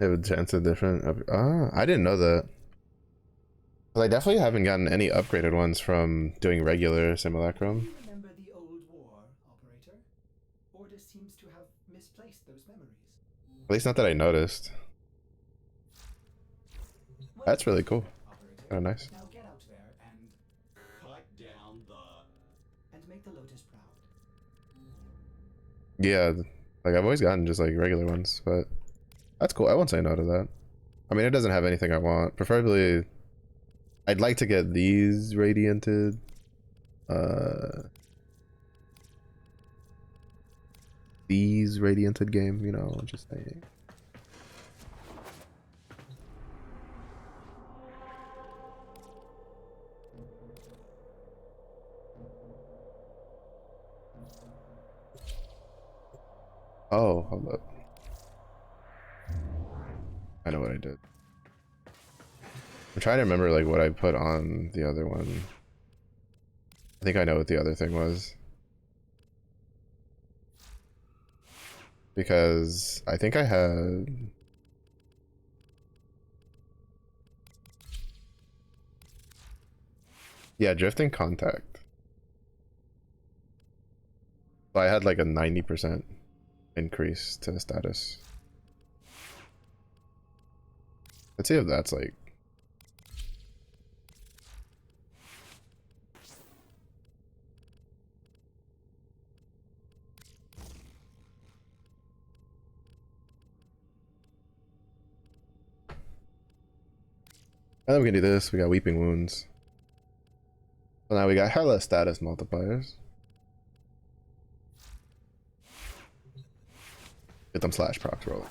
It would chance a different. I didn't know that. But I definitely haven't gotten any upgraded ones from doing regular Simulacrum. Do you remember the old war, Operator? Ordis seems to have misplaced those memories. At least not that I noticed. Well, That's really cool. Operator. Oh, nice. Now get out there and Cut down the. make the Lotus proud. Yeah, like I've always gotten just like regular ones, but that's cool. I won't say no to that. I mean, it doesn't have anything I want. Preferably, I'd like to get these radianted. These radianted game, you know, just saying. Oh, hold up. I know what I did. I'm trying to remember like what I put on the other one. I think I know what the other thing was. Because I think I had... Yeah, Drifting Contact. So I had like a 90% increase to the status. Let's see if that's like... And then we can do this. We got Weeping Wounds. So now we got hella status multipliers. Get them slash procs rolling.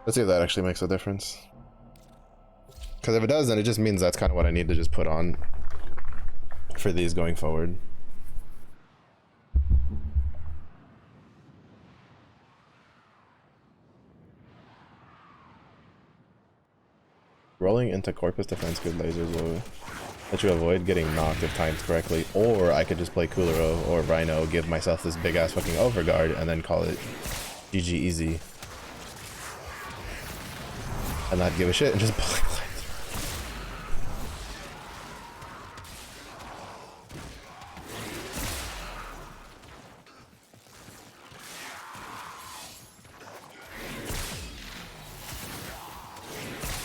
Let's see if that actually makes a difference. Because if it does, then it just means that's kind of what I need to just put on for these going forward. Rolling into Corpus Defense good lasers will let you avoid getting knocked if timed correctly, or I could just play Kulero or Rhino, give myself this big ass fucking overguard, and then call it GG easy. And not give a shit and just play.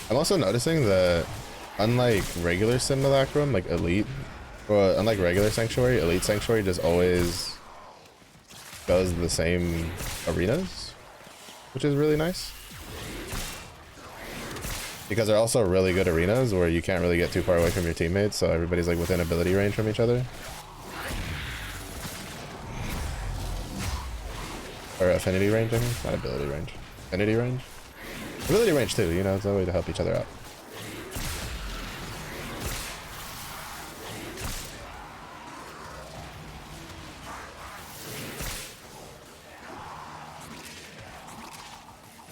I'm also noticing that unlike regular Simulacrum, like Elite, or unlike regular Sanctuary, Elite Sanctuary just always does the same arenas, which is really nice. Because they're also really good arenas where you can't really get too far away from your teammates, so everybody's like within ability range from each other. Or affinity range, I mean? Not ability range. Affinity range? Ability range too, you know, it's a way to help each other out.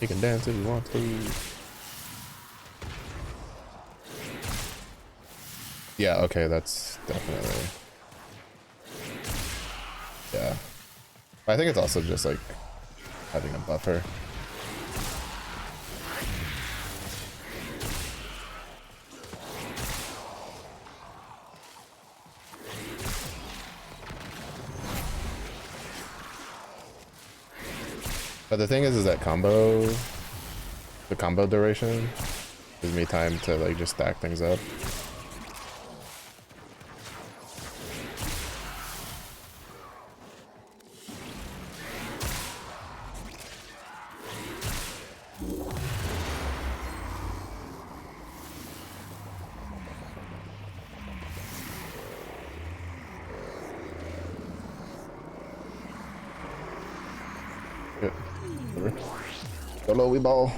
You can dance if you want to. Yeah, okay, that's definitely... Yeah. I think it's also just like having a buffer. But the thing is that the combo duration gives me time to like just stack things up. Solo we ball.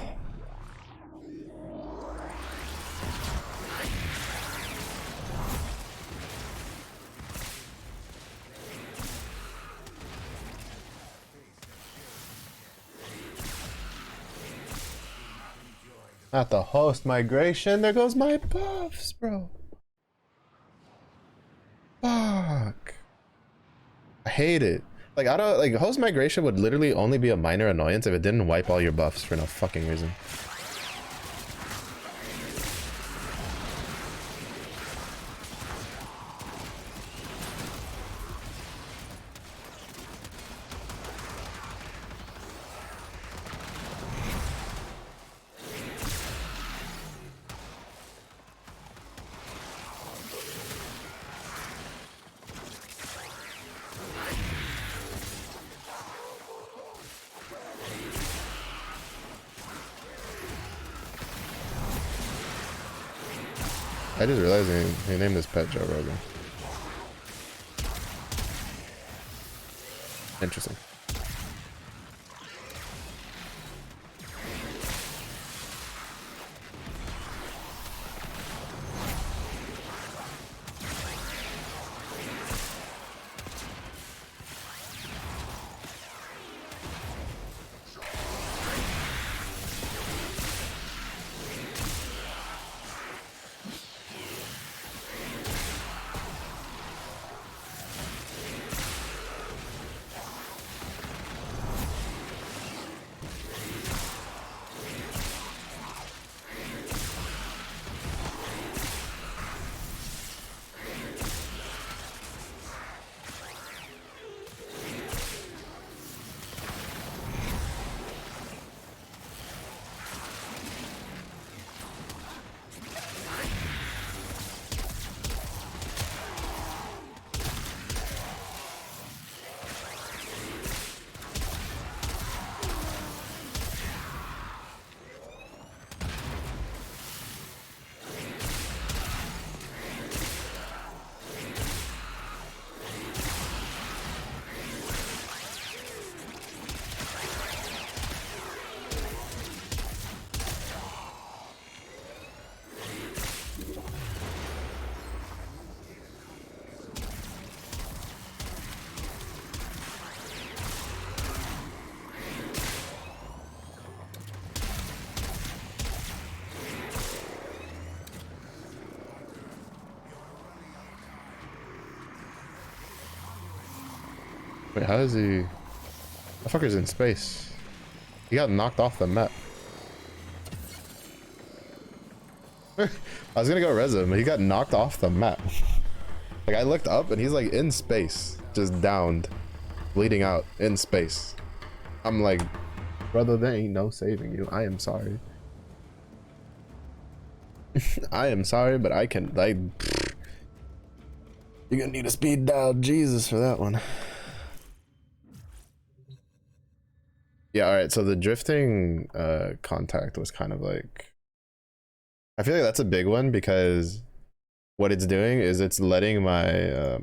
Not the host migration. There goes my buffs, bro. Fuck. I hate it. Like, I don't, like, host migration would literally only be a minor annoyance if it didn't wipe all your buffs for no fucking reason. I just realized he named his pet Joe Rogan. Interesting. Wait, how is he? That fucker's in space. He got knocked off the map. I was gonna go res him, but he got knocked off the map. Like, I looked up and he's like in space, just downed, bleeding out in space. I'm like, brother, there ain't no saving you. I am sorry. I am sorry, but I can, like, you're gonna need a speed dial Jesus for that one. Yeah, all right, so the drifting contact was kind of like, I feel like that's a big one because what it's doing is it's letting my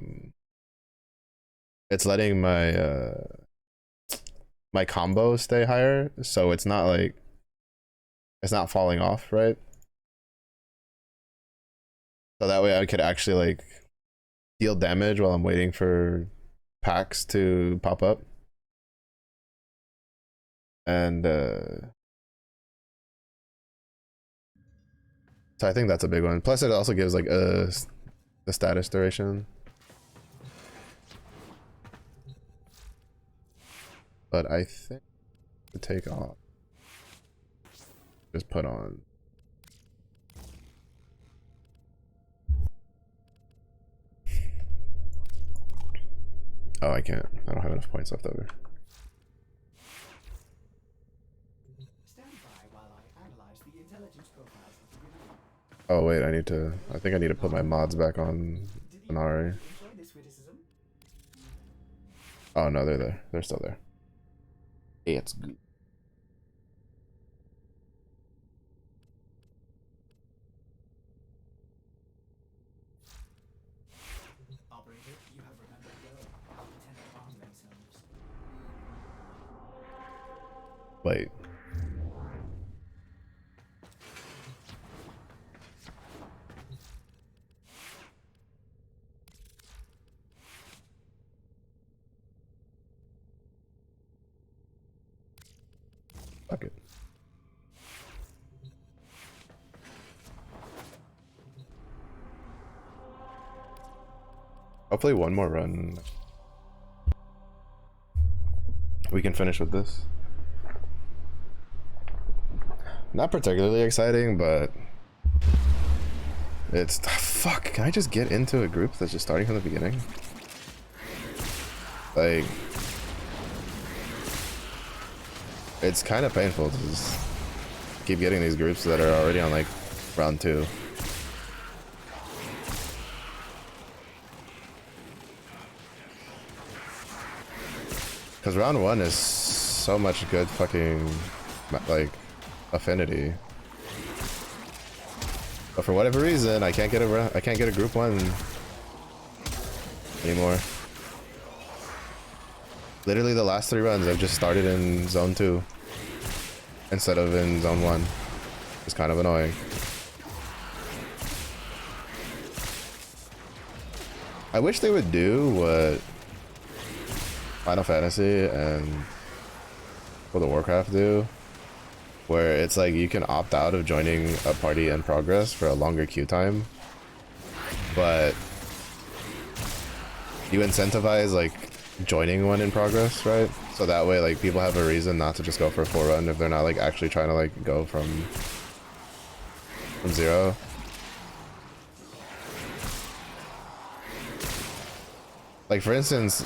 my combo stay higher, so it's not like it's not falling off, right? So that way I could actually like deal damage while I'm waiting for packs to pop up. And so I think that's a big one. Plus it also gives like the status duration. But I think to take off, just put on. Oh, I can't. I don't have enough points left over. Stand by while I analyze the intelligence profiles of the review. Oh wait, I think I need to put my mods back on Did you Inari. enjoy this witticism? Oh no, they're there. They're still there. It's good. Operator, you have remembered well. Lieutenant Bond themselves. Wait. Fuck it. Hopefully one more run. We can finish with this. Not particularly exciting, but it's fuck. Can I just get into a group that's just starting from the beginning? Like, it's kind of painful to just keep getting these groups that are already on like round 2. Because round 1 is so much good fucking like affinity. But for whatever reason, I can't get a group 1 anymore. Literally the last 3 runs I've just started in zone 2 instead of in zone 1. It's kind of annoying. I wish they would do what Final Fantasy and World of Warcraft do, where it's like you can opt out of joining a party in progress for a longer queue time, but you incentivize like joining one in progress, right? So that way like people have a reason not to just go for a full run if they're not like actually trying to like go from 0. Like for instance,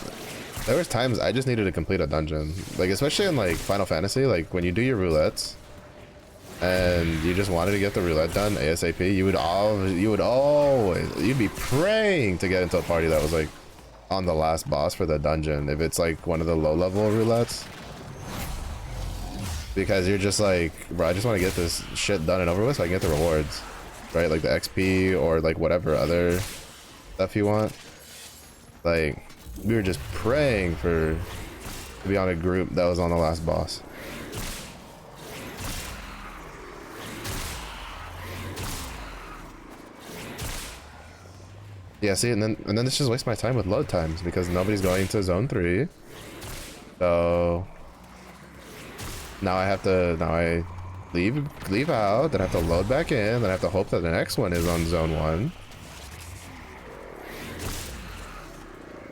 there was times I just needed to complete a dungeon, like especially in like Final Fantasy, like when you do your roulettes and you just wanted to get the roulette done ASAP, you'd be praying to get into a party that was like on the last boss for the dungeon if it's like one of the low level roulettes, because you're just like, bro, I just want to get this shit done and over with so I can get the rewards, right? Like the XP or like whatever other stuff you want. Like we were just praying to be on a group that was on the last boss. Yeah, see, and then this just wastes my time with load times because nobody's going to zone 3. So now I leave out, then I have to load back in, then I have to hope that the next one is on zone 1.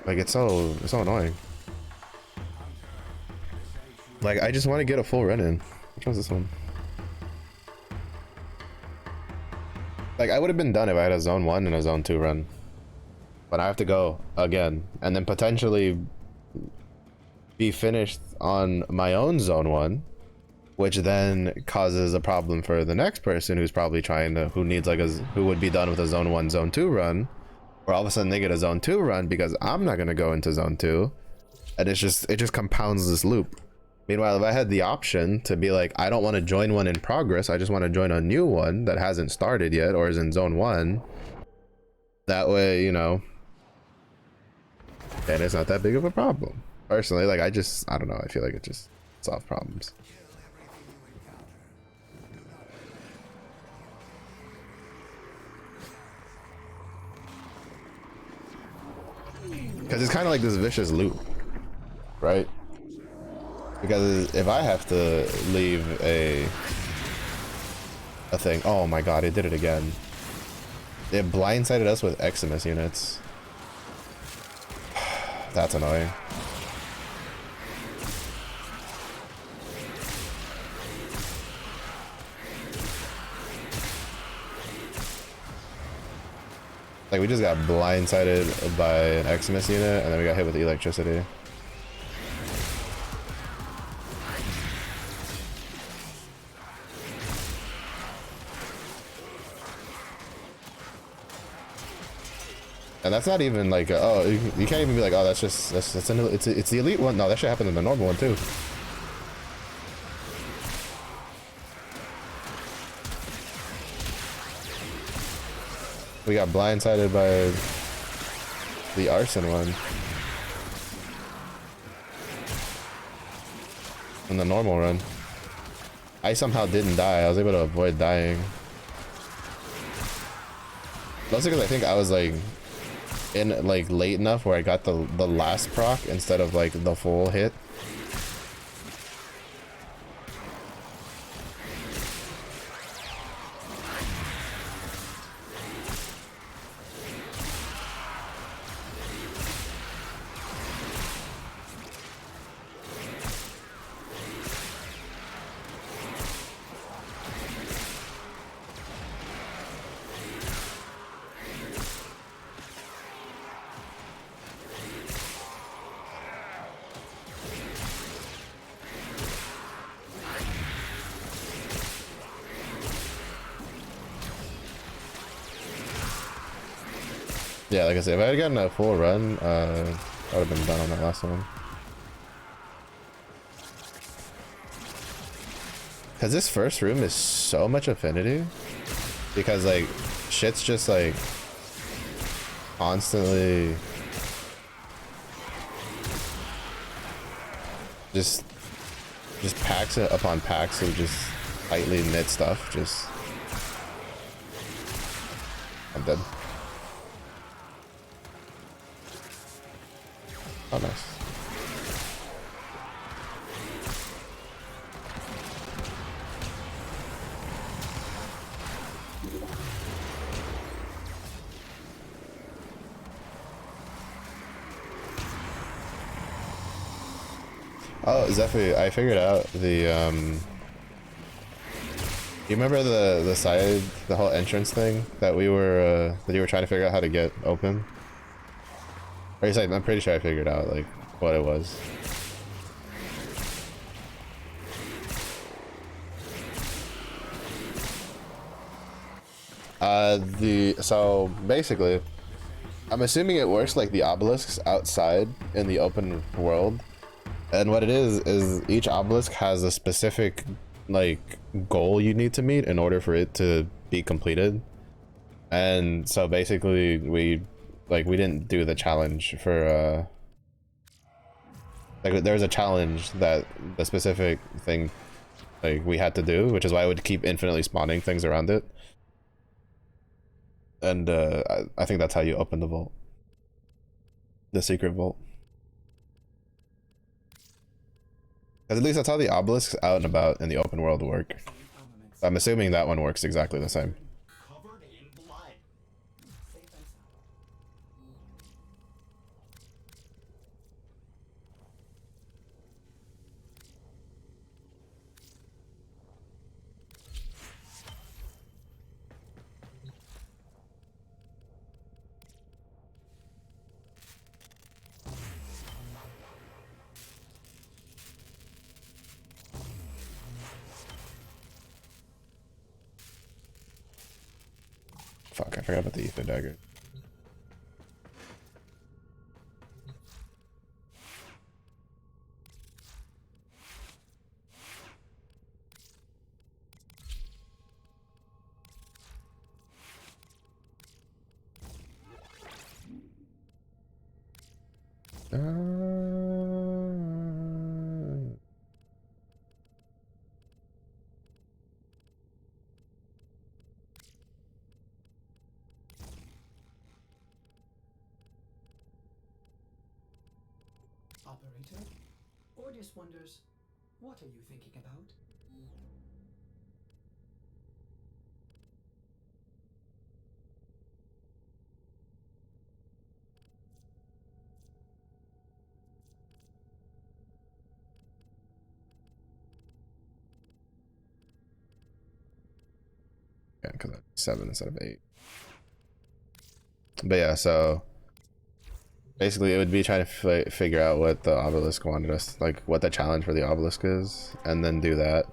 Like it's so annoying. Like, I just want to get a full run in. Which one's this one? Like, I would have been done if I had a zone 1 and a zone 2 run. But I have to go again. And then potentially be finished on my own zone 1. Which then causes a problem for the next person who's probably trying to, who needs like a, who would be done with a zone 1, zone 2 run. Or all of a sudden they get a zone 2 run because I'm not going to go into zone 2. And it just compounds this loop. Meanwhile, if I had the option to be like, I don't want to join one in progress, I just want to join a new one that hasn't started yet or is in zone 1. That way, you know, then it's not that big of a problem. Personally, like I don't know, I feel like it just solves problems. Because it's kind of like this vicious loop, right? Because if I have to leave a thing, oh my god, it did it again. They blindsided us with Eximus units. That's annoying. Like, we just got blindsided by an Eximus unit, and then we got hit with electricity. And that's not even like, oh, you can't even be like, oh, it's the elite one. No, that should happen in the normal one too. We got blindsided by the arson one. In the normal run. I somehow didn't die. I was able to avoid dying. Mostly because I think I was like in like late enough where I got the last proc instead of like the full hit. Yeah, like I said, if I had gotten a full run, I would have been done on that last one. Because this first room is so much affinity. Because, like, shit's just, like, constantly... Just packs upon packs of just tightly knit stuff. Just... I'm dead. Oh, nice. Oh, Zephy, I figured out the, you remember the side, the whole entrance thing that we were, that you were trying to figure out how to get open? Or you said, I'm pretty sure I figured out, like, what it was. So basically, I'm assuming it works like the obelisks outside in the open world. And what it is each obelisk has a specific, like, goal you need to meet in order for it to be completed. And so basically we didn't do the challenge for like there was a challenge that the specific thing like we had to do, which is why I would keep infinitely spawning things around it. And I think that's how you open the vault, the secret vault, because at least that's how the obelisks out and about in the open world work. I'm assuming that one works exactly the same. Covered in blood. Safe and sound. forgot about the ether dagger. Operator, Ordis wonders, what are you thinking about? Yeah, because 7 instead of 8. But yeah, so basically it would be trying to figure out what the obelisk wanted us, like what the challenge for the obelisk is, and then do that.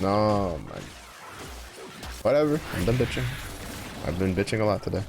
No, man. Whatever. I'm done bitching. I've been bitching a lot today.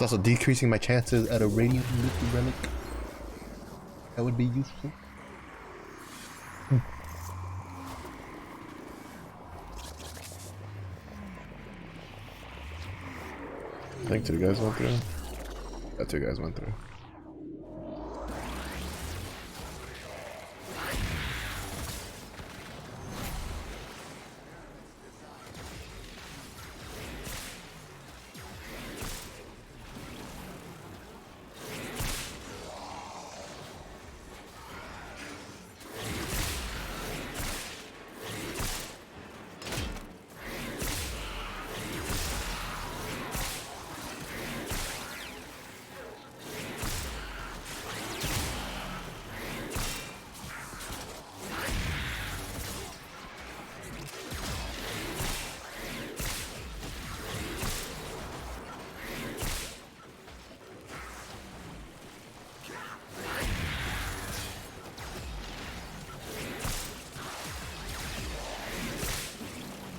It's also decreasing my chances at a radiant liquid relic. That would be useful. I think 2 guys went through. Yeah, 2 guys went through.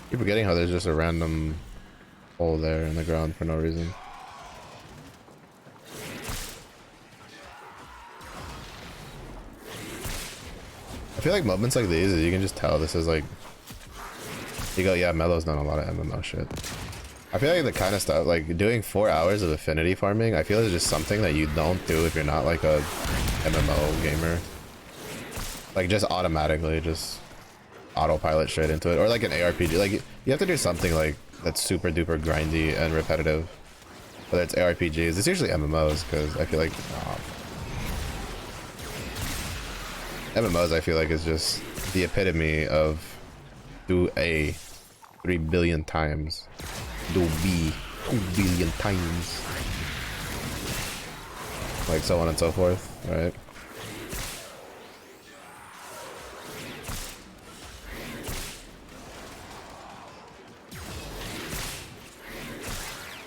Keep forgetting how there's just a random hole there in the ground for no reason. I feel like moments like these, you can just tell this is like, you go, yeah, Melo's done a lot of MMO shit. I feel like the kind of stuff, like doing 4 hours of affinity farming, I feel is just something that you don't do if you're not like a MMO gamer. Like just automatically, just autopilot straight into it. Or like an ARPG, like you have to do something like that's super duper grindy and repetitive. Whether it's ARPGs, it's usually MMOs because I feel like MMOs I feel like is just the epitome of do A 3 billion times. Do B 2 billion times. Like so on and so forth, right?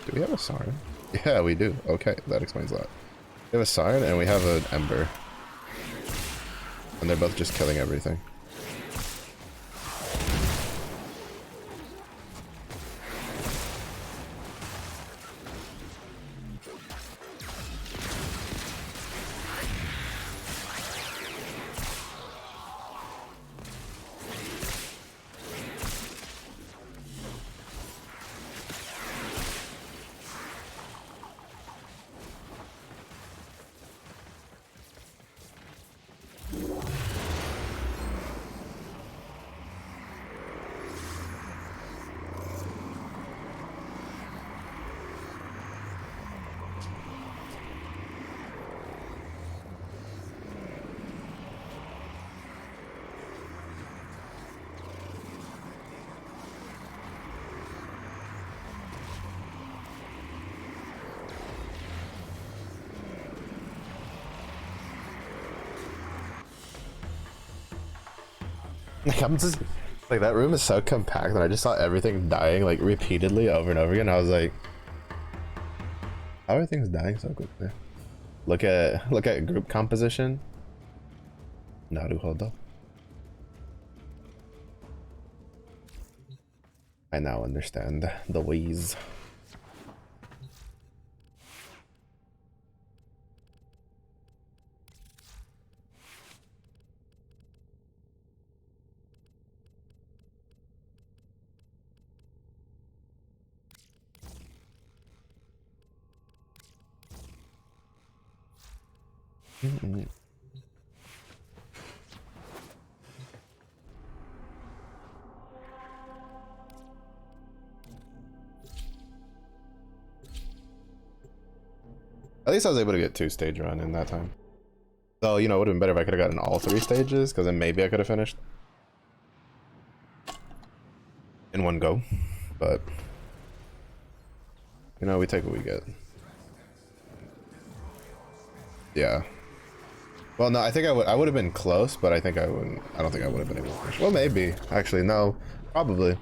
Do we have a Sarn? Yeah, we do. Okay, that explains that. We have a Sarn and we have an Ember. And they're both just killing everything. Like I'm just like that room is so compact and I just saw everything dying like repeatedly over and over again. I was like, how are things dying so quickly? Look at group composition. Naruhodo. I now understand the ways. At least I was able to get 2-stage run in that time. So, you know, it would have been better if I could have gotten all 3 stages, because then maybe I could have finished in one go. But, you know, we take what we get. Yeah. Well, no, I think I would have been close, but I think I wouldn't. I don't think I would have been able to finish. Well, maybe. Actually, no. Probably.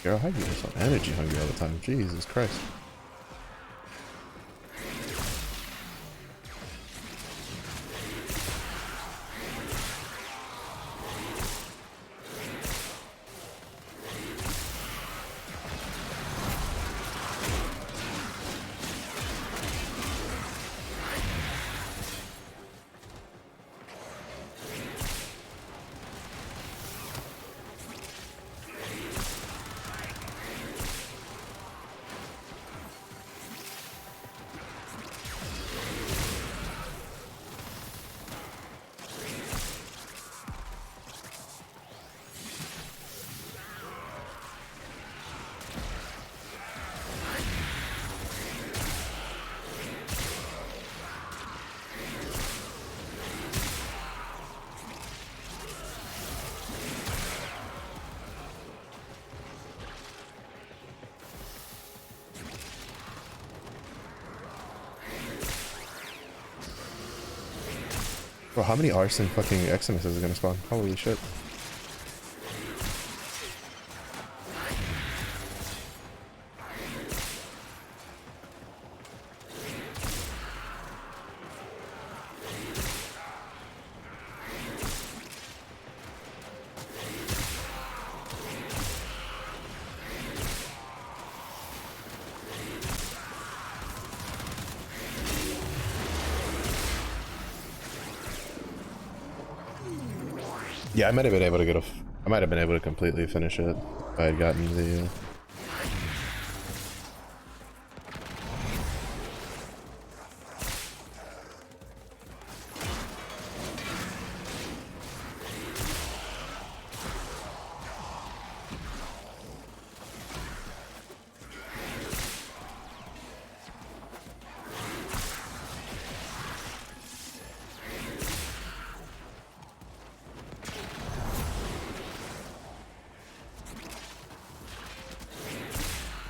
Girl, how you get so energy hungry all the time? Jesus Christ. Bro, how many arson fucking Eximuses are gonna spawn? Holy shit. Yeah, I might have been able to get I might have been able to completely finish it if I had gotten the.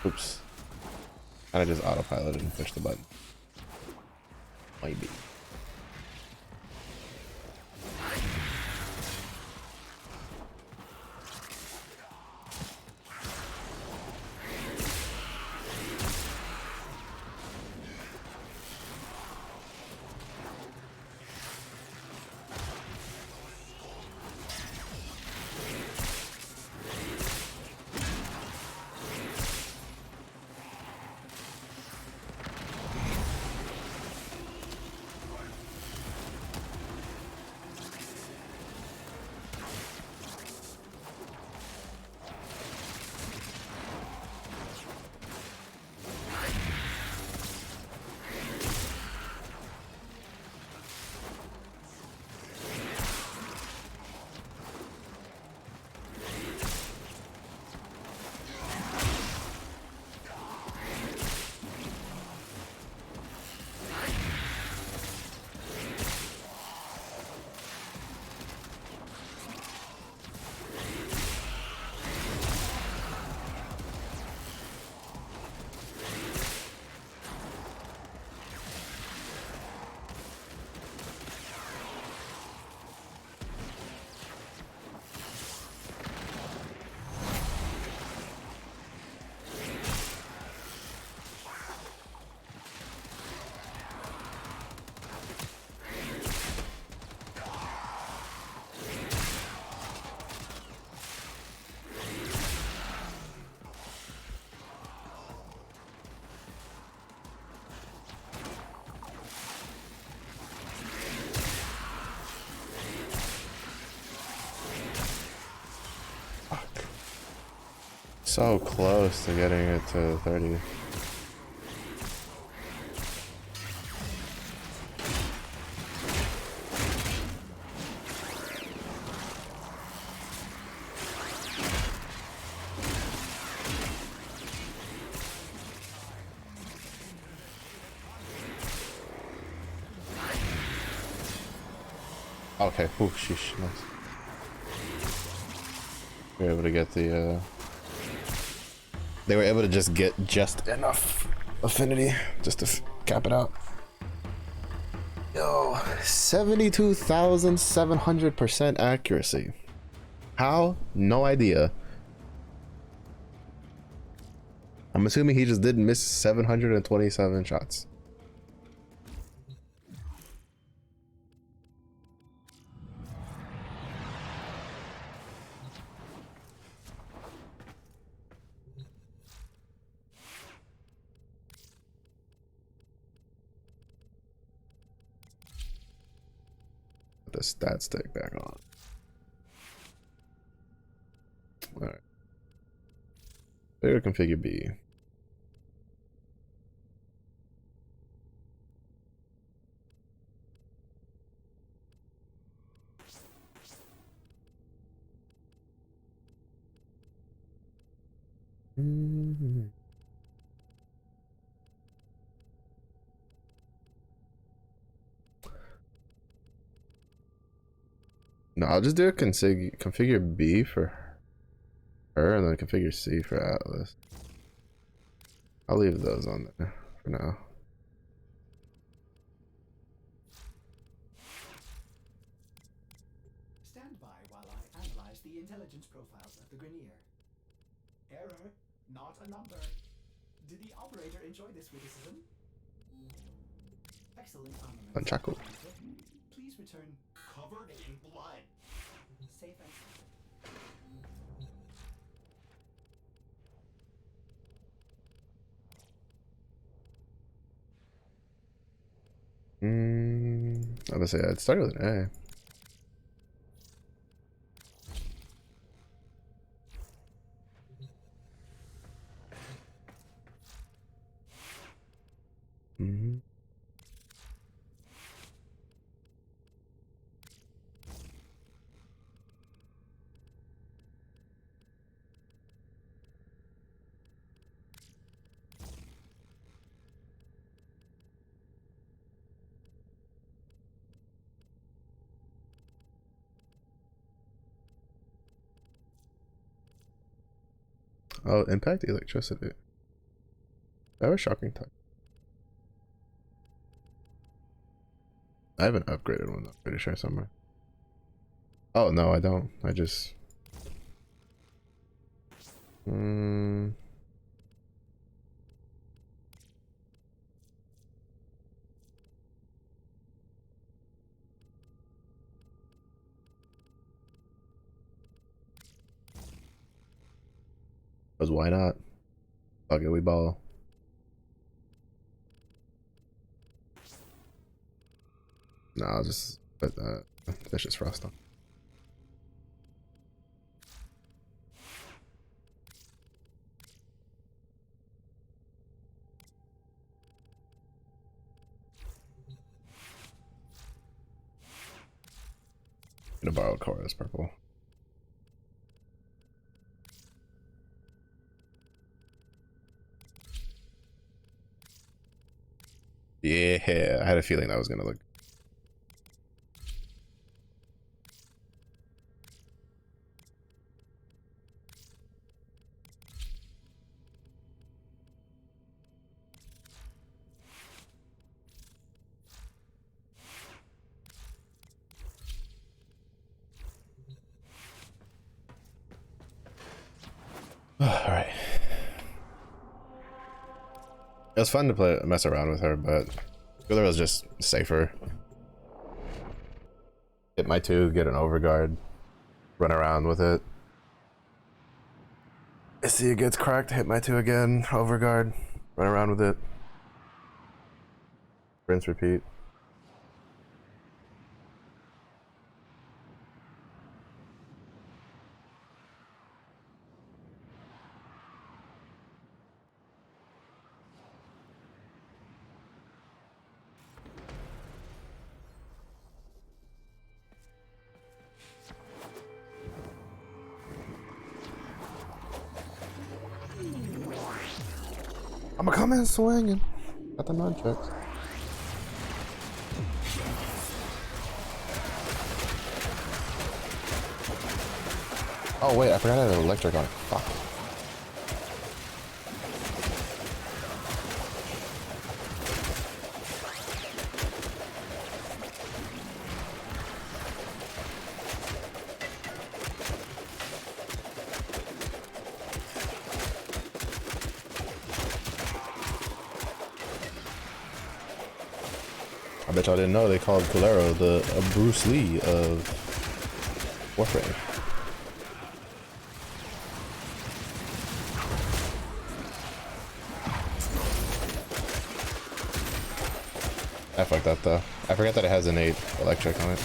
Oops. Kinda just autopiloted and pushed the button. Maybe. So close to getting it to 30. Okay, ooh, sheesh, nice. We were able to get the, they were able to just get just enough affinity just to cap it out. Yo, 72,700% accuracy. How? No idea. I'm assuming he just didn't miss 727 shots. Put the stat stick back on. Alright. Better configure B. No, I'll just do a configure B for her and then configure C for Atlas. I'll leave those on there for now. profiles of the Grenier. Error, not a number. Did the operator enjoy this witticism? Excellent armament. Unshackled. Please return Covered in blood. safe and sound. I was gonna say it started with an A. Oh, impact electricity. That was shocking time. I have an upgraded one, I'm pretty sure, somewhere. Oh, no, I don't. I just... Because why not? Fuck it, we ball. No, I'll just put that Vicious Frost on. I'm gonna borrow Korra's purple. Yeah, I had a feeling that was gonna look. All right. It was fun to mess around with her, but Cooler was just safer. Hit my 2, get an overguard, run around with it. I see it gets cracked, hit my 2 again, overguard, run around with it. Rinse, repeat. I'ma come in swinging. Got the nunchucks. Oh wait, I forgot I had an electric on it. Fuck. I bet y'all didn't know they called Kulero the Bruce Lee of Warframe. I fucked up though. I forgot that it has innate electric on it.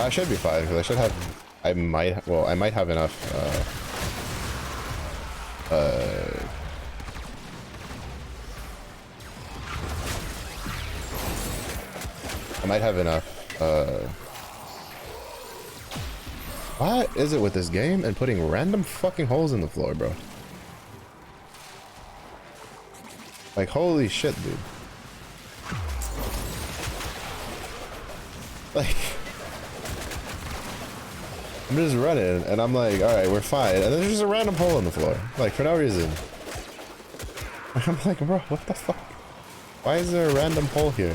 I should be fine because I should have. I might have enough. I might have enough. What is it with this game and putting random fucking holes in the floor, bro? Like, holy shit, dude. Like, I'm just running and I'm like, alright, we're fine. And then there's just a random hole in the floor. Like, for no reason. I'm like, bro, what the fuck? Why is there a random hole here?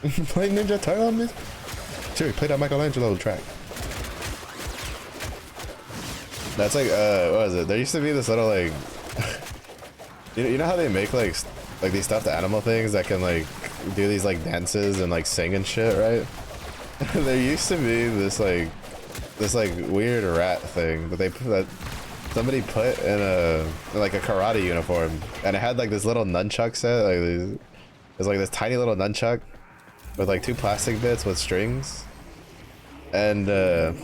Playing Ninja Turtle music? Siri, play that Michelangelo track. That's like, what was it? There used to be this little like, you know how they make like these stuffed animal things that can like do these like dances and like sing and shit, right? There used to be this weird rat thing that somebody put in a karate uniform, and it had like this little nunchuck set. Like it was like this tiny little nunchuck with like 2 plastic bits with strings, and it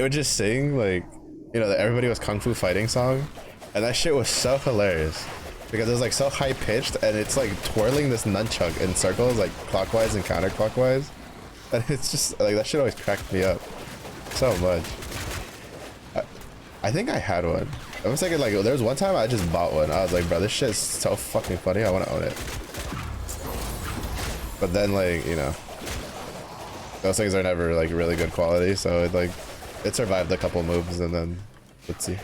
would just sing like, you know, the Everybody Was Kung Fu Fighting song, and that shit was so hilarious because it was like so high pitched, and it's like twirling this nunchuck in circles like clockwise and counterclockwise, and it's just like that shit always cracked me up so much. I think I had one. I was thinking like there was one time I just bought one. I was like, bro, this shit's so fucking funny. I want to own it. But then like, you know, those things are never like really good quality, so it survived a couple moves, and then let's see.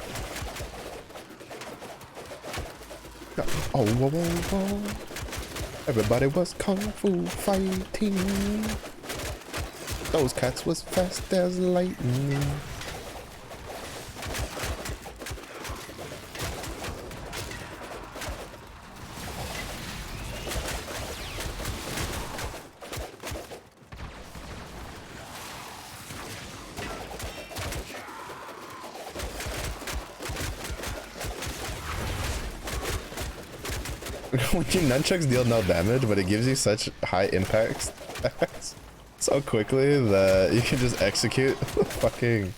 Oh, whoa, whoa, whoa. Everybody was kung fu fighting. Those cats was fast as lightning. When your nunchucks deal no damage, but it gives you such high impacts so quickly that you can just execute the fucking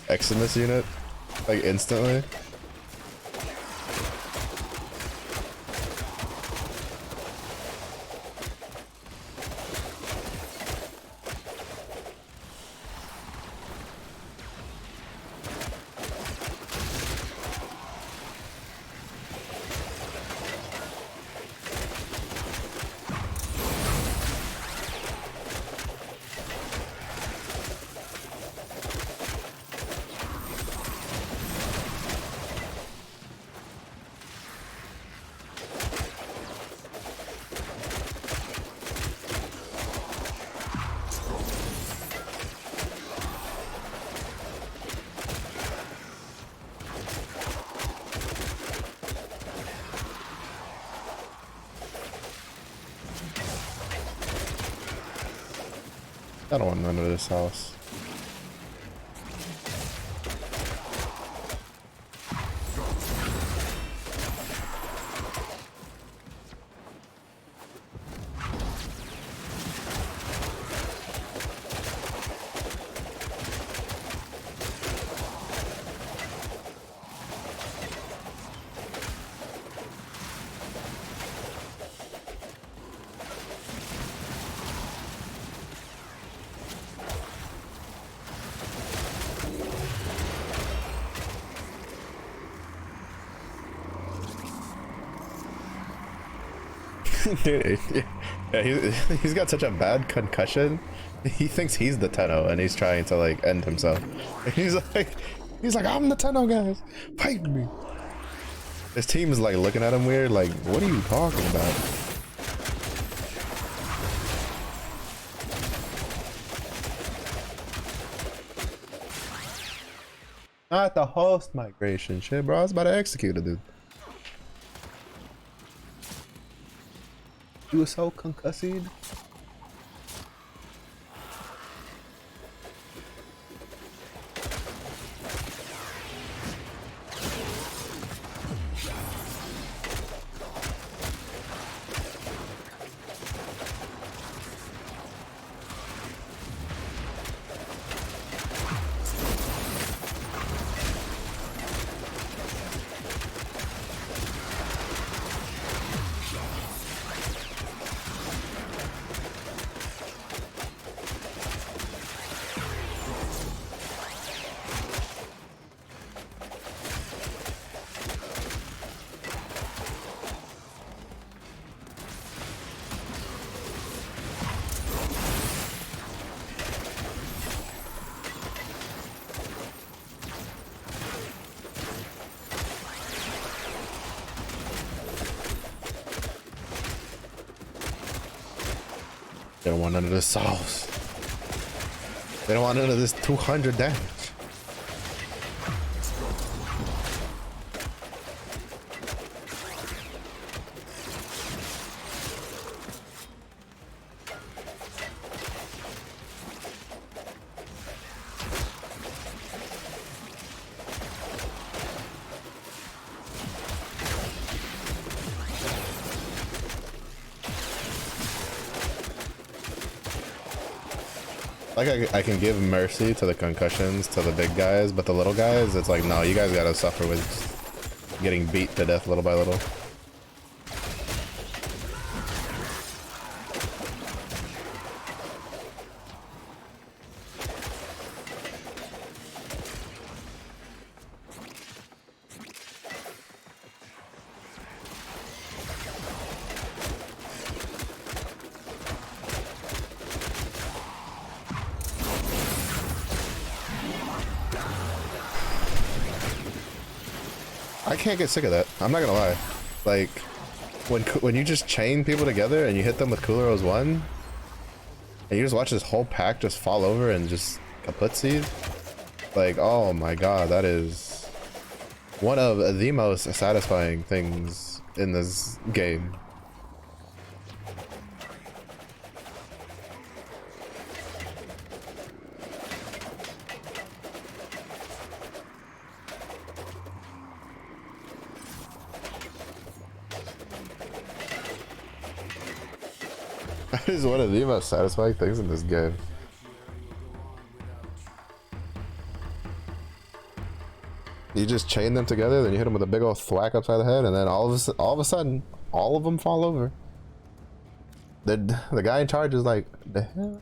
Eximus unit like instantly. I don't want none of this house. Dude, yeah, he's got such a bad concussion. He thinks he's the Tenno, and he's trying to like end himself. He's like, I'm the Tenno, guys, fight me. His team is like looking at him weird, like, what are you talking about? Not the host migration shit, bro. I was about to execute it, dude. You were so concussed. They don't want none of this sauce. They don't want none of this 200 damage. Like I can give mercy to the concussions to the big guys, but the little guys, it's like, no, you guys gotta suffer with getting beat to death little by little. I can't get sick of that. I'm not gonna lie. Like, when you just chain people together and you hit them with Kulero's 1, and you just watch this whole pack just fall over and just kaputzi, like, oh my god, that is one of the most satisfying things in this game. That is one of the most satisfying things in this game. You just chain them together, then you hit them with a big old thwack upside the head, and then all of a sudden, all of them fall over. The guy in charge is like, the hell?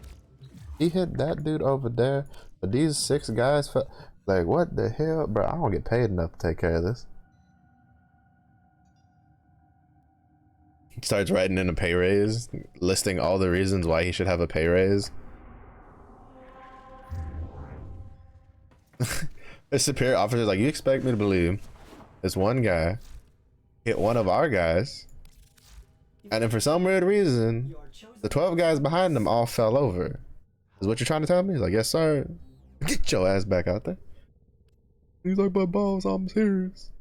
He hit that dude over there, but these 6 guys fell. Like, what the hell? Bro, I don't get paid enough to take care of this. He starts writing in a pay raise, listing all the reasons why he should have a pay raise. His superior officer's like, you expect me to believe this one guy hit one of our guys, and then for some weird reason, the 12 guys behind him all fell over. Is what you're trying to tell me? He's like, yes, sir. Get your ass back out there. He's like, but boss, I'm serious.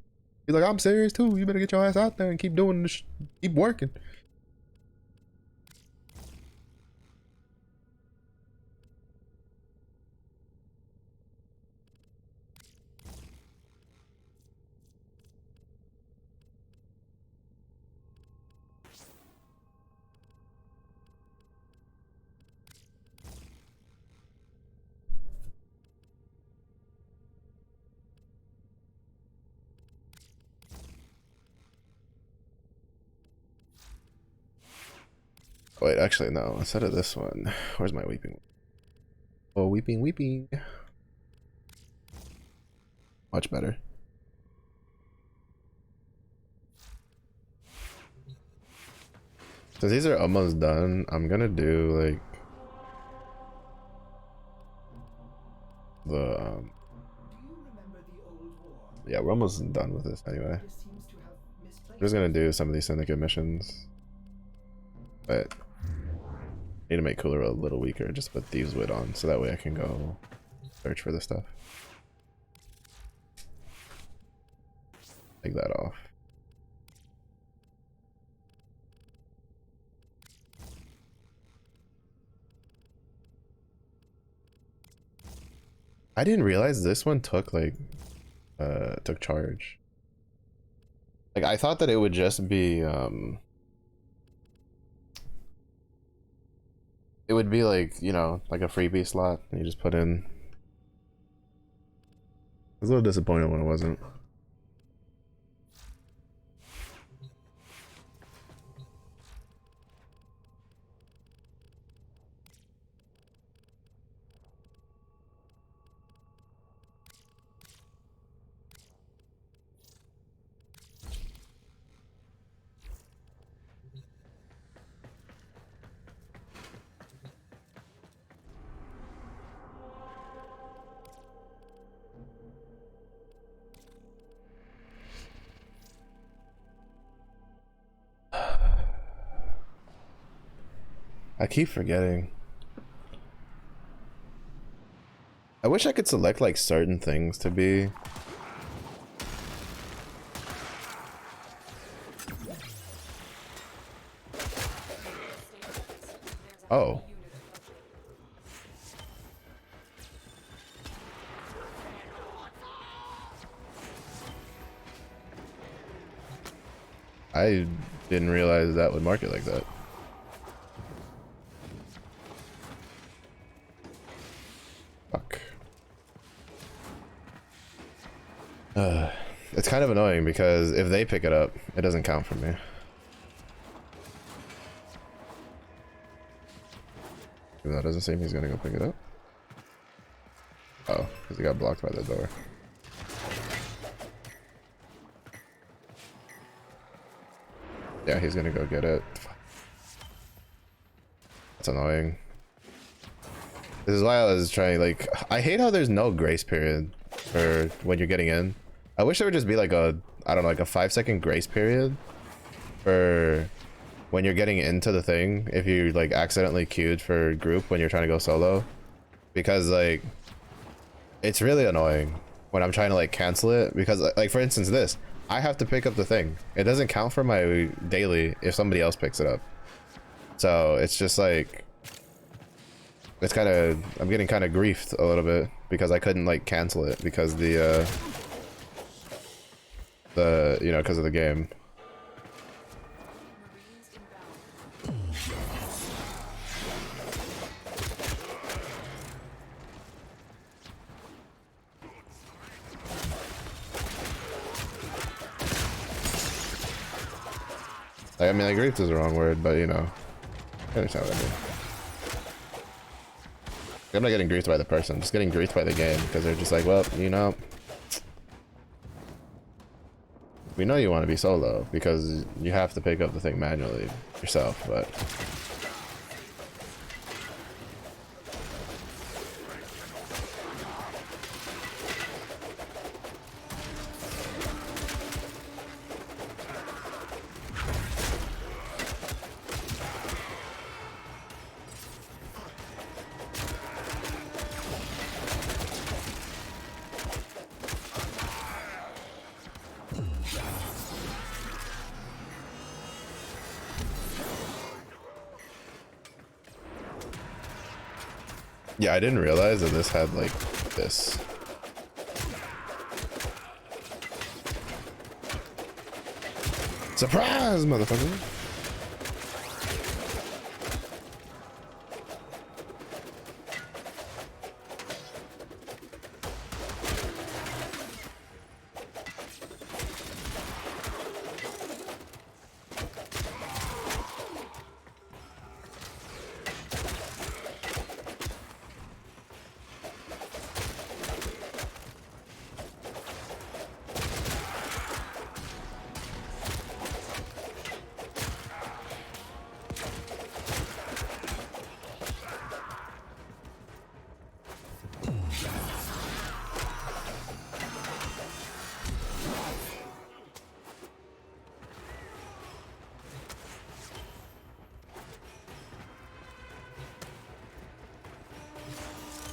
He's like, I'm serious too. You better get your ass out there and keep doing this, keep working. Wait, actually, no. Instead of this one, where's my weeping? Oh, weeping, weeping. Much better. Since these are almost done, I'm gonna do like the yeah, we're almost done with this anyway. I'm just gonna do some of these syndicate missions, but need to make Kulero a little weaker. Just put Thieves' Wit on so that way I can go search for this stuff. Take that off. I didn't realize this one took like took charge. Like I thought that it would just be it would be like, you know, like a freebie slot and you just put in. I was a little disappointed when it wasn't. I keep forgetting. I wish I could select like certain things to be. Oh. I didn't realize that would mark it like that. Fuck. It's kind of annoying because if they pick it up, it doesn't count for me. Even though it doesn't seem he's gonna go pick it up. Oh, because he got blocked by the door. Yeah, he's gonna go get it. That's annoying. This is why I was trying, like, I hate how there's no grace period for when you're getting in. I wish there would just be like a, I don't know, like a 5-second grace period for when you're getting into the thing if you like accidentally queued for group when you're trying to go solo. Because like, it's really annoying when I'm trying to like cancel it because like for instance this, I have to pick up the thing. It doesn't count for my daily if somebody else picks it up. So it's just like, it's kind of, I'm getting kind of griefed a little bit because I couldn't like cancel it because the you know, because of the game. Like, I mean, like, griefed is the wrong word, but you know, you understand what I mean. I'm not getting griefed by the person, I'm just getting griefed by the game because they're just like, well, you know, we know you want to be solo because you have to pick up the thing manually yourself, but yeah, I didn't realize that this had like this. Surprise, motherfucker!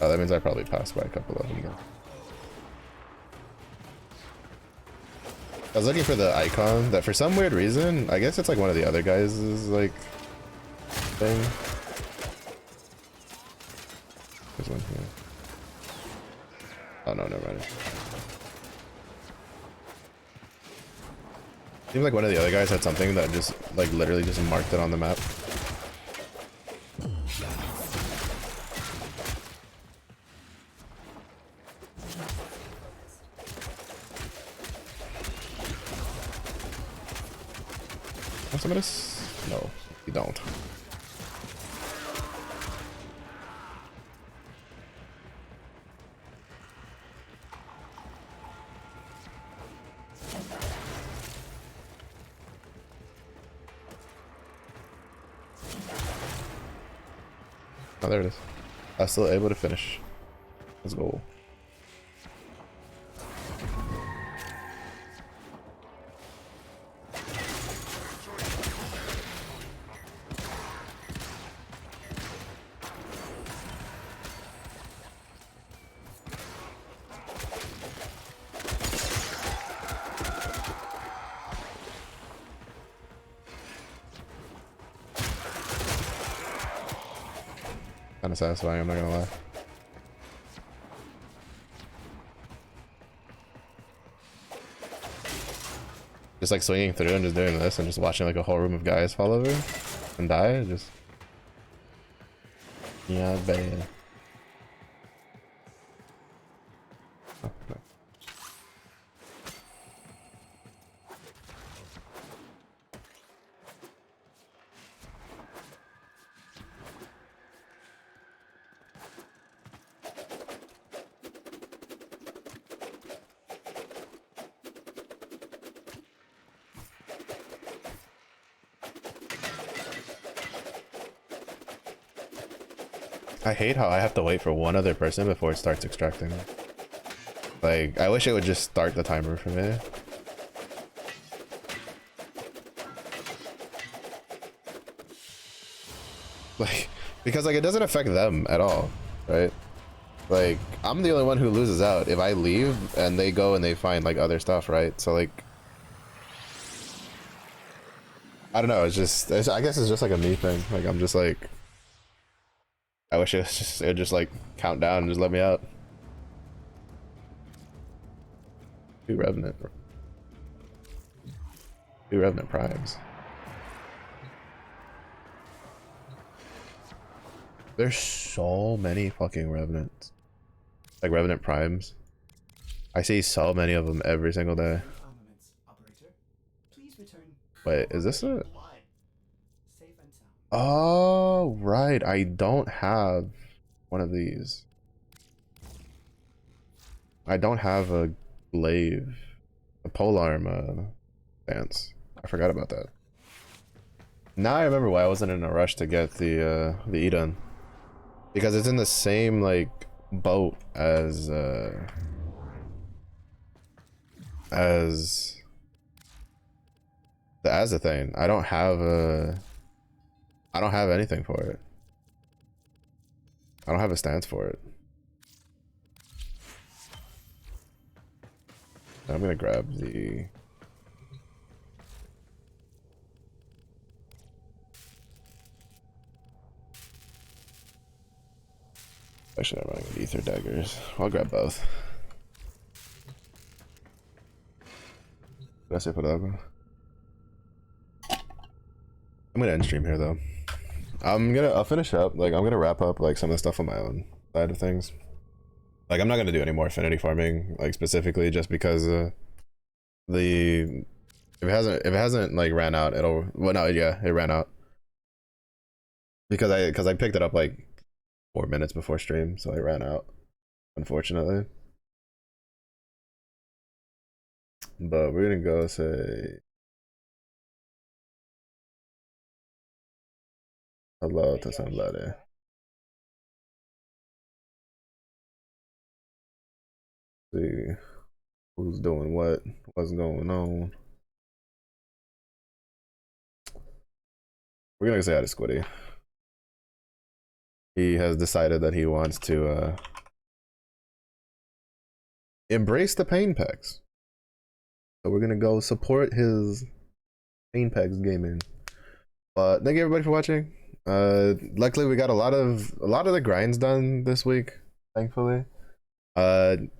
Oh, that means I probably passed by a couple of them though. I was looking for the icon that for some weird reason, I guess it's like one of the other guys' like thing. There's one here. Oh no, never mind. Seems like one of the other guys had something that just like literally just marked it on the map. Want some of this? No, you don't. Oh, there it is. I'm still able to finish. Let's go. Kind of satisfying, I'm not gonna lie. Just like swinging through and just doing this and just watching like a whole room of guys fall over and die, just yeah, bad. Oh, no. I hate how I have to wait for one other person before it starts extracting. Like, I wish it would just start the timer for me. Like, because like it doesn't affect them at all, right? Like, I'm the only one who loses out if I leave and they go and they find like other stuff, right? So like, I don't know, I guess it's just like a me thing. Like, I'm just like, I wish it would just like count down and just let me out. 2 Revenant. 2 Revenant Primes. There's so many fucking Revenants. Like Revenant Primes. I see so many of them every single day. Armaments operator. Please return. Wait, is this a... Blood. Safe and sound. Oh, right. I don't have one of these. I don't have a glaive. A polearm stance. I forgot about that. Now I remember why I wasn't in a rush to get the Eden. Because it's in the same, like, boat as the Azethane. I don't have anything for it. I don't have a stance for it. I'm gonna grab the... Actually, I'm running with Ether Daggers. I'll grab both. Did I say Podago? I'm gonna end stream here though. I'll finish up. Like, I'm gonna wrap up like some of the stuff on my own side of things. Like, I'm not gonna do any more affinity farming, like specifically just because if it hasn't like ran out, well, no, yeah, it ran out because I picked it up like 4 minutes before stream, so it ran out, unfortunately. But we're gonna go say hello to somebody. See who's doing what's going on. We're gonna say hi to Squiddy. He has decided that he wants to embrace the pain packs. So we're gonna go support his pain packs gaming. But thank you everybody for watching. Luckily we got a lot of the grinds done this week, thankfully.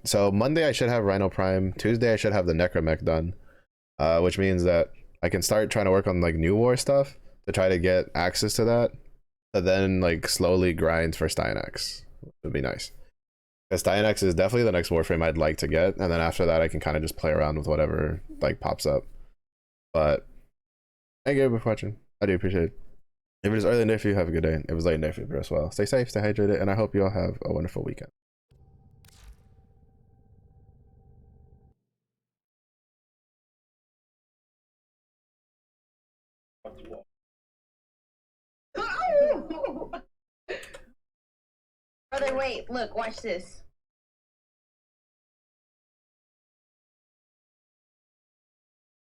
So Monday I should have Rhino Prime. Tuesday I should have the Necromech done, which means that I can start trying to work on like New War stuff to try to get access to that, to then like slowly grind for Styanax. Would be nice, because Styanax is definitely the next Warframe I'd like to get, and then after that I can kind of just play around with whatever like pops up. But thank you for watching. I do appreciate it. If it is early in the day for you, have a good day. If it was late in the day for you as well, stay safe, stay hydrated, and I hope you all have a wonderful weekend. Brother, wait, look, watch this.